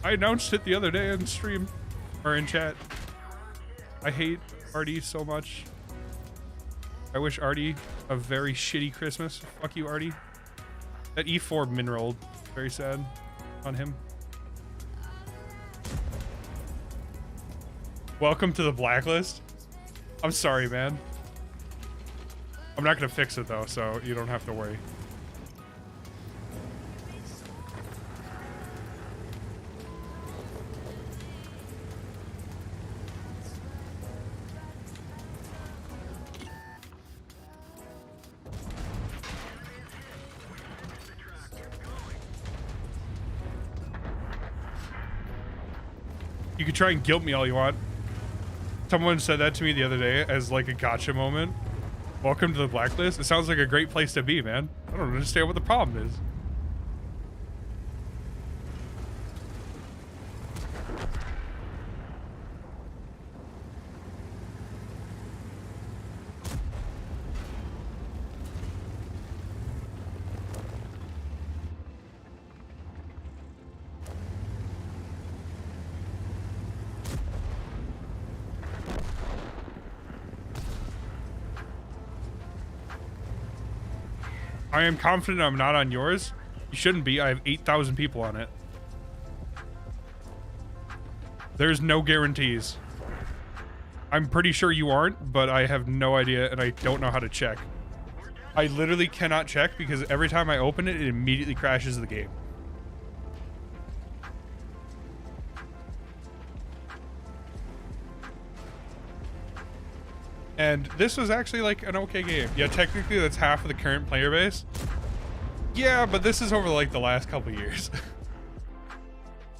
I announced it the other day in stream or in chat. I hate Artie so much. I wish Artie a very shitty Christmas. Fuck you, Artie. That E4 min-rolled. Very sad on him. Welcome to the blacklist. I'm sorry, man. I'm not gonna fix it though, so you don't have to worry. You can try and guilt me all you want. Someone said that to me the other day as like a gotcha moment. Welcome to the blacklist. It sounds like a great place to be, man. I don't understand what the problem is. I am confident I'm not on yours. You shouldn't be. I have 8,000 people on it. There's no guarantees. I'm pretty sure you aren't, but I have no idea and I don't know how to check. I literally cannot check because every time I open it, it immediately crashes the game. And this was actually like an okay game. Yeah, technically that's half of the current player base. Yeah, but this is over like the last couple years.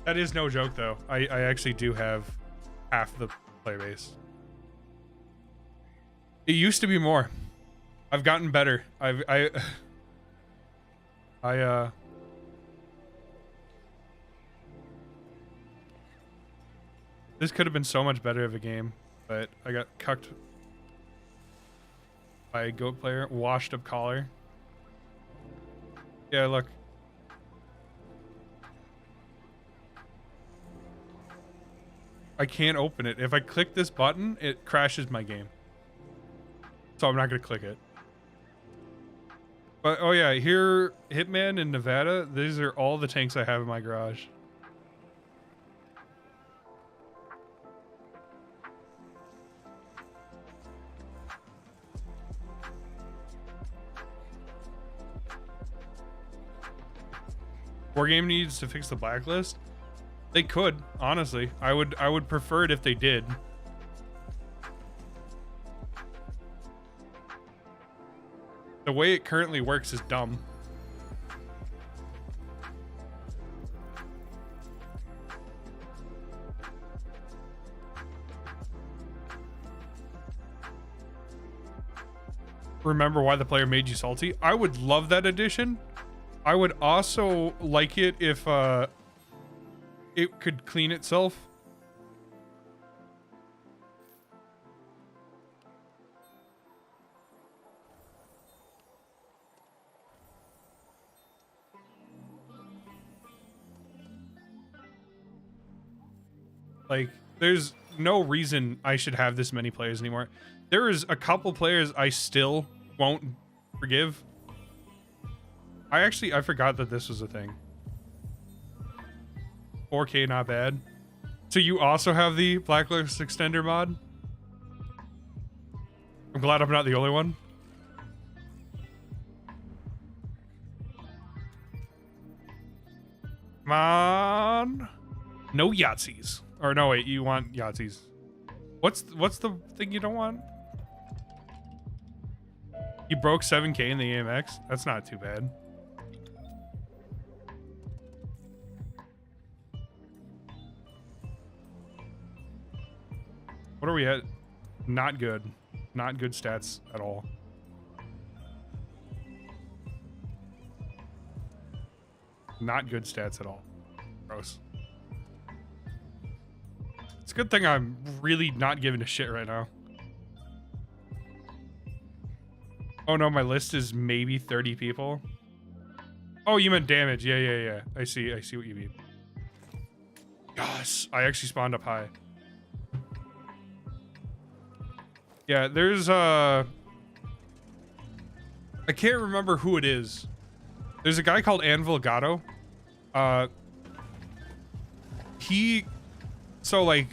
That is no joke though. I actually do have half the player base. It used to be more. I've gotten better. This could have been so much better of a game, but I got cucked by a goat player. Washed up collar. Yeah, look. I can't open it. If I click this button, it crashes my game. So I'm not gonna click it. But oh yeah, here, Hitman in Nevada, these are all the tanks I have in my garage. Wargame needs to fix the blacklist. They could, honestly. I would prefer it if they did. The way it currently works is dumb. Remember why the player made you salty? I would love that addition. I would also like it if it could clean itself. Like, there's no reason I should have this many players anymore. There is a couple players I still won't forgive. I forgot that this was a thing. 4K, not bad. So you also have the Blacklist Extender mod? I'm glad I'm not the only one. Come on. No Yahtzees. Or no, wait, you want Yahtzees. What's the thing you don't want? You broke 7K in the AMX? That's not too bad. What are we at? Not good. Not good stats at all. Not good stats at all. Gross. It's a good thing I'm really not giving a shit right now. Oh no, my list is maybe 30 people. Oh, you meant damage. Yeah. I see what you mean. Yes, I actually spawned up high. Yeah, there's I can't remember who it is. There's a guy called Anvil Gatto. So like,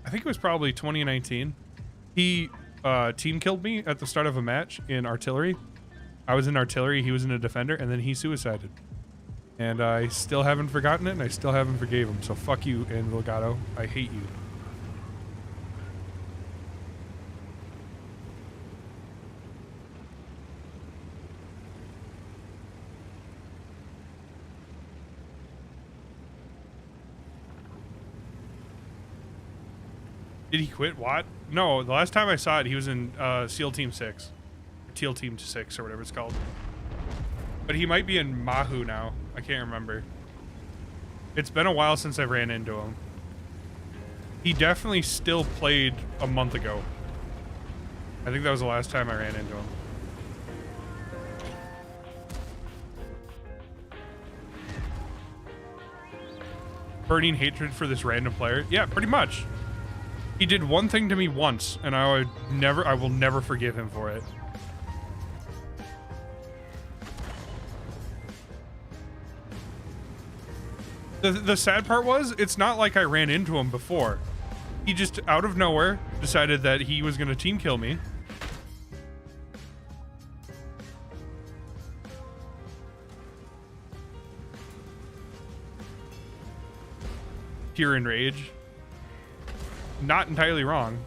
I think it was probably 2019. He team killed me at the start of a match in artillery. I was in artillery, he was in a defender, and then he suicided. And I still haven't forgotten it, and I still haven't forgave him. So fuck you, Anvil Gatto. I hate you. Did he quit Watt? No, the last time I saw it, he was in SEAL Team 6. Or Teal Team 6, or whatever it's called. But he might be in Mahu now. I can't remember. It's been a while since I ran into him. He definitely still played a month ago. I think that was the last time I ran into him. Burning hatred for this random player? Yeah, pretty much. He did one thing to me once, and I will never forgive him for it. The sad part was, it's not like I ran into him before. He just, out of nowhere, decided that he was going to team kill me. Pure enrage. Not entirely wrong.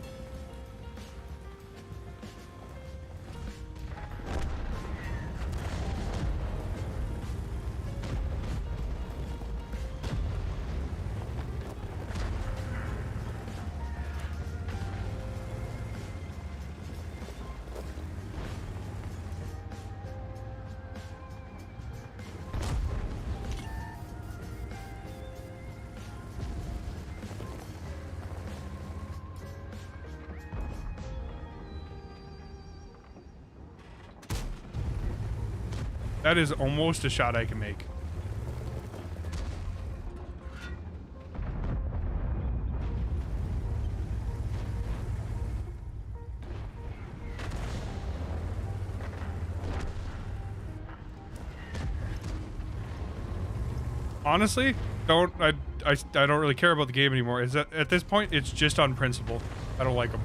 That is almost a shot I can make. Honestly, I don't really care about the game anymore. Is that at this point it's just on principle. I don't like them.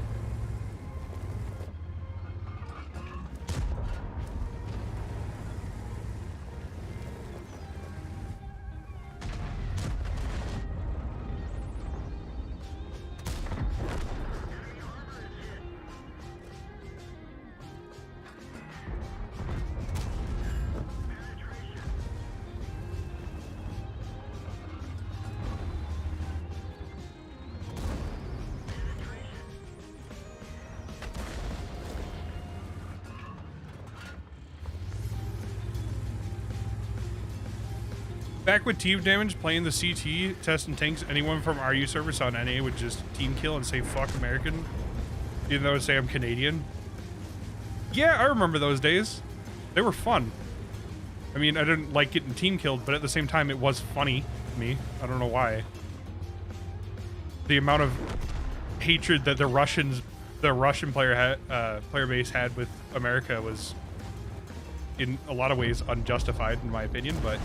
Back with team damage, playing the CT, testing tanks, anyone from RU service on NA would just team kill and say fuck American, even though I say I'm Canadian. Yeah, I remember those days. They were fun. I mean, I didn't like getting team killed, but at the same time, it was funny to me. I don't know why. The amount of hatred that the Russian player base had with America was, in a lot of ways, unjustified, in my opinion. But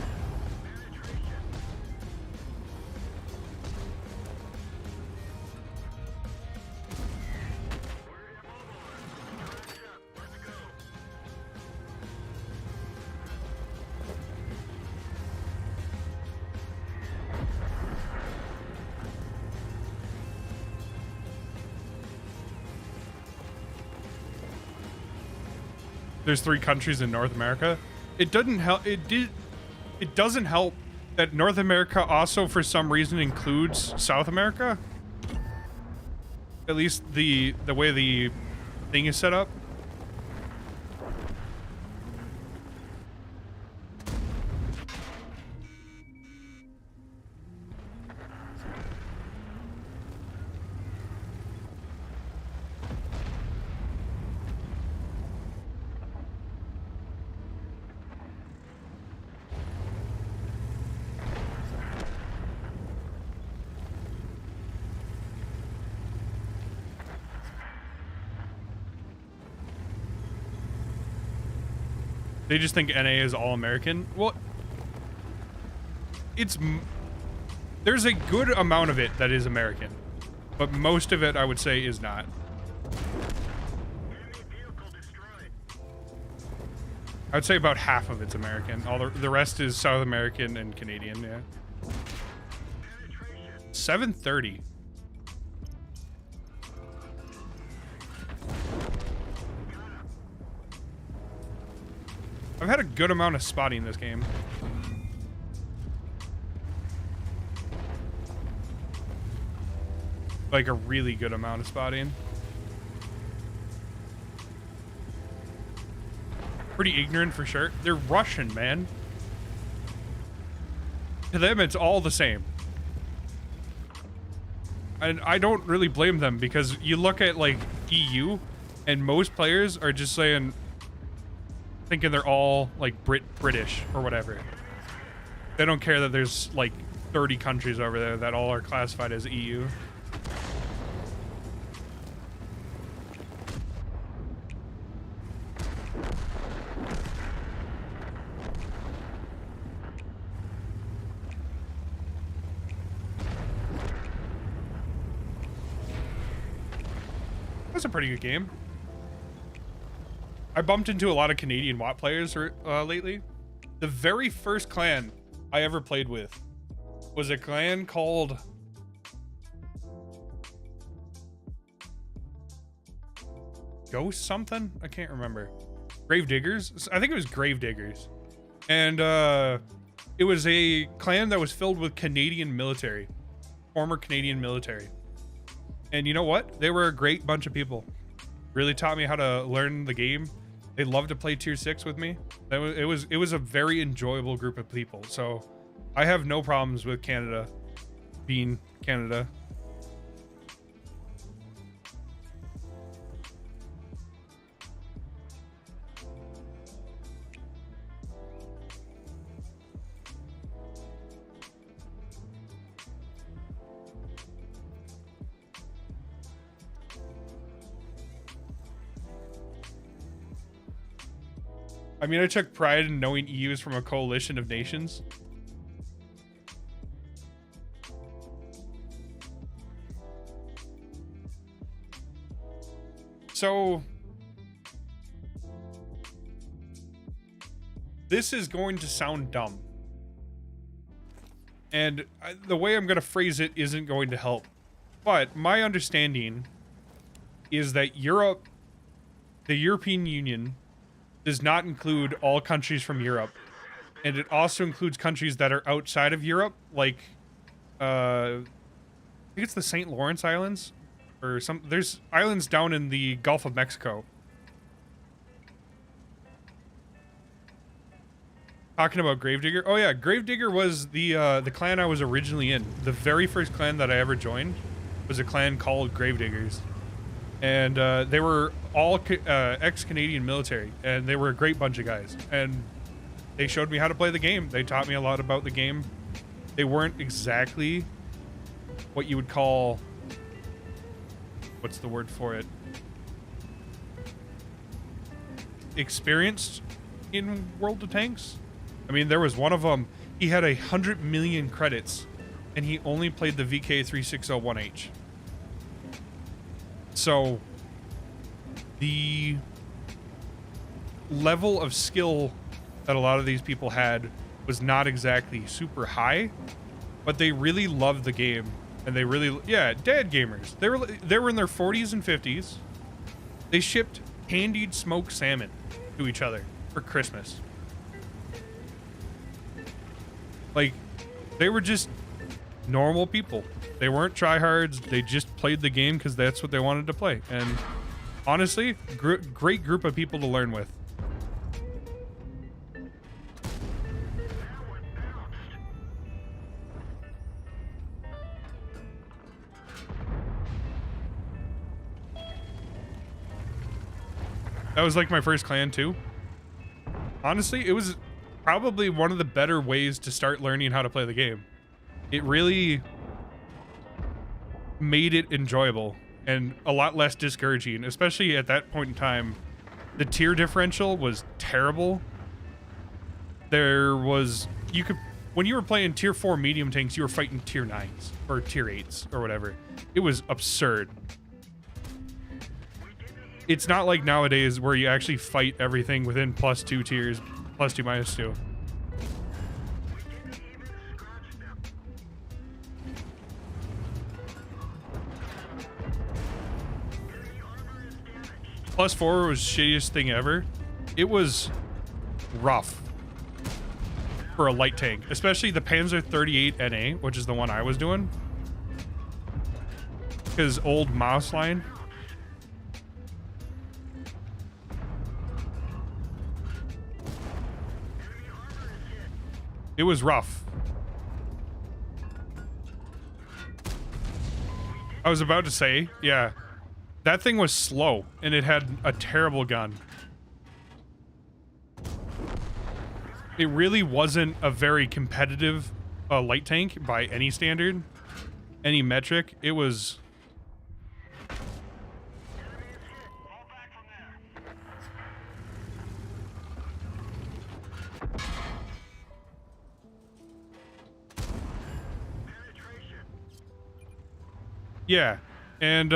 there's 3 countries in North America. It doesn't help. It doesn't help that North America also, for some reason, includes South America. At least the way the thing is set up. They just think NA is all American. Well, there's a good amount of it that is American, but most of it, I would say, is not. I would say about half of it's American. All the rest is South American and Canadian. Yeah. 730. I've had a good amount of spotting this game. Like a really good amount of spotting. Pretty ignorant for sure. They're Russian, man. To them, it's all the same. And I don't really blame them, because you look at like EU and most players are just saying, thinking they're all like British or whatever. They don't care that there's like 30 countries over there that all are classified as EU. That's a pretty good game. I bumped into a lot of Canadian WoT players lately. The very first clan I ever played with was a clan called Ghost something? I can't remember. Gravediggers? I think it was Gravediggers. And it was a clan that was filled with Canadian military. Former Canadian military. And you know what? They were a great bunch of people. Really taught me how to learn the game. They loved to play tier 6 with me. It was a very enjoyable group of people. So I have no problems with Canada being Canada. I mean, I took pride in knowing EU is from a coalition of nations. So this is going to sound dumb. And the way I'm going to phrase it isn't going to help. But my understanding is that Europe, the European Union, does not include all countries from Europe, and it also includes countries that are outside of Europe, like I think it's the St. Lawrence Islands, or some. There's islands down in the Gulf of Mexico. Talking about Gravedigger. Oh yeah, Gravedigger was the clan I was originally in. The very first clan that I ever joined was a clan called Gravediggers. And they were all ex-Canadian military, and they were a great bunch of guys. And they showed me how to play the game. They taught me a lot about the game. They weren't exactly what you would call, what's the word for it? Experienced in World of Tanks. I mean, there was one of them, he had 100 million credits and he only played the VK3601H. So the level of skill that a lot of these people had was not exactly super high, but they really loved the game. And they really, yeah, dad gamers. They were in their 40s and 50s. They shipped candied smoked salmon to each other for Christmas. Like, they were just normal people. They weren't tryhards. They just played the game because that's what they wanted to play. And honestly, great group of people to learn with. That was like my first clan too. Honestly, it was probably one of the better ways to start learning how to play the game. It really made it enjoyable and a lot less discouraging, especially at that point in time. The tier differential was terrible. There was, when you were playing tier 4 medium tanks, you were fighting tier 9s or tier 8s or whatever. It was absurd. It's not like nowadays where you actually fight everything within +2 tiers, +2, -2. +4 was shittiest thing ever. It was rough for a light tank, especially the Panzer 38 NA, which is the one I was doing. Because old mouse line. It was rough. I was about to say, yeah, that thing was slow and it had a terrible gun. It really wasn't a very competitive light tank by any standard, any metric. It was... Yeah, and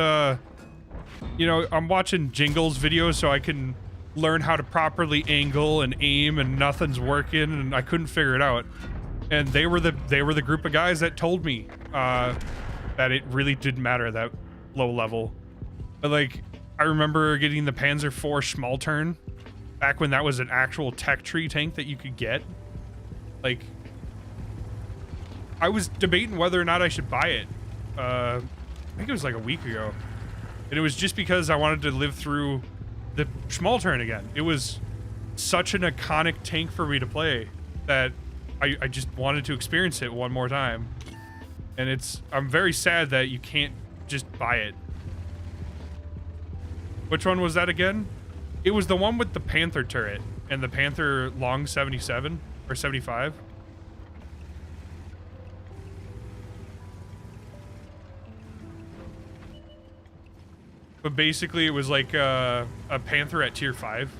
you know, I'm watching Jingle's videos so I can learn how to properly angle and aim, and nothing's working, and I couldn't figure it out. And they were the group of guys that told me that it really didn't matter at that low level. But like, I remember getting the Panzer IV Schmaltern back when that was an actual tech tree tank that you could get. Like, I was debating whether or not I should buy it. I think it was like a week ago. And it was just because I wanted to live through the Schmaltern again. It was such an iconic tank for me to play that I just wanted to experience it one more time. And I'm very sad that you can't just buy it. Which one was that again? It was the one with the Panther turret and the Panther long 77 or 75. But basically, it was like a Panther at tier 5.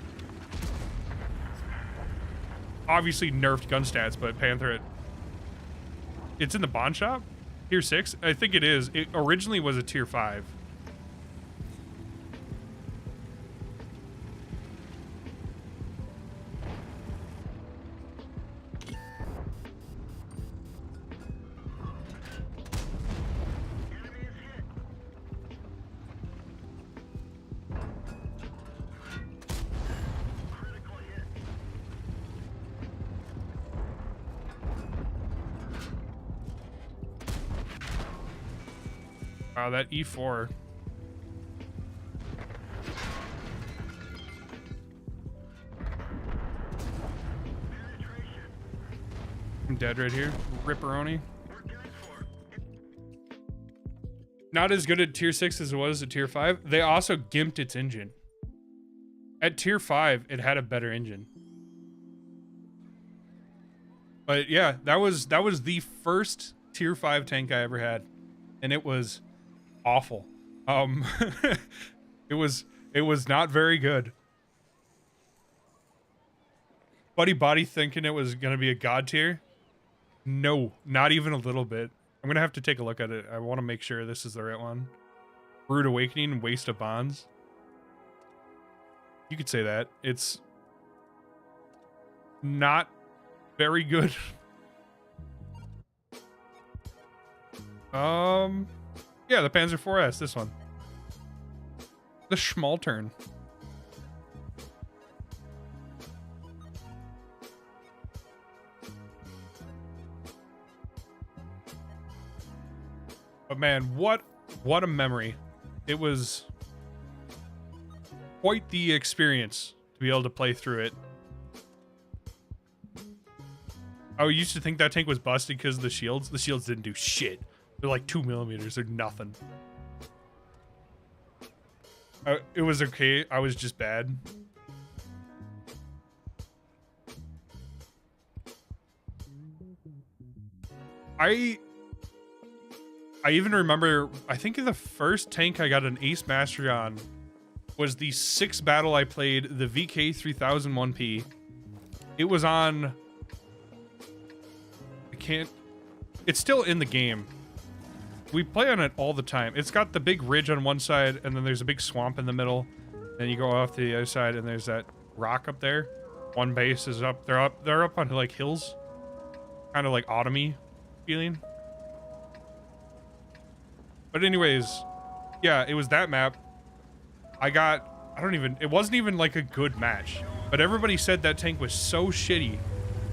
Obviously nerfed gun stats, but Panther at... It's in the Bond Shop? Tier 6? I think it is. It originally was a tier 5. Wow, that E4. I'm dead right here. Ripperoni. Not as good at tier 6 as it was at tier 5. They also gimped its engine. At tier 5, it had a better engine. But yeah, that was the first tier 5 tank I ever had, and it was awful. It was not very good. Buddy Body thinking it was gonna be a god tier. No, not even a little bit. I'm gonna have to take a look at it. I want to make sure this is the right one. Rude Awakening, Waste of Bonds. You could say that. It's not very good. Yeah, the Panzer IV-S, this one. The Schmaltern. But man, what a memory. It was quite the experience to be able to play through it. I used to think that tank was busted because of the shields. The shields didn't do shit. They're like 2 millimeters. They're nothing. It was okay. I was just bad. I even remember, I think the first tank I got an Ace Mastery on was the 6th battle I played, the VK 3001P. It was on... It's still in the game. We play on it all the time. It's got the big ridge on one side, and then there's a big swamp in the middle. Then you go off to the other side, and there's that rock up there. One base is up. They're up on like hills. Kind of like autumny feeling. But anyways, yeah, it was that map. It wasn't even like a good match. But everybody said that tank was so shitty.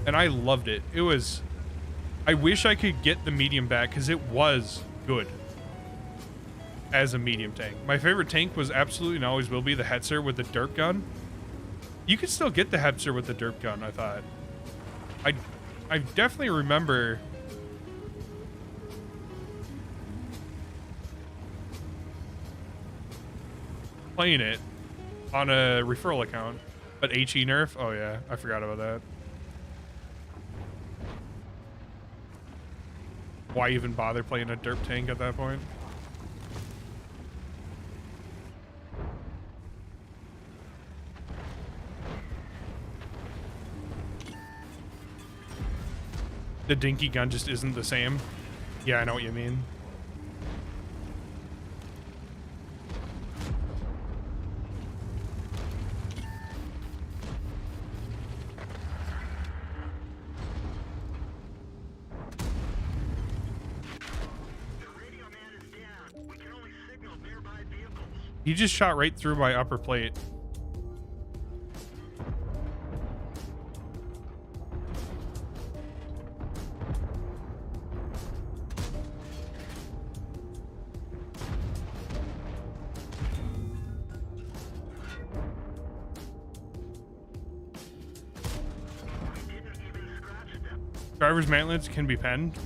And I loved it. I wish I could get the medium back because it was good as a medium tank. My favorite tank was absolutely and always will be the Hetzer with the derp gun. You could still get the Hetzer with the derp gun, I thought. I definitely remember playing it on a referral account. But HE nerf? Oh yeah, I forgot about that. Why even bother playing a derp tank at that point? The dinky gun just isn't the same. Yeah, I know what you mean. He just shot right through my upper plate. Driver's mantlets can be penned.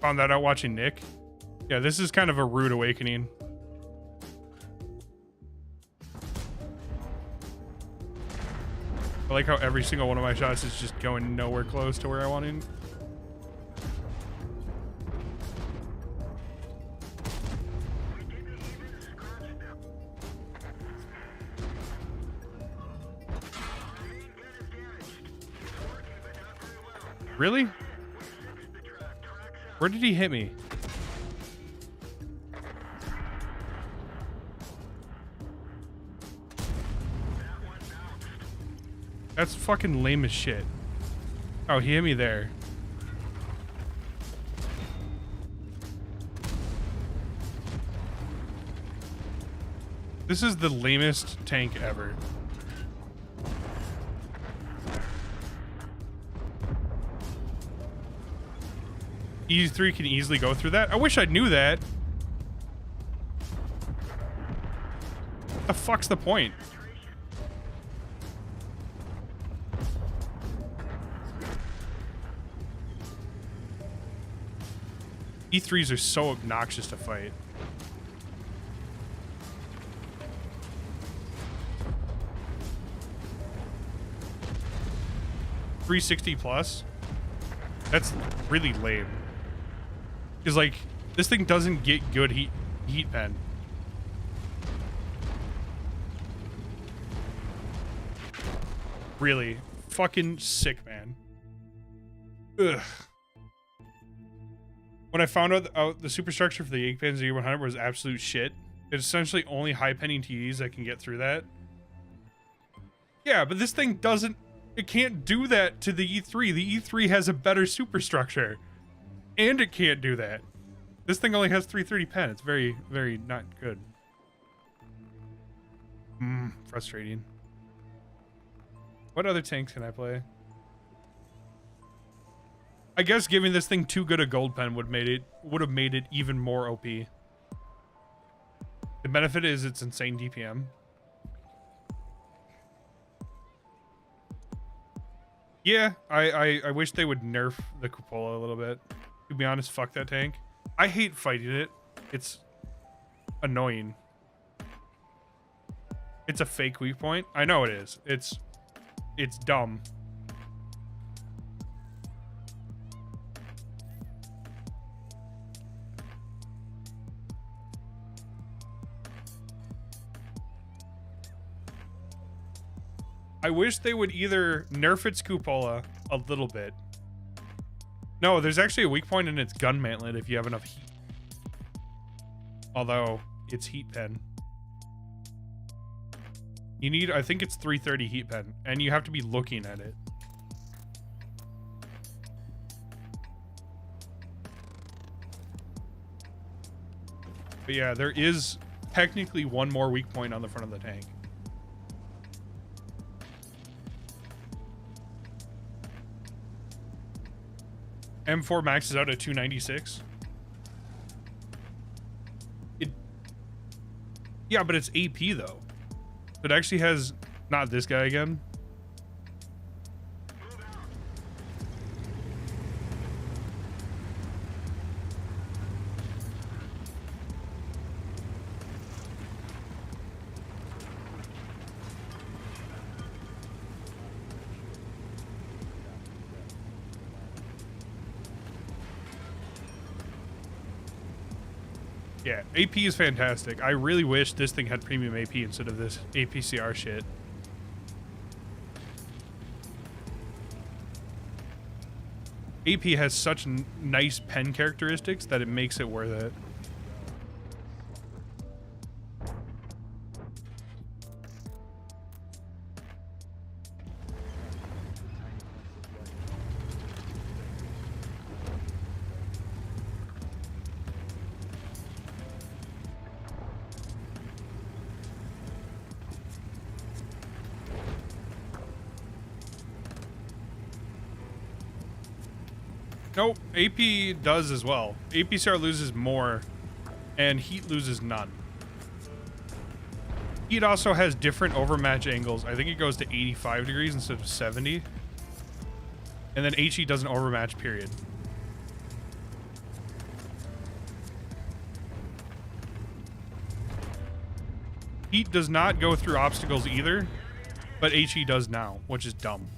Found that out watching Nick. Yeah, this is kind of a rude awakening. I like how every single one of my shots is just going nowhere close to where I want it. Really? Where did he hit me? That's fucking lame as shit. Oh, he hit me there. This is the lamest tank ever. E3 can easily go through that. I wish I knew that. The fuck's the point? E3s are so obnoxious to fight. $360 plus? That's really lame. Because, like, this thing doesn't get good heat pen. Really. Fucking sick, man. Ugh. When I found out the superstructure for the Apex Z100 was absolute shit, it's essentially only high-penning TDs that can get through that. Yeah, but this thing doesn't... It can't do that to the E3. The E3 has a better superstructure. And it can't do that. This thing only has 330 pen. It's very, very not good. Frustrating. What other tanks can I play? I guess giving this thing too good a gold pen would have made it even more OP. The benefit is it's insane DPM. Yeah, I wish they would nerf the Cupola a little bit. To be honest, fuck that tank. I hate fighting it. It's annoying. It's a fake weak point. I know it is. It's dumb. I wish they would either nerf its Cupola a little bit. No, there's actually a weak point in its gun mantlet if you have enough heat. Although, it's heat pen. You need, I think it's 330 heat pen, and you have to be looking at it. But yeah, there is technically one more weak point on the front of the tank. M4 maxes out at 296. Yeah, but it's AP though. It actually has not this guy again. Yeah, AP is fantastic. I really wish this thing had premium AP instead of this APCR shit. AP has such nice pen characteristics that it makes it worth it. Nope, AP does as well. APCR loses more, and heat loses none. Heat also has different overmatch angles. I think it goes to 85 degrees instead of 70. And then HE doesn't overmatch, period. Heat does not go through obstacles either, but HE does now, which is dumb.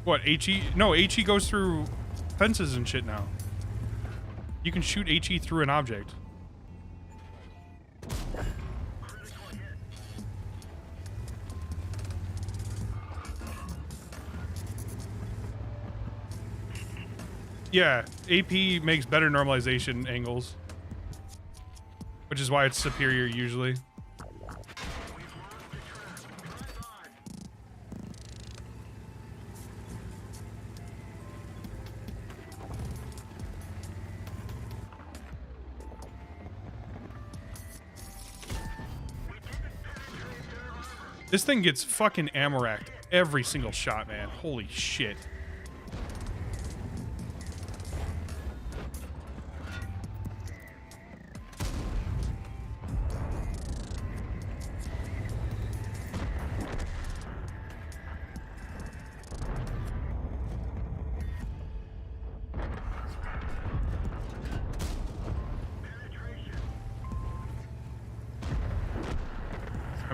What, HE? No, HE goes through fences and shit now. You can shoot HE through an object. Yeah, AP makes better normalization angles, which is why it's superior usually. This thing gets fucking ammo-racked every single shot, man. Holy shit.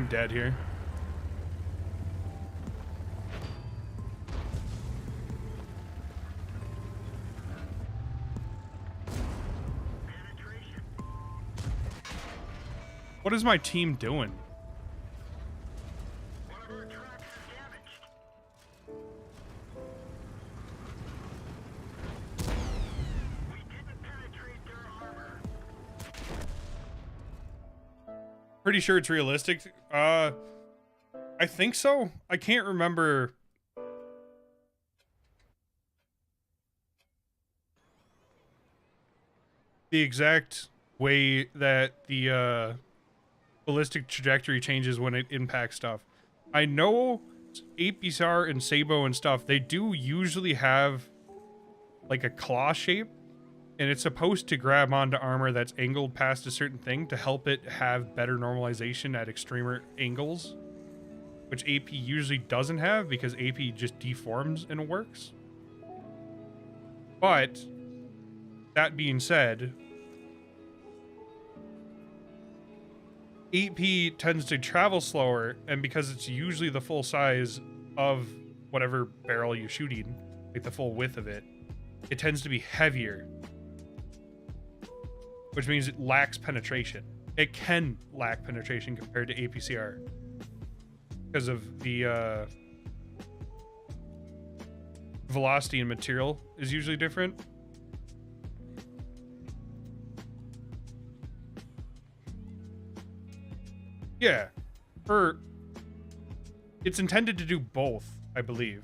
I'm dead here. What is my team doing? One of our tracks is damaged. We didn't penetrate their armor. Pretty sure it's realistic. I think so. I can't remember. The exact way that the ballistic trajectory changes when it impacts stuff. I know APCR and Sabo and stuff, they do usually have like a claw shape, and it's supposed to grab onto armor that's angled past a certain thing to help it have better normalization at extremer angles, which AP usually doesn't have because AP just deforms and works. But that being said, AP tends to travel slower, and because it's usually the full size of whatever barrel you're shooting, like the full width of it, it tends to be heavier, which means it lacks penetration. It can lack penetration compared to APCR because of the velocity and material is usually different. Yeah, it's intended to do both, I believe.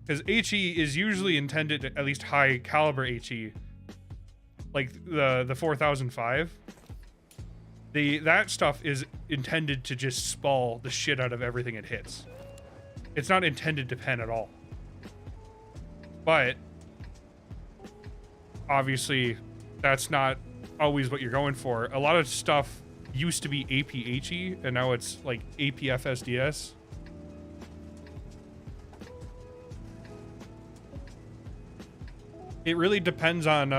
Because HE is usually intended to, at least high caliber HE, like the 4005. That stuff is intended to just spall the shit out of everything it hits. It's not intended to pen at all. But obviously, that's not always what you're going for. A lot of stuff used to be APHE, and now it's like APFSDS. It really depends on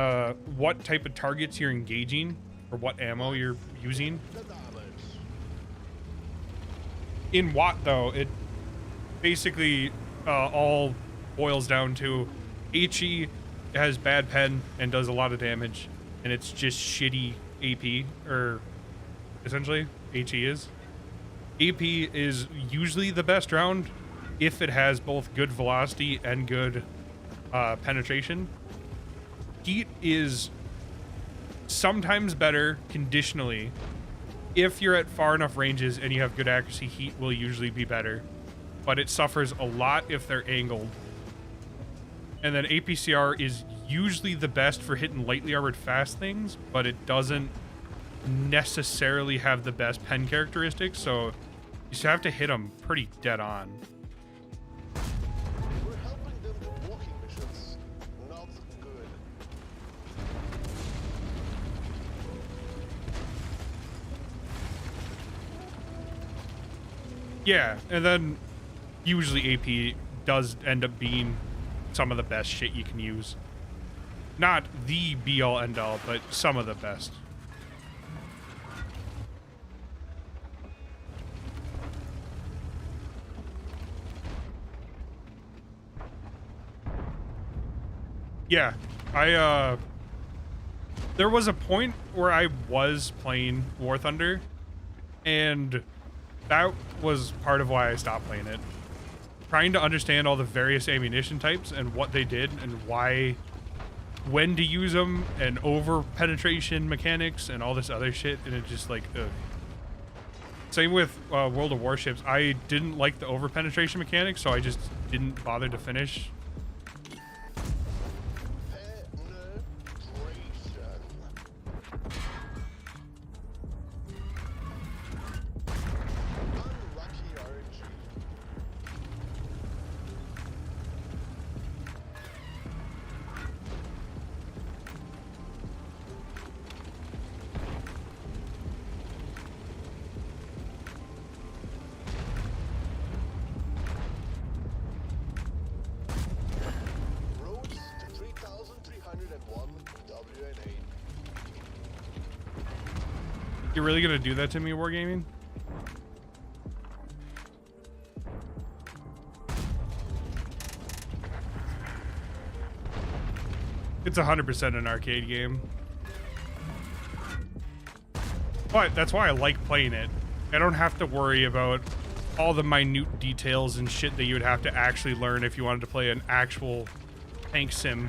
what type of targets you're engaging or what ammo you're using. The damage. In Watt, though, it basically all boils down to HE has bad pen and does a lot of damage, and it's just shitty AP, or essentially HE is. AP is usually the best round if it has both good velocity and good penetration. Heat is sometimes better conditionally. If you're at far enough ranges and you have good accuracy, heat will usually be better, but it suffers a lot if they're angled. And then APCR is usually the best for hitting lightly armored fast things, but it doesn't necessarily have the best pen characteristics, so you just have to hit them pretty dead on. We're helping them do walking missions. Not good. Yeah, and then usually AP does end up being some of the best shit you can use. Not the be-all end-all, but some of the best. Yeah, there was a point where I was playing War Thunder, and that was part of why I stopped playing it. Trying to understand all the various ammunition types and what they did and why, when to use them, and over penetration mechanics and all this other shit, and it just like, ugh. Same with World of Warships. I didn't like the over penetration mechanics, so I just didn't bother to finish. Unlucky RNG. You're really gonna do that to me, Wargaming? It's 100% an arcade game. But that's why I like playing it. I don't have to worry about all the minute details and shit that you would have to actually learn if you wanted to play an actual tank sim.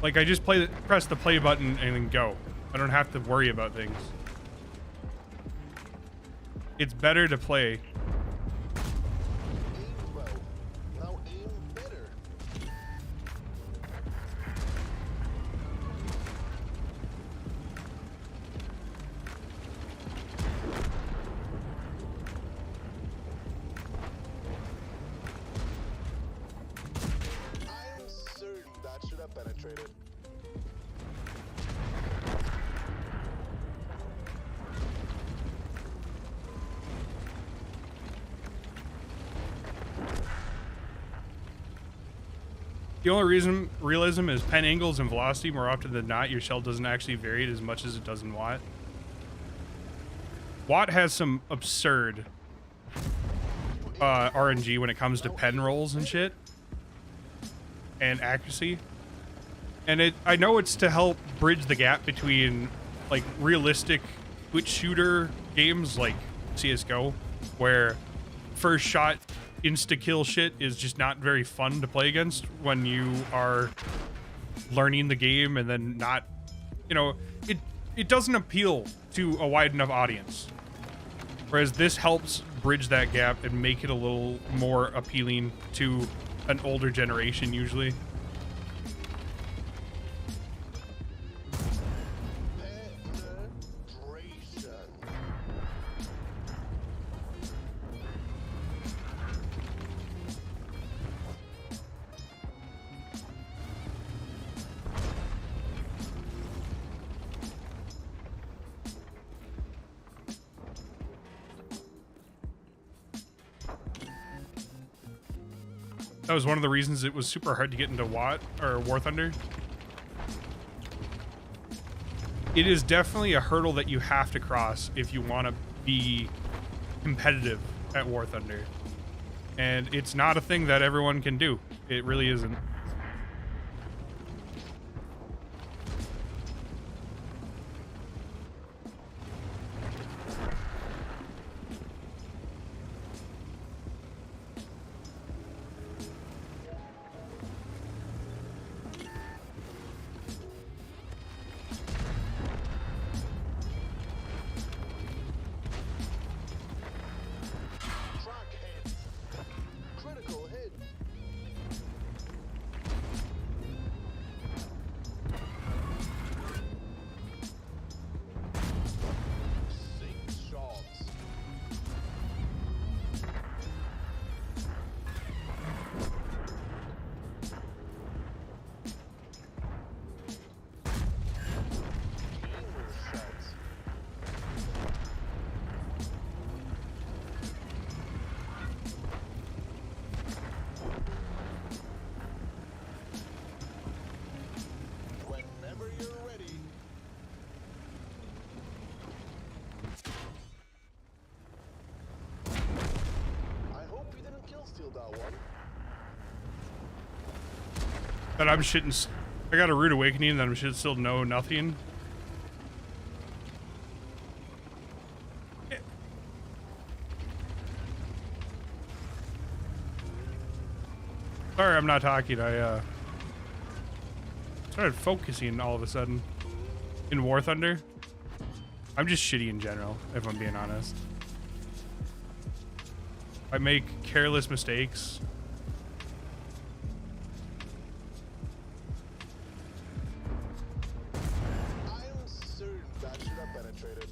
Like, I just press the play button and then go. I don't have to worry about things. It's better to play. Aim well. Now aim better. I'm certain that should have penetrated. The only reason realism is pen angles and velocity. More often than not, your shell doesn't actually vary as much as it does in Watt. Watt has some absurd RNG when it comes to pen rolls and shit. And accuracy. And I know it's to help bridge the gap between like realistic Twitch shooter games like CSGO, where first shot insta-kill shit is just not very fun to play against when you are learning the game, and then not, you know, it doesn't appeal to a wide enough audience. Whereas this helps bridge that gap and make it a little more appealing to an older generation usually. Penetration. That was one of the reasons it was super hard to get into Watt or War Thunder. It is definitely a hurdle that you have to cross if you want to be competitive at War Thunder. And it's not a thing that everyone can do. It really isn't. Track hit. Critical hit. Six shots. Gamer shots. Whenever you're ready. I hope you didn't kill steal that one. But I'm shitting. I got a rude awakening and I'm shit still know nothing. Sorry, I'm not talking. I started focusing all of a sudden in War Thunder. I'm just shitty in general, if I'm being honest. I make careless mistakes. I'm certain that should have penetrated.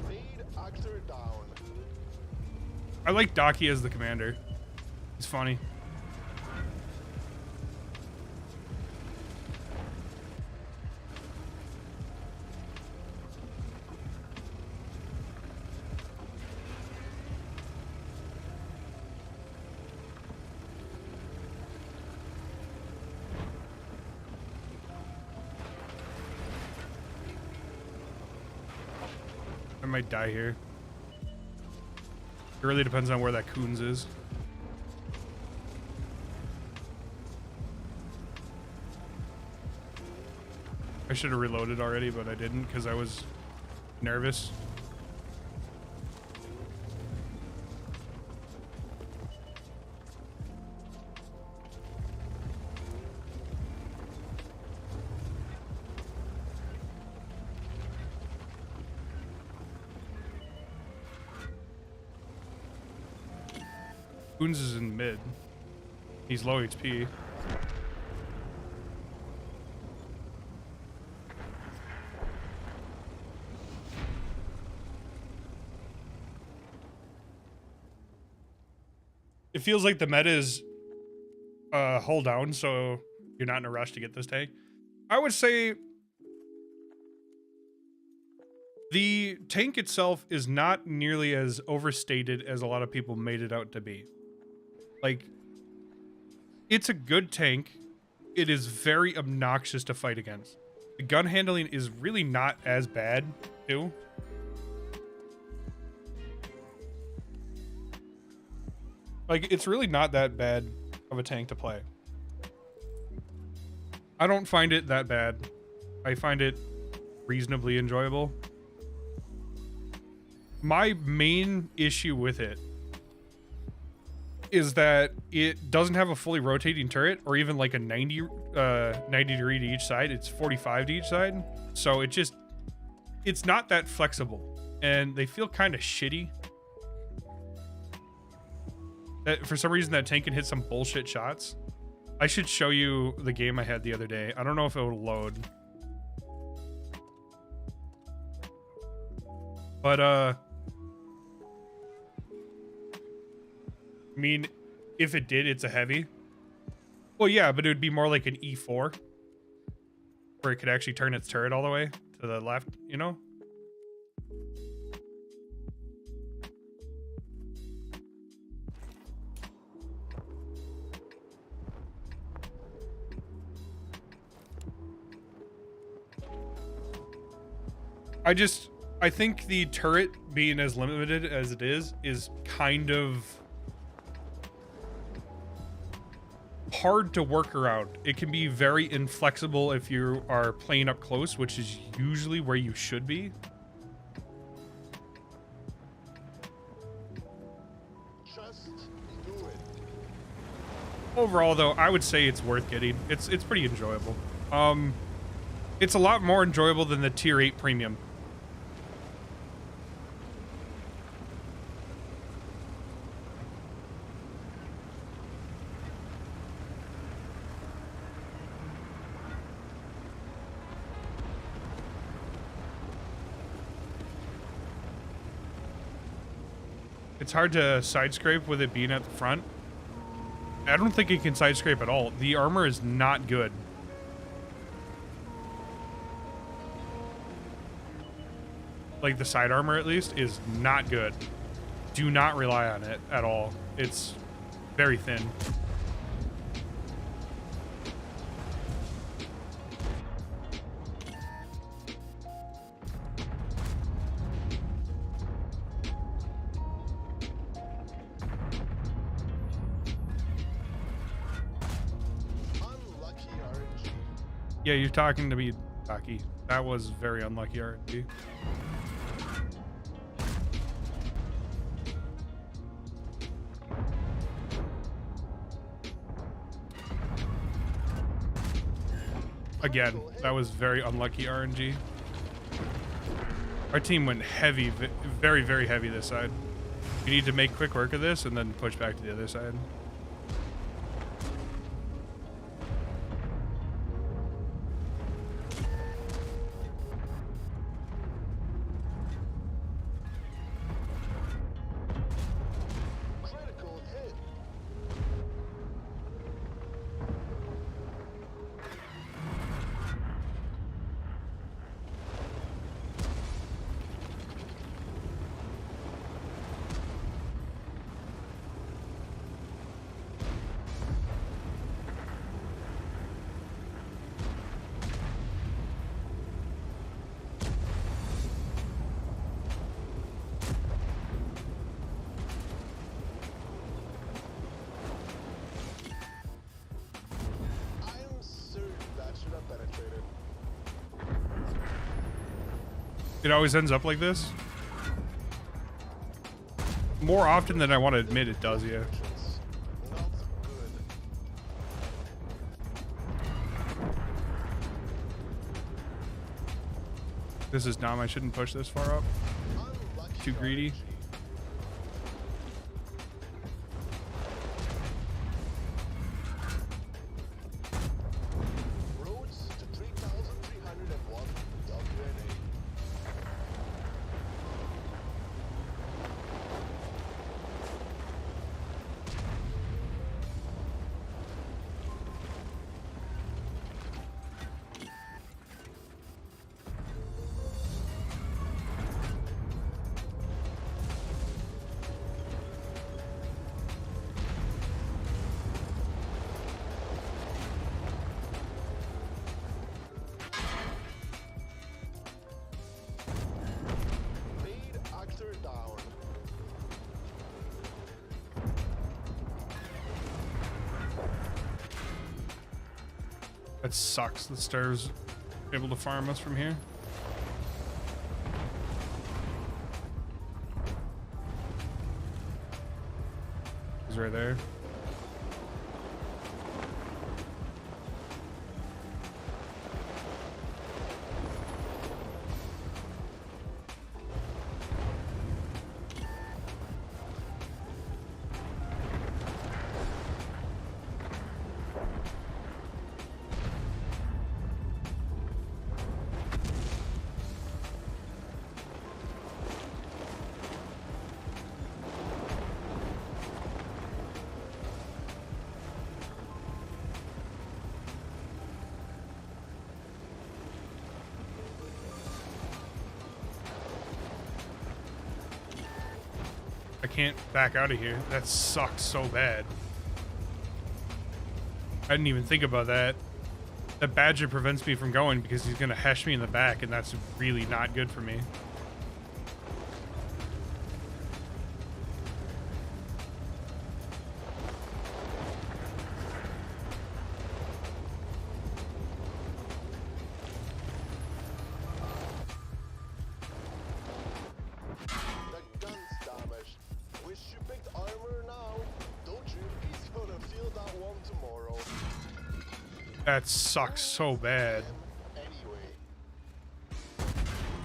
Fade actor down. I like Daki as the commander. He's funny. might die here. It really depends on where that Coons is. I should have reloaded already, but I didn't because I was nervous. Coons is in mid. He's low HP. It feels like the meta is hold down, so you're not in a rush to get this tank. I would say the tank itself is not nearly as overstated as a lot of people made it out to be. Like, it's a good tank. It is very obnoxious to fight against. The gun handling is really not as bad, too. Like, it's really not that bad of a tank to play. I don't find it that bad. I find it reasonably enjoyable. My main issue with it is that it doesn't have a fully rotating turret or even like a 90 degree to each side. It's 45 to each side. So it's not that flexible and they feel kind of shitty. For some reason that tank can hit some bullshit shots. I should show you the game I had the other day. I don't know if it will load. But I mean, if it did, it's a heavy. Well, yeah, but it would be more like an E4 where it could actually turn its turret all the way to the left, you know? I think the turret being as limited as it is kind of hard to work around. It can be very inflexible if you are playing up close, which is usually where you should be. Just do it. Overall, though, I would say it's worth getting. It's pretty enjoyable. It's a lot more enjoyable than the tier 8 premium. It's hard to side scrape with it being at the front. I don't think it can side scrape at all. The armor is not good. Like the side armor at least is not good. Do not rely on it at all. It's very thin. Unlucky RNG. Yeah, you're talking to me, Taki. That was very unlucky RNG. Again, that was very unlucky RNG. Our team went heavy, very, very heavy this side. You need to make quick work of this and then push back to the other side. Critical hit. It always ends up like this. More often than I want to admit it does, yeah. Not good. This is dumb. I shouldn't push this far up. Unlucky Too greedy. RNG. Roads to 3,301 WNA. Lead actor down. That sucks. The stairs able to farm us from here. He's right there. I can't back out of here. That sucks so bad. I didn't even think about that. That badger prevents me from going because he's gonna hesh me in the back, and that's really not good for me. The gun's damaged. Wish you picked armor now. Don't you? He's gonna feel that one tomorrow. That sucks so bad. Anyway.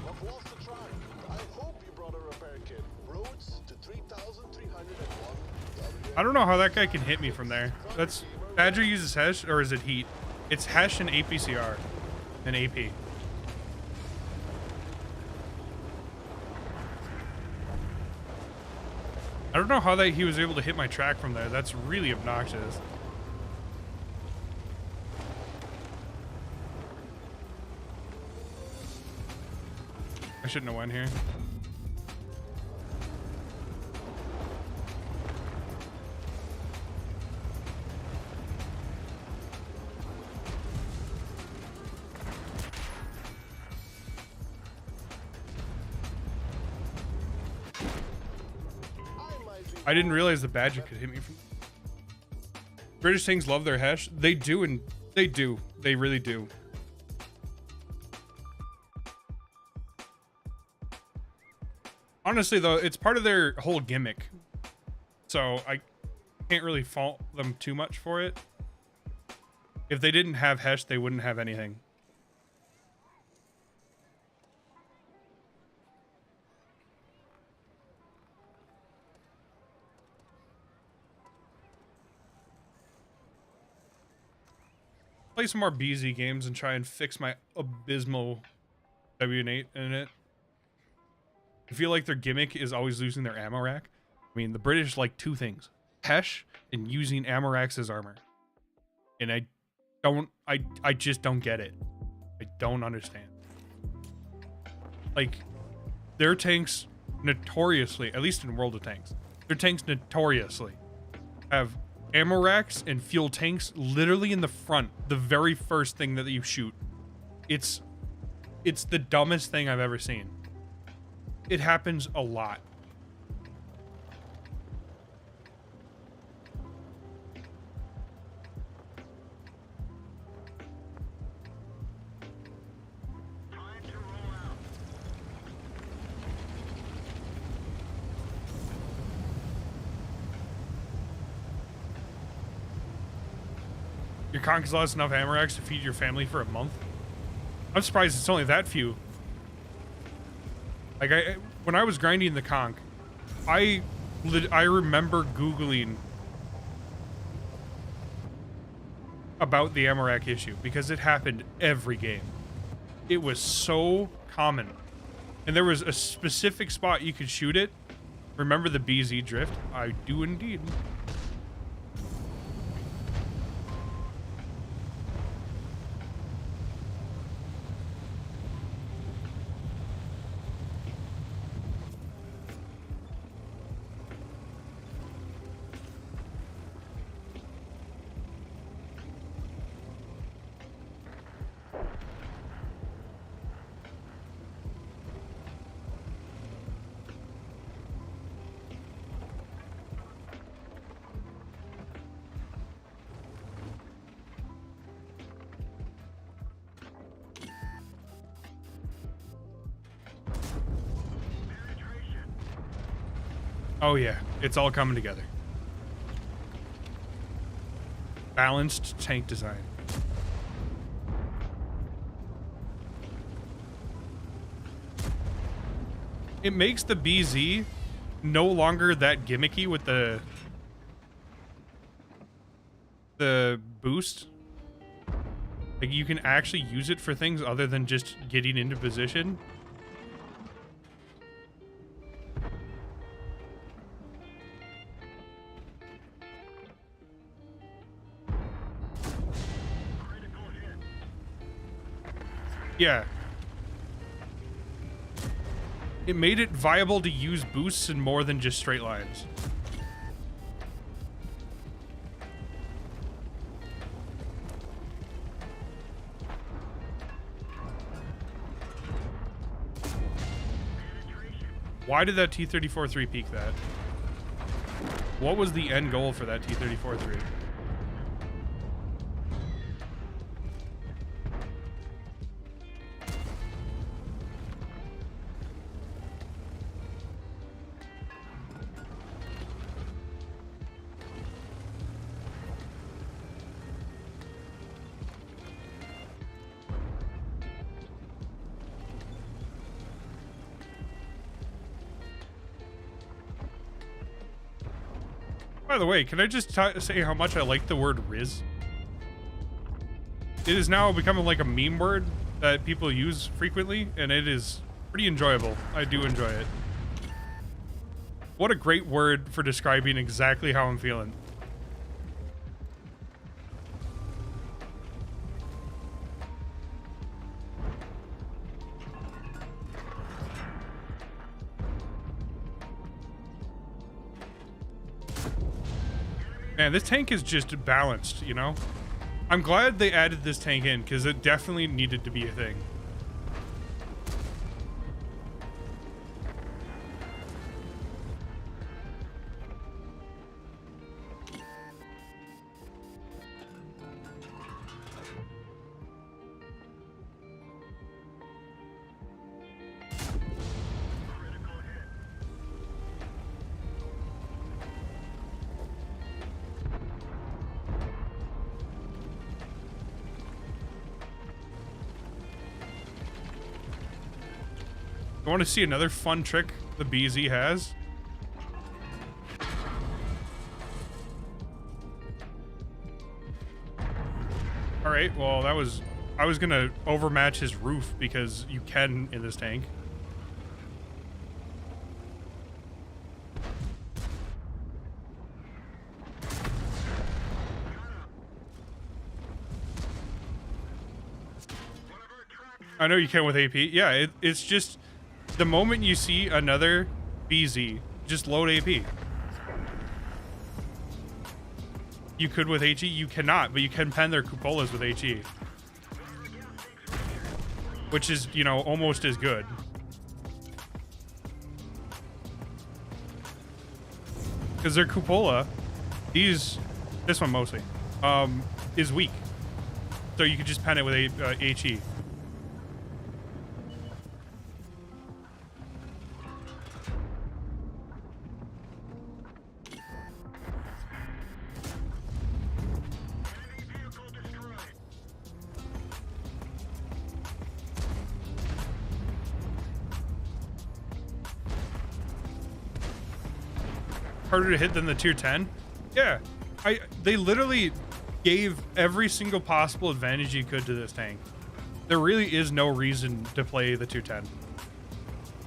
We've lost the track. I hope you brought a repair kit. Roads to 3,301 WNA. I don't know how that guy can hit me from there. That's Badger uses Hesh, or is it Heat? It's Hesh and APCR and AP. I don't know how that he was able to hit my track from there. That's really obnoxious. I shouldn't have went here. I didn't realize the Badger could hit me from. British tanks love their Hesh. They do, and they do. They really do. Honestly, though, it's part of their whole gimmick. So I can't really fault them too much for it. If they didn't have Hesh, they wouldn't have anything. Play some more BZ games and try and fix my abysmal W8 in it. I feel like their gimmick is always losing their ammo rack. I mean, the British like two things: Hesh and using ammo racks as armor. And I just don't get it. I don't understand. Like, their tanks notoriously, at least in World of Tanks, their tanks notoriously have ammo racks and fuel tanks literally in the front, the very first thing that you shoot. It's the dumbest thing I've ever seen. It happens a lot. Time to roll out. Your conch has lost enough Ammarax to feed your family for a month. I'm surprised it's only that few. Like when I was grinding the conch, I remember Googling about the Ammarax issue because it happened every game. It was so common. And there was a specific spot you could shoot it. Remember the BZ drift? I do indeed. Oh yeah, it's all coming together. Balanced tank design. It makes the BZ no longer that gimmicky with the boost. Like you can actually use it for things other than just getting into position. Yeah. It made it viable to use boosts in more than just straight lines. Why did that T-34-3 peak that? What was the end goal for that T-34-3? By the way, can I just say how much I like the word Riz? It is now becoming like a meme word that people use frequently, and it is pretty enjoyable. I do enjoy it. What a great word for describing exactly how I'm feeling. Man, this tank is just balanced, you know? I'm glad they added this tank in, because it definitely needed to be a thing. I want to see another fun trick the BZ has. All right, well, that was... I was going to overmatch his roof because you can in this tank. I know you can with AP. Yeah, it's just... The moment you see another BZ, just load AP. You could with HE, you cannot, but you can pen their cupolas with HE. Which is, you know, almost as good. Because their cupola, this one mostly, is weak. So you could just pen it with HE. harder to hit than the tier 10? Yeah. They literally gave every single possible advantage you could to this tank. There really is no reason to play the tier 10.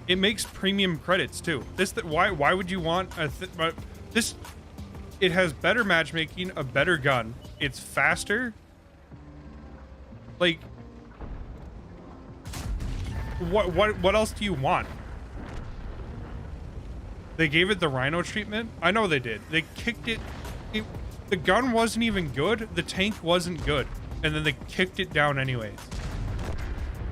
It makes premium credits too. Why would you want this? It has better matchmaking, a better gun. It's faster. Like, what else do you want? They gave it the Rhino treatment. I know they did. They kicked it. The gun wasn't even good. The tank wasn't good, and then they kicked it down anyways.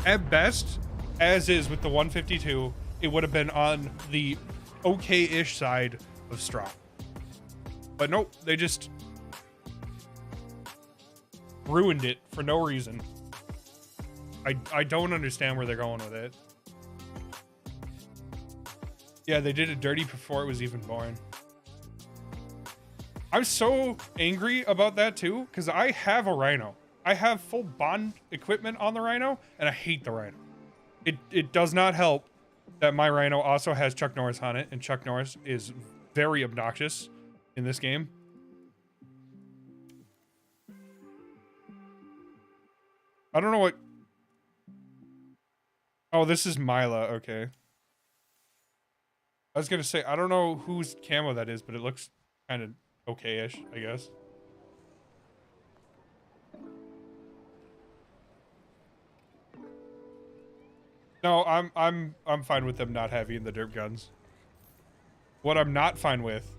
At best, as is with the 152, it would have been on the okay-ish side of strong. But nope, they just ruined it for no reason. I don't understand where they're going with it. Yeah, they did it dirty before it was even born. I'm so angry about that too, because I have a Rhino. I have full bond equipment on the Rhino, and I hate the Rhino. It does not help that my Rhino also has Chuck Norris on it, and Chuck Norris is very obnoxious in this game. I don't know what... Oh, this is Mila, okay. I was gonna say, I don't know whose camo that is, but it looks kind of okay-ish, I guess. No, I'm fine with them not having the derp guns. What I'm not fine with,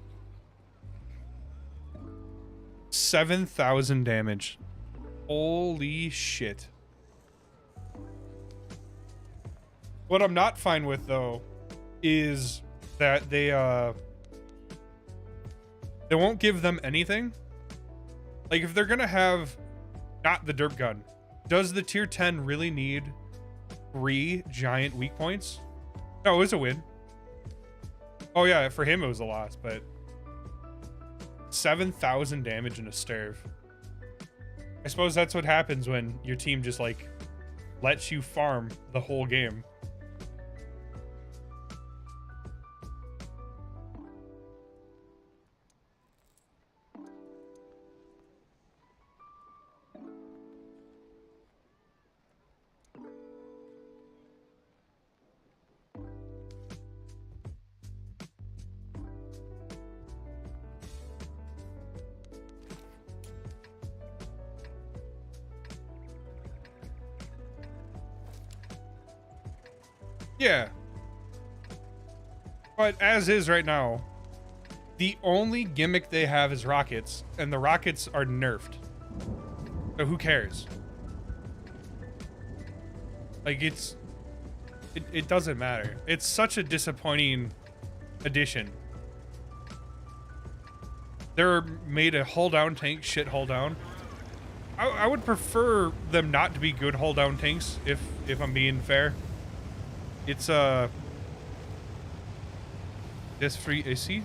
7,000 damage. Holy shit. What I'm not fine with though is that they won't give them anything. Like, if they're gonna have not the derp gun, does the tier 10 really need 3 giant weak points? No, it was a win. Oh yeah, for him it was a loss, but 7,000 damage in a Sturv. I suppose that's what happens when your team just like lets you farm the whole game. Yeah. But as is right now, the only gimmick they have is rockets, and the rockets are nerfed. So who cares? Like, it doesn't matter. It's such a disappointing addition. They're made a hull down tank shit hull down. I would prefer them not to be good hull down tanks, if I'm being fair. It's this free AC?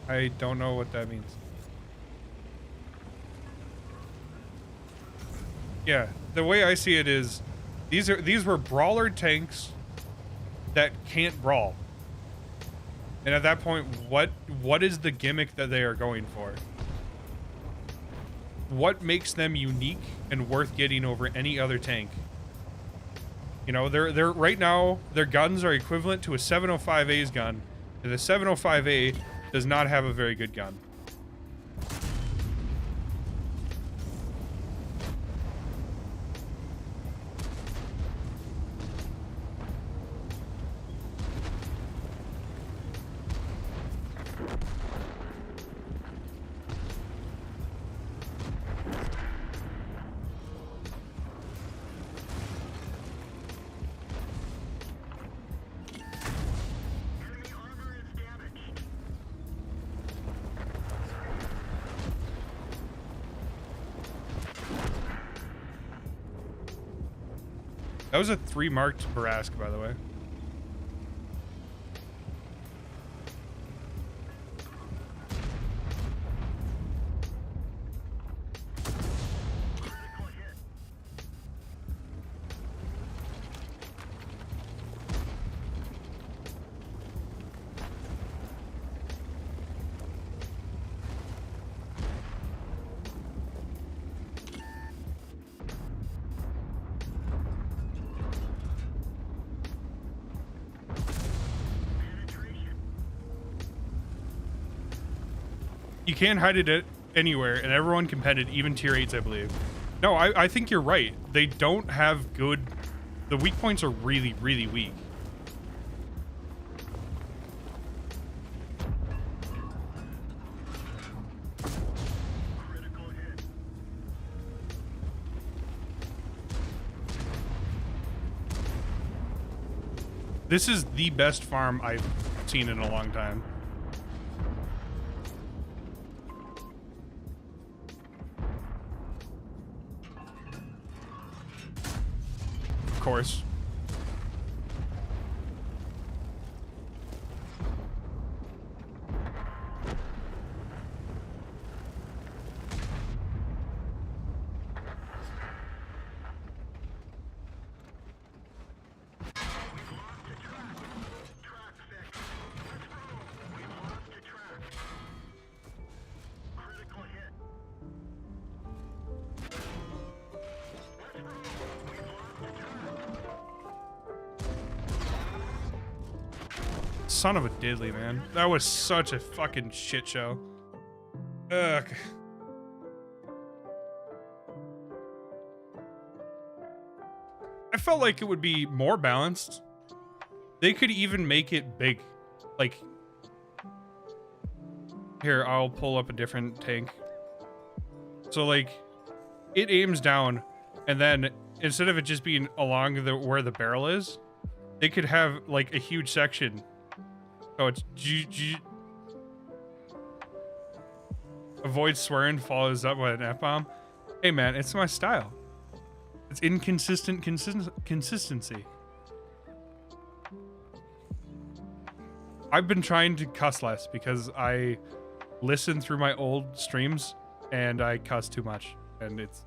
I don't know what that means. Yeah, the way I see it is these were brawler tanks that can't brawl. And at that point, what is the gimmick that they are going for? What makes them unique and worth getting over any other tank? You know, they're right now, their guns are equivalent to a 705A's gun, and the 705A does not have a very good gun. Enemy armor is damaged. That was a 3 marked Barask, by the way. Critical hit. You can't hide it anywhere, and everyone can pen it, even tier 8s, I believe. No, I think you're right. They don't have good... The weak points are really, really weak. Critical hit. This is the best farm I've seen in a long time. Of course. Track fixed. Let's roll. We've lost a track. Critical hit. Let's roll. We've lost a track. Son of a diddly, man. That was such a fucking shit show. Ugh. I felt like it would be more balanced. They could even make it big. Like, here, I'll pull up a different tank. So, like, it aims down, and then instead of it just being along the where the barrel is, they could have, like, a huge section. So it's G. Avoid swearing, follows up with an F-bomb. Hey, man, it's my style. It's inconsistent consistency. I've been trying to cuss less because I listen through my old streams and I cuss too much. And it's...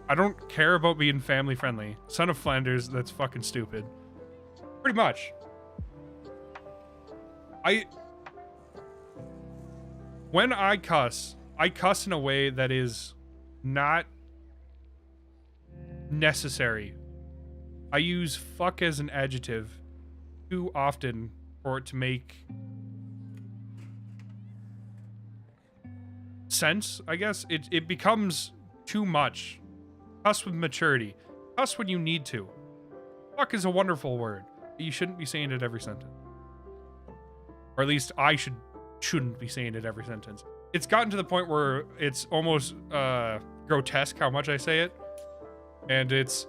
I don't care about being family friendly. Son of Flanders, that's fucking stupid. Pretty much. When I cuss in a way that is not necessary. I use fuck as an adjective too often for it to make sense, I guess. It becomes too much. Cuss with maturity. Cuss when you need to. Fuck is a wonderful word. You shouldn't be saying it every sentence. Or at least I shouldn't be saying it every sentence. It's gotten to the point where it's almost grotesque how much I say it. And it's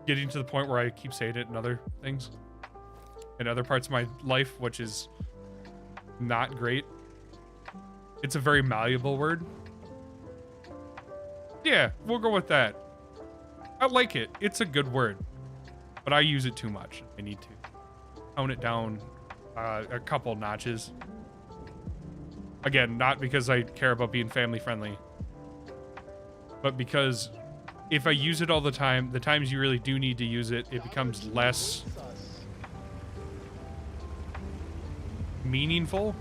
getting to the point where I keep saying it in other things. In other parts of my life, which is not great. It's a very malleable word. Yeah, we'll go with that. I like it. It's a good word. But I use it too much. I need to tone it down a couple notches. Again, not because I care about being family friendly, but because if I use it all the time, the times you really do need to use it, it becomes less meaningful.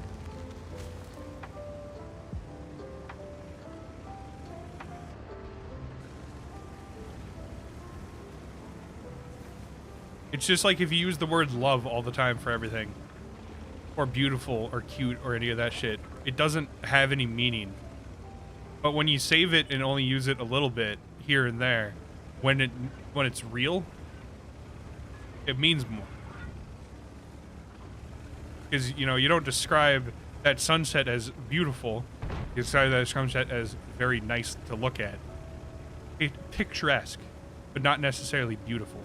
It's just like if you use the word love all the time for everything, or beautiful, or cute, or any of that shit, it doesn't have any meaning. But when you save it and only use it a little bit here and there, when it's real, it means more. Because, you know, you don't describe that sunset as beautiful. You describe that sunset as very nice to look at. It's picturesque, but not necessarily beautiful.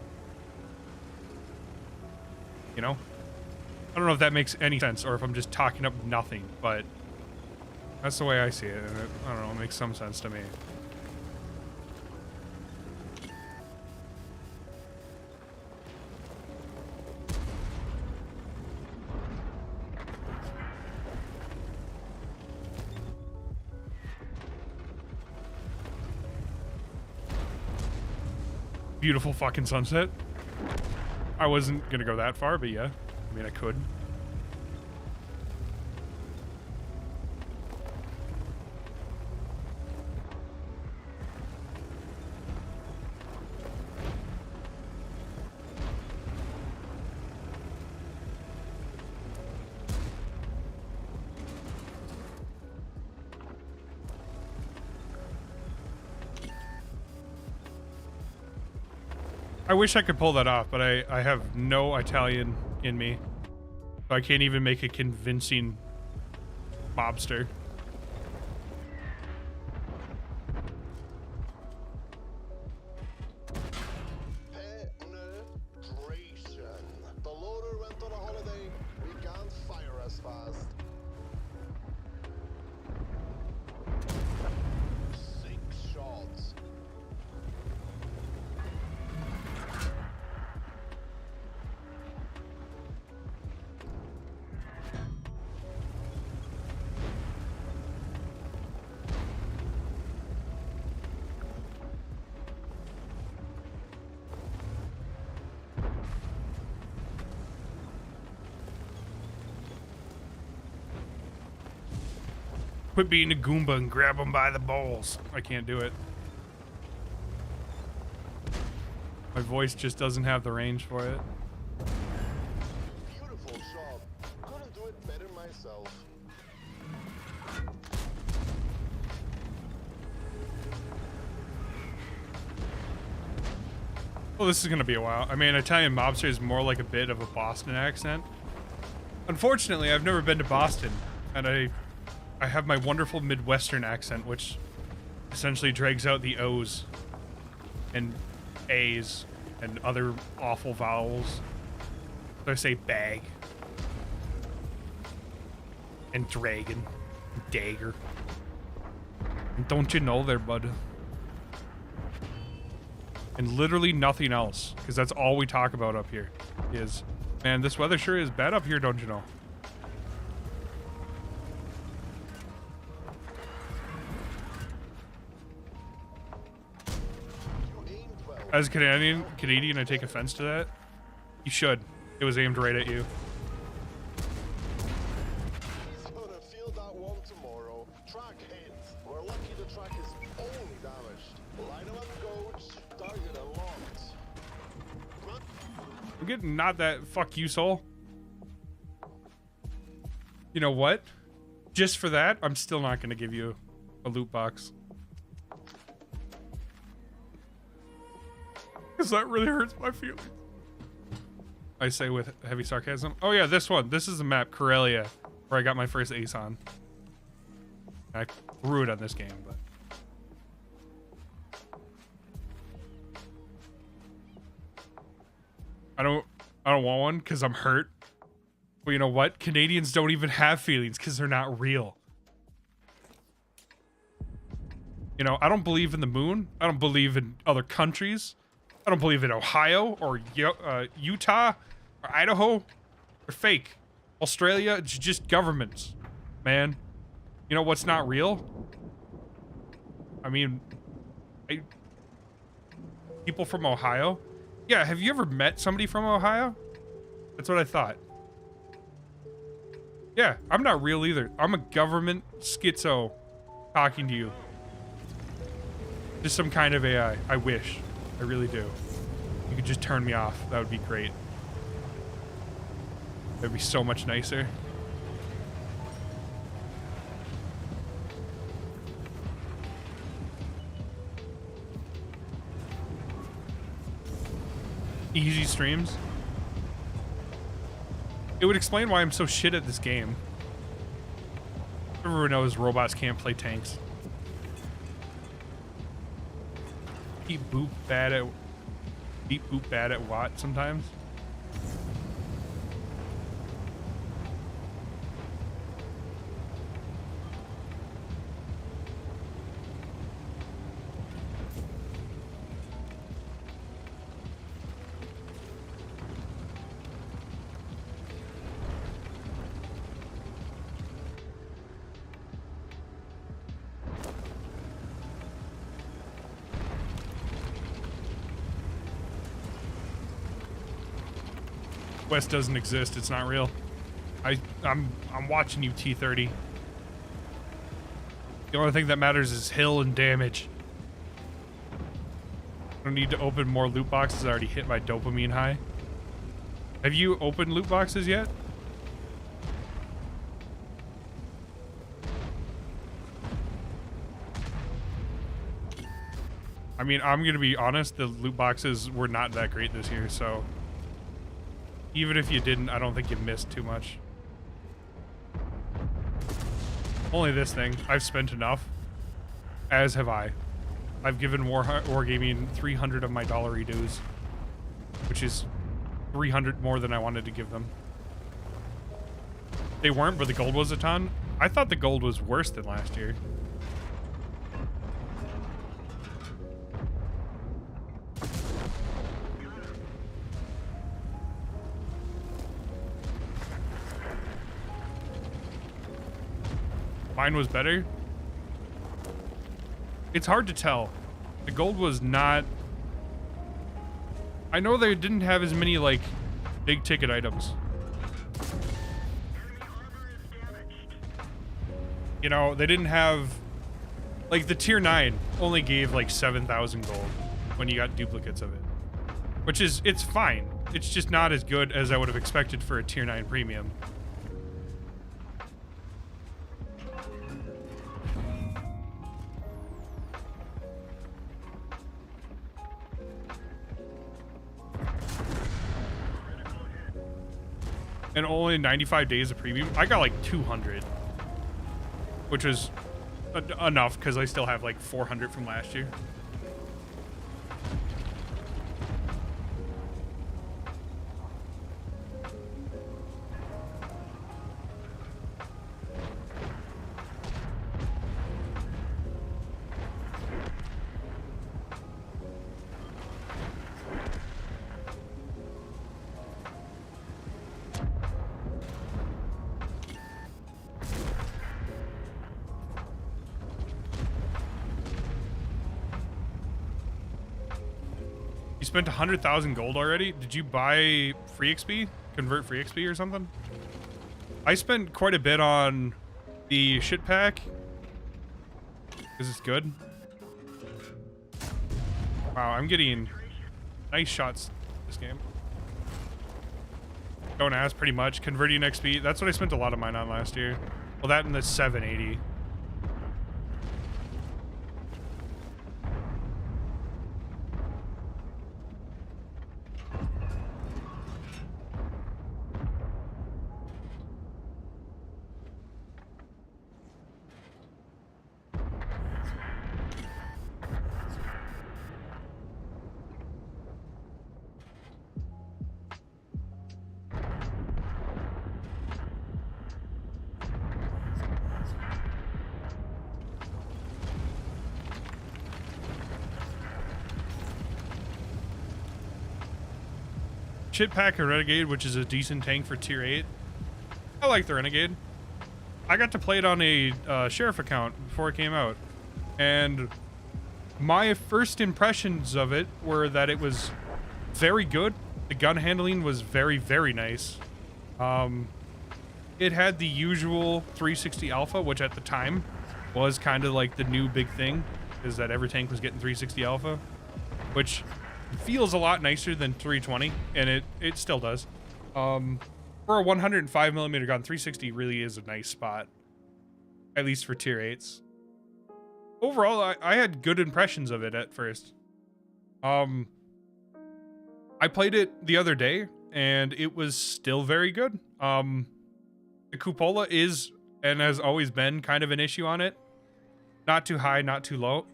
You know? I don't know if that makes any sense or if I'm just talking up nothing, but that's the way I see it. And I don't know, it makes some sense to me. Beautiful fucking sunset. I wasn't gonna go that far, but yeah. I mean, I could. I wish I could pull that off, but I have no Italian in me. So I can't even make a convincing mobster. Penetration. The loader went on a holiday. We can't fire as fast. 6 shots. Quit being a Goomba and grab them by the balls. I can't do it. My voice just doesn't have the range for it. Beautiful shot. Couldn't do it better myself. Well, this is gonna be a while. I mean, Italian mobster is more like a bit of a Boston accent. Unfortunately, I've never been to Boston, and I have my wonderful Midwestern accent, which essentially drags out the O's and A's and other awful vowels. So I say bag and dragon and dagger. And don't you know there, bud? And literally nothing else, because that's all we talk about up here is, man, this weather sure is bad up here, don't you know? You aimed well. As a Canadian, I take offense to that. You should. It was aimed right at you. He's gonna feel that one tomorrow. Track hit. We're lucky the track is only damaged. Line them up, coach. Target unlocked. Come on. I'm getting not that fuck you, soul. You know what? Just for that, I'm still not going to give you a loot box. Because that really hurts my feelings. I say with heavy sarcasm. Oh yeah, this one. This is the map, Corellia, where I got my first ace on. I threw it on this game, but... I don't want one because I'm hurt. But you know what? Canadians don't even have feelings because they're not real. You know, I don't believe in the moon. I don't believe in other countries. I don't believe in Ohio or Utah or Idaho. They're fake. Australia, it's just governments, man. You know what's not real? I mean, people from Ohio. Yeah, have you ever met somebody from Ohio? That's what I thought. Yeah, I'm not real either. I'm a government schizo talking to you. Just some kind of AI. I wish. I really do. You could just turn me off. That would be great. That'd be so much nicer. Easy streams. It would explain why I'm so shit at this game. Everyone knows robots can't play tanks. Beat boop bad at Watt sometimes. West doesn't exist. It's not real. I'm watching you, T30. The only thing that matters is hill and damage. I don't need to open more loot boxes. I already hit my dopamine high. Have you opened loot boxes yet? I mean, I'm gonna be honest, the loot boxes were not that great this year, so even if you didn't, I don't think you missed too much. Only this thing. I've spent enough, as have I. I've given Wargaming 300 of my dollary dues, which is 300 more than I wanted to give them. They weren't, but the gold was a ton. I thought the gold was worse than last year. Mine was better. It's hard to tell. The gold was not... I know they didn't have as many, like, big ticket items. You know, they didn't have... Like, the tier 9 only gave, like, 7,000 gold when you got duplicates of it. Which is... It's fine. It's just not as good as I would have expected for a tier 9 premium. And only 95 days of premium. I got like 200, which was enough because I still have like 400 from last year. Spent 100,000 gold already. Did you buy free XP? Convert free XP or something? I spent quite a bit on the shit pack because it's good. Wow, I'm getting nice shots this game. Don't ask, pretty much. Converting XP. That's what I spent a lot of mine on last year. Well, that and the 780. Chit pack a Renegade, which is a decent tank for tier 8. I like the Renegade. I got to play it on a Sheriff account before it came out. And my first impressions of it were that it was very good. The gun handling was very, very nice. It had the usual 360 alpha, which at the time was kind of like the new big thing, is that every tank was getting 360 alpha, which feels a lot nicer than 320, and it still does. For a 105mm gun, 360 really is a nice spot, at least for tier 8s. Overall, I had good impressions of it at first. I played it the other day, and it was still very good. The cupola is, and has always been, kind of an issue on it. Not too high, not too low.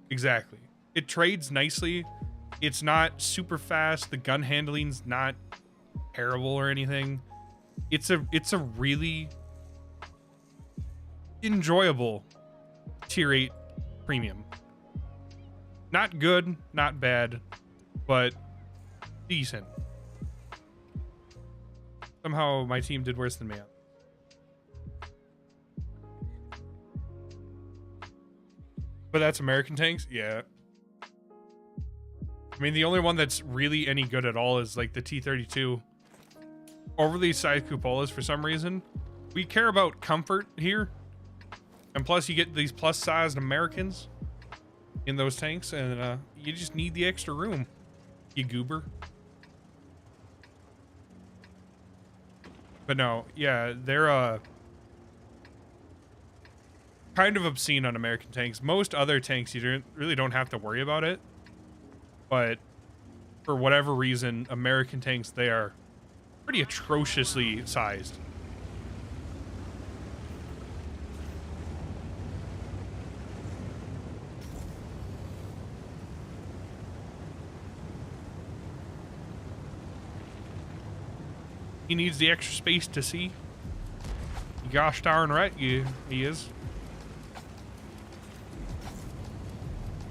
Exactly. It trades nicely. It's not super fast. The gun handling's not terrible or anything. It's a really enjoyable tier 8 premium. Not good, not bad, but decent. Somehow my team did worse than me. But that's American tanks? Yeah. I mean, the only one that's really any good at all is like the T-32. Overly sized cupolas for some reason. We care about comfort here. And plus you get these plus sized Americans in those tanks, and you just need the extra room, you goober. But no, yeah, they're kind of obscene on American tanks. Most other tanks, you really don't have to worry about it. But for whatever reason, American tanks, they are pretty atrociously sized. He needs the extra space to see. Gosh darn right, he is.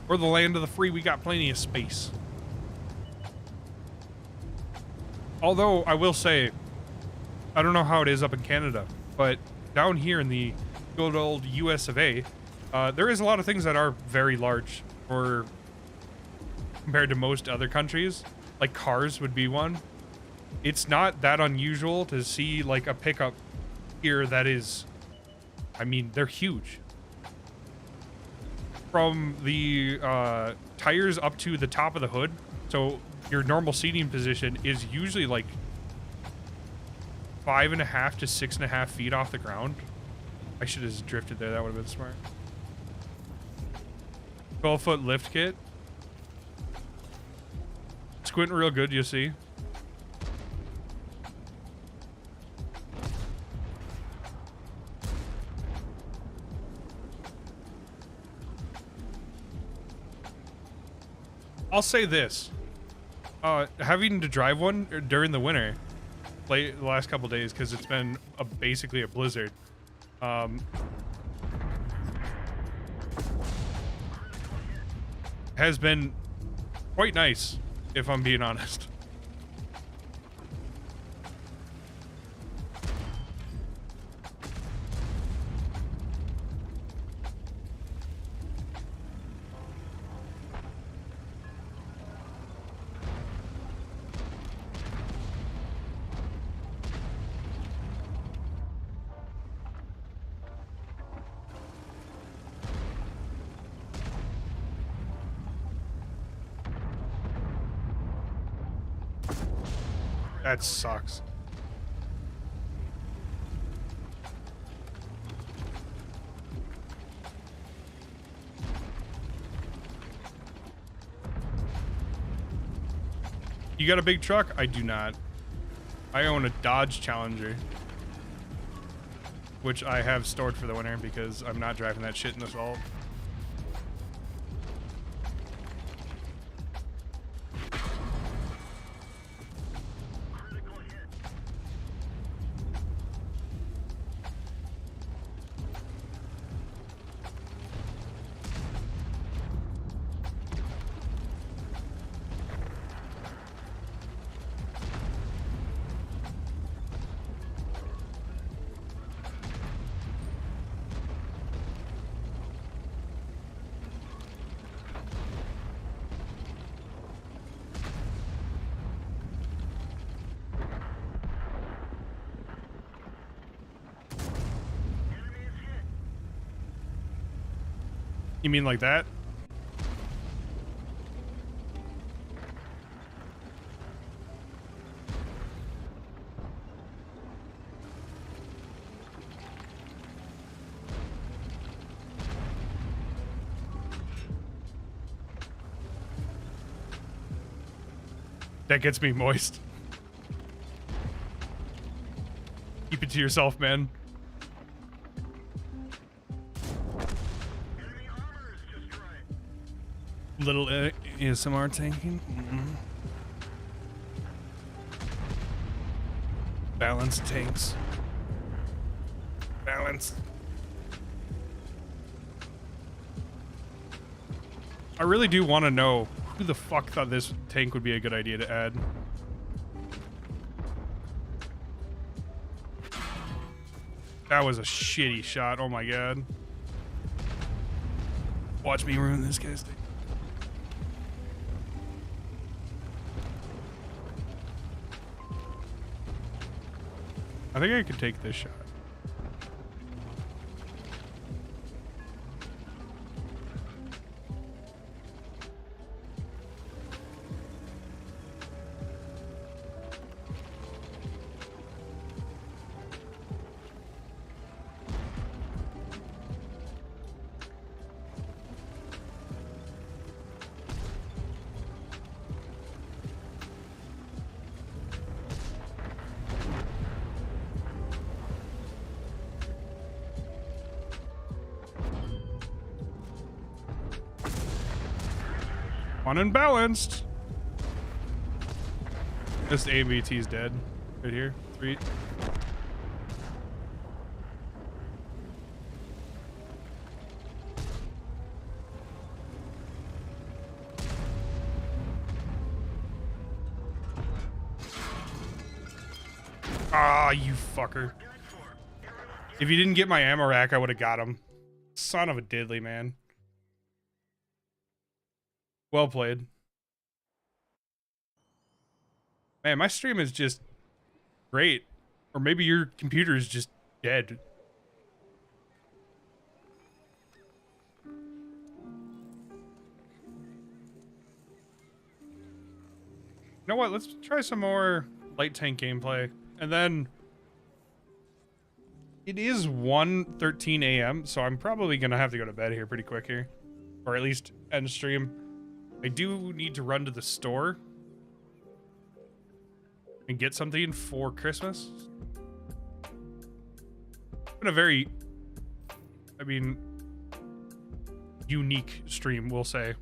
We're the land of the free. We got plenty of space. Although, I will say, I don't know how it is up in Canada, but down here in the good old US of A, there is a lot of things that are very large, or compared to most other countries. Like cars would be one. It's not that unusual to see like a pickup here that is, I mean, they're huge. From the tires up to the top of the hood, so your normal seating position is usually like 5.5 to 6.5 feet off the ground. I should have just drifted there. That would have been smart. 12-foot lift kit. Squinting real good, you see. I'll say this. Having to drive one during the winter, the last couple days, because it's been basically a blizzard. Has been quite nice, if I'm being honest. That sucks. You got a big truck? I do not. I own a Dodge Challenger, which I have stored for the winter because I'm not driving that shit in the salt. You mean like that? That gets me moist. Keep it to yourself, man. Little ASMR tanking. Balanced tanks. Balanced. I really do want to know who the fuck thought this tank would be a good idea to add. That was a shitty shot. Oh my god. Watch me ruin this guy's thing. I think I could take this shot. Fun and balanced. This ABT's dead. Right here. Sweet. Ah, you fucker. If you didn't get my ammo rack, I would have got him. Son of a diddly, man. Well played. Man, my stream is just great. Or maybe your computer is just dead. You know what? Let's try some more light tank gameplay. And then it is 1:13 a.m. so I'm probably gonna have to go to bed here pretty quick here. Or at least end stream. I do need to run to the store and get something for Christmas. It's been a very, I mean, unique stream, we'll say.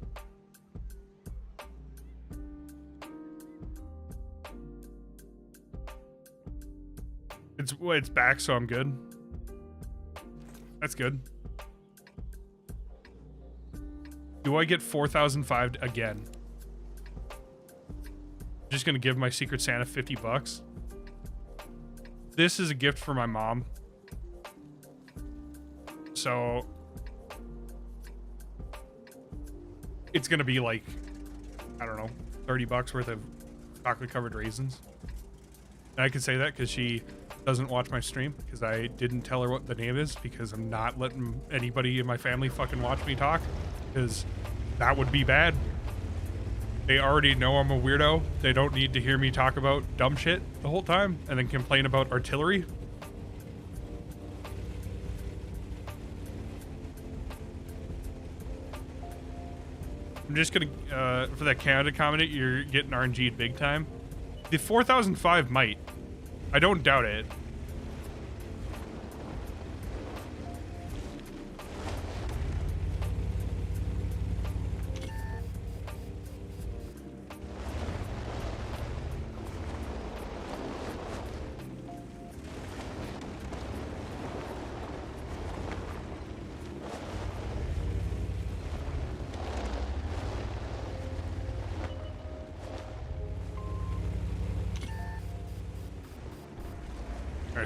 It's back, so I'm good. That's good. Do I get 4,005 again? Just gonna give my Secret Santa 50 bucks. This is a gift for my mom. So it's gonna be like, I don't know, 30 bucks worth of chocolate covered raisins. And I can say that because she doesn't watch my stream, because I didn't tell her what the name is, because I'm not letting anybody in my family fucking watch me talk, because that would be bad. They already know I'm a weirdo. They don't need to hear me talk about dumb shit the whole time and then complain about artillery. I'm just gonna, for that Canada comment, you're getting RNG'd big time. The 4,005 might. I don't doubt it.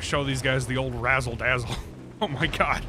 Show these guys the old razzle dazzle. Oh my god.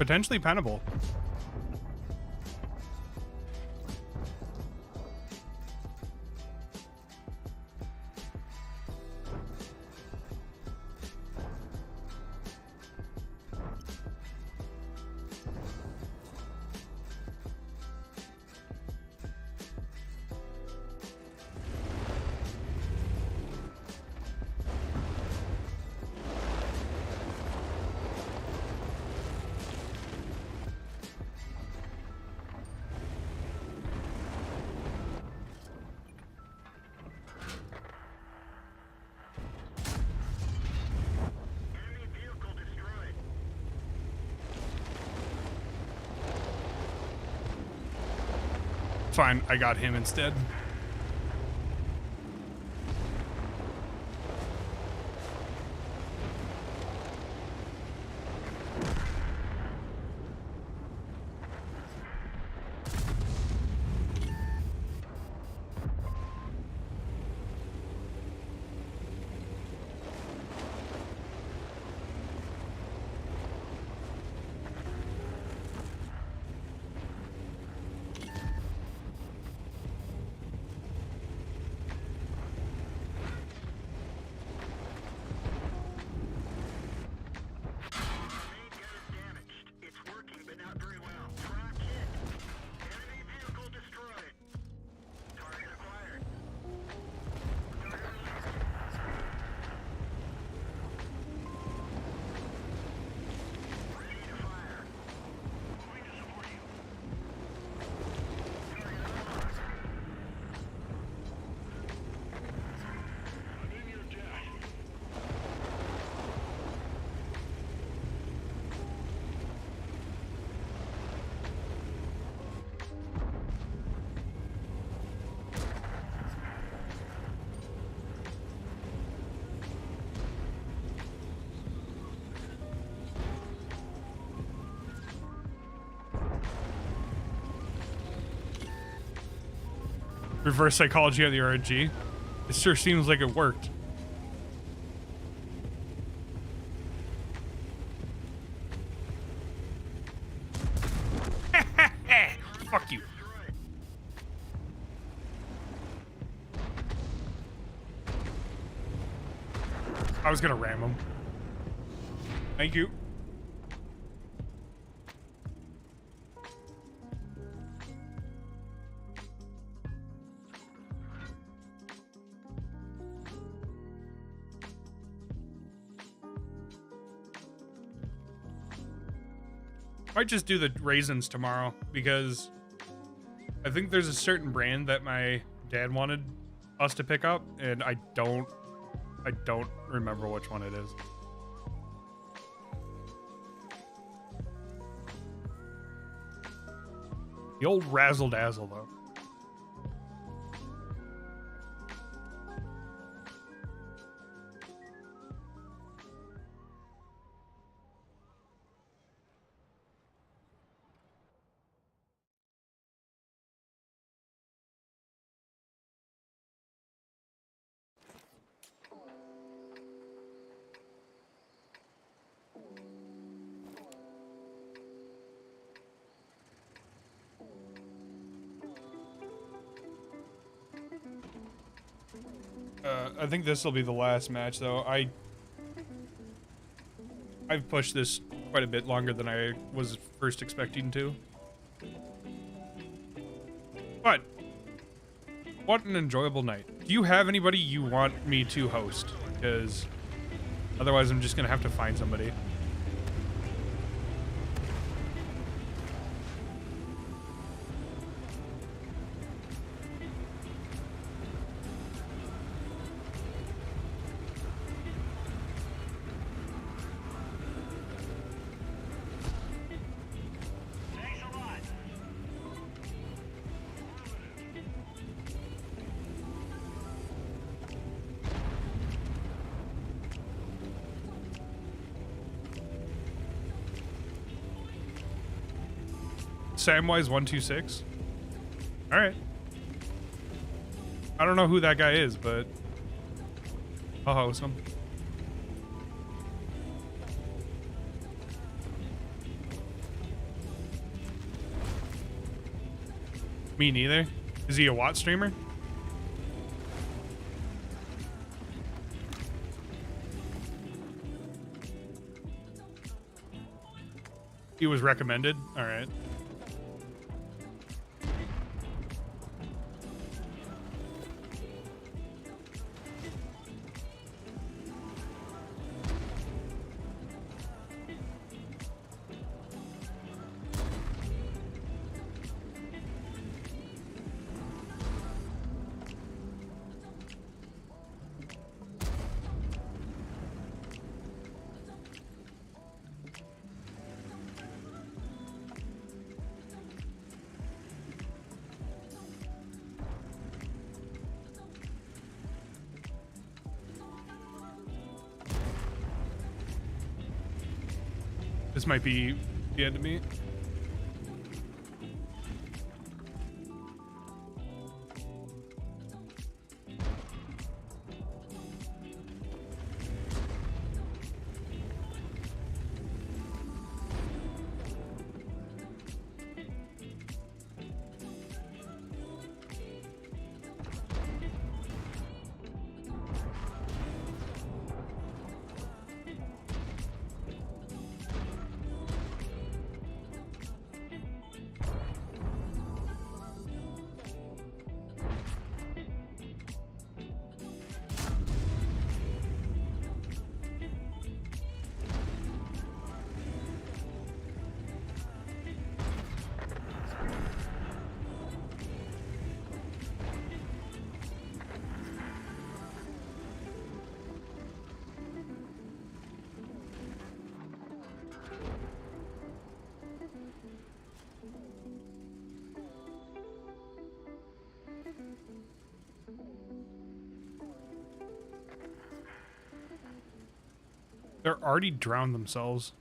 potentially pennable. Enemy vehicle destroyed. Fine, I got him instead. Main gun is damaged. It's working, but not very well. Track hit. Enemy vehicle destroyed. Target acquired. Target released. Ready to fire. Moving to support you. Target unlocked. I'm in your death. Reverse psychology on the RNG. It sure seems like it worked. Fuck you. Destroyed. I was gonna ram him. Thank you. Might just do the raisins tomorrow because I think there's a certain brand that my dad wanted us to pick up, and I don't remember which one it is. The old razzle dazzle though. I think this will be the last match, though. I've pushed this quite a bit longer than I was first expecting to. But what an enjoyable night. Do you have anybody you want me to host? Because otherwise I'm just gonna have to find somebody. Thanks a lot. Samwise126. All right. I don't know who that guy is, but I'll host him. Me neither. Is he a Watt streamer? He was recommended. All right. This might be the end of me. They're already drowned themselves.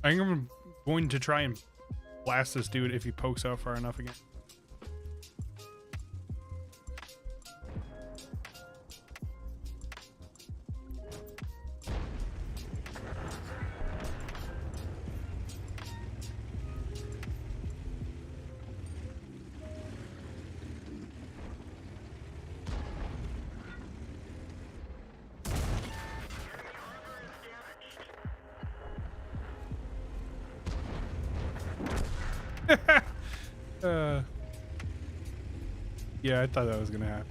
I think I'm going to try and blast this dude if he pokes out far enough again. Yeah, I thought that was gonna happen.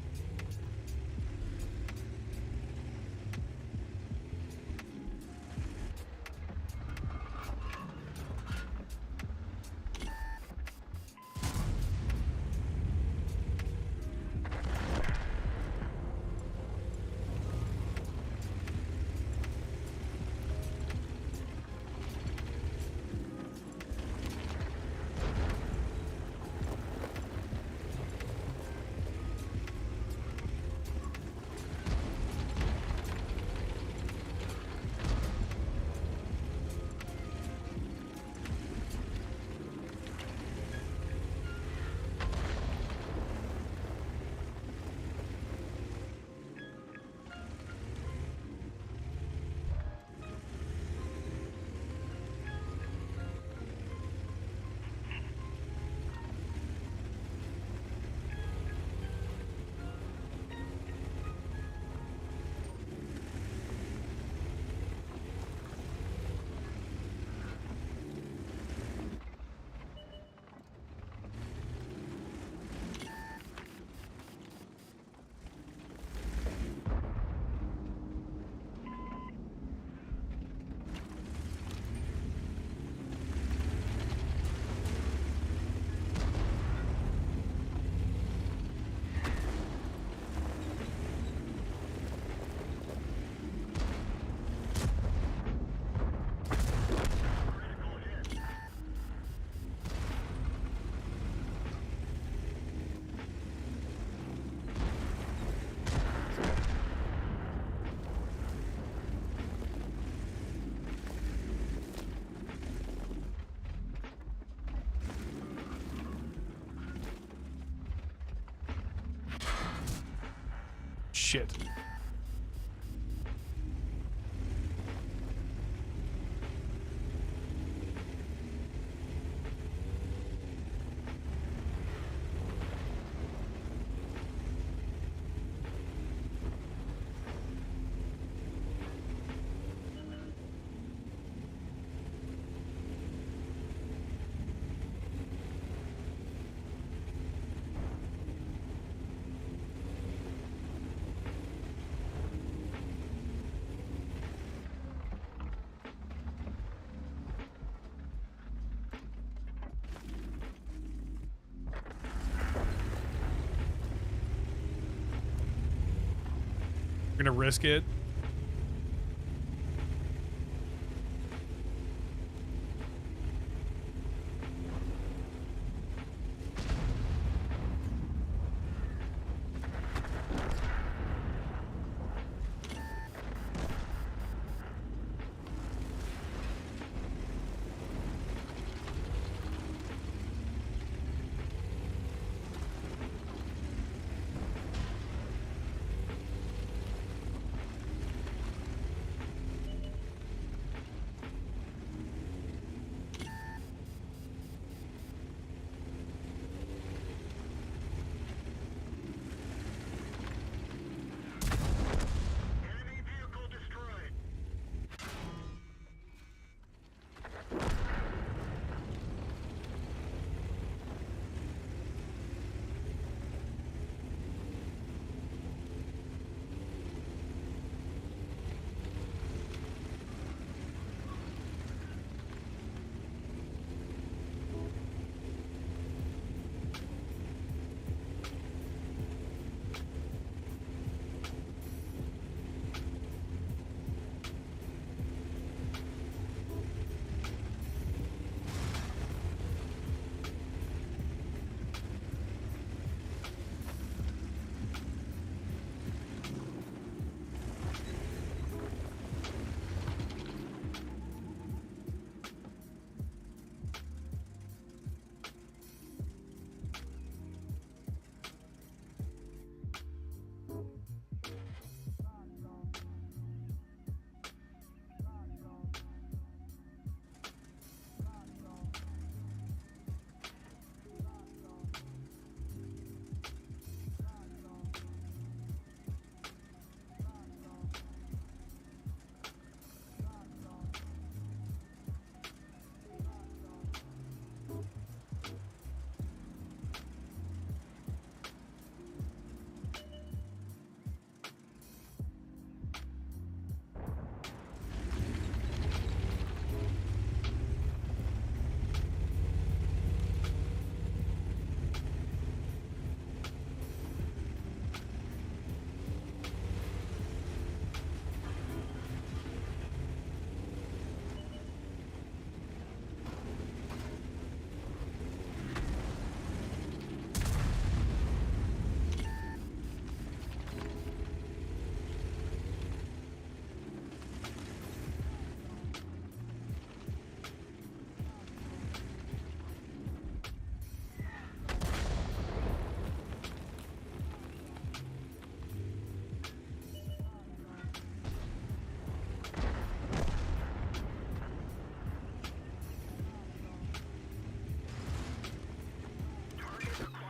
shit. We're gonna risk it. Enemy vehicle destroyed.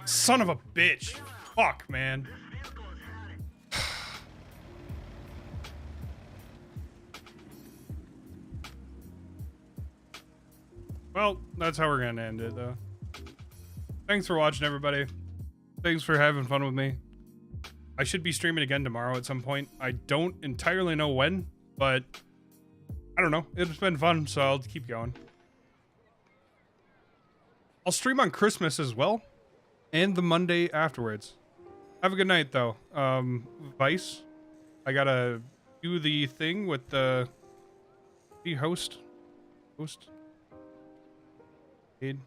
Son of a bitch. Fuck, man. Vehicle has had it. Well, that's how we're gonna end it, though. Thanks for watching, everybody. Thanks for having fun with me. I should be streaming again tomorrow at some point. I don't entirely know when, but I don't know. It's been fun, so I'll keep going. I'll stream on Christmas as well, and the Monday afterwards. Have a good night, though. Vice, I gotta do the thing with the host. Aid.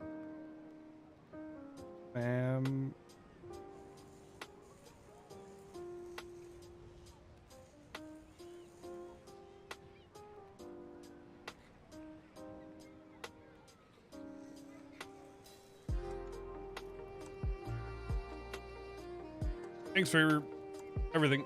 Thanks for everything.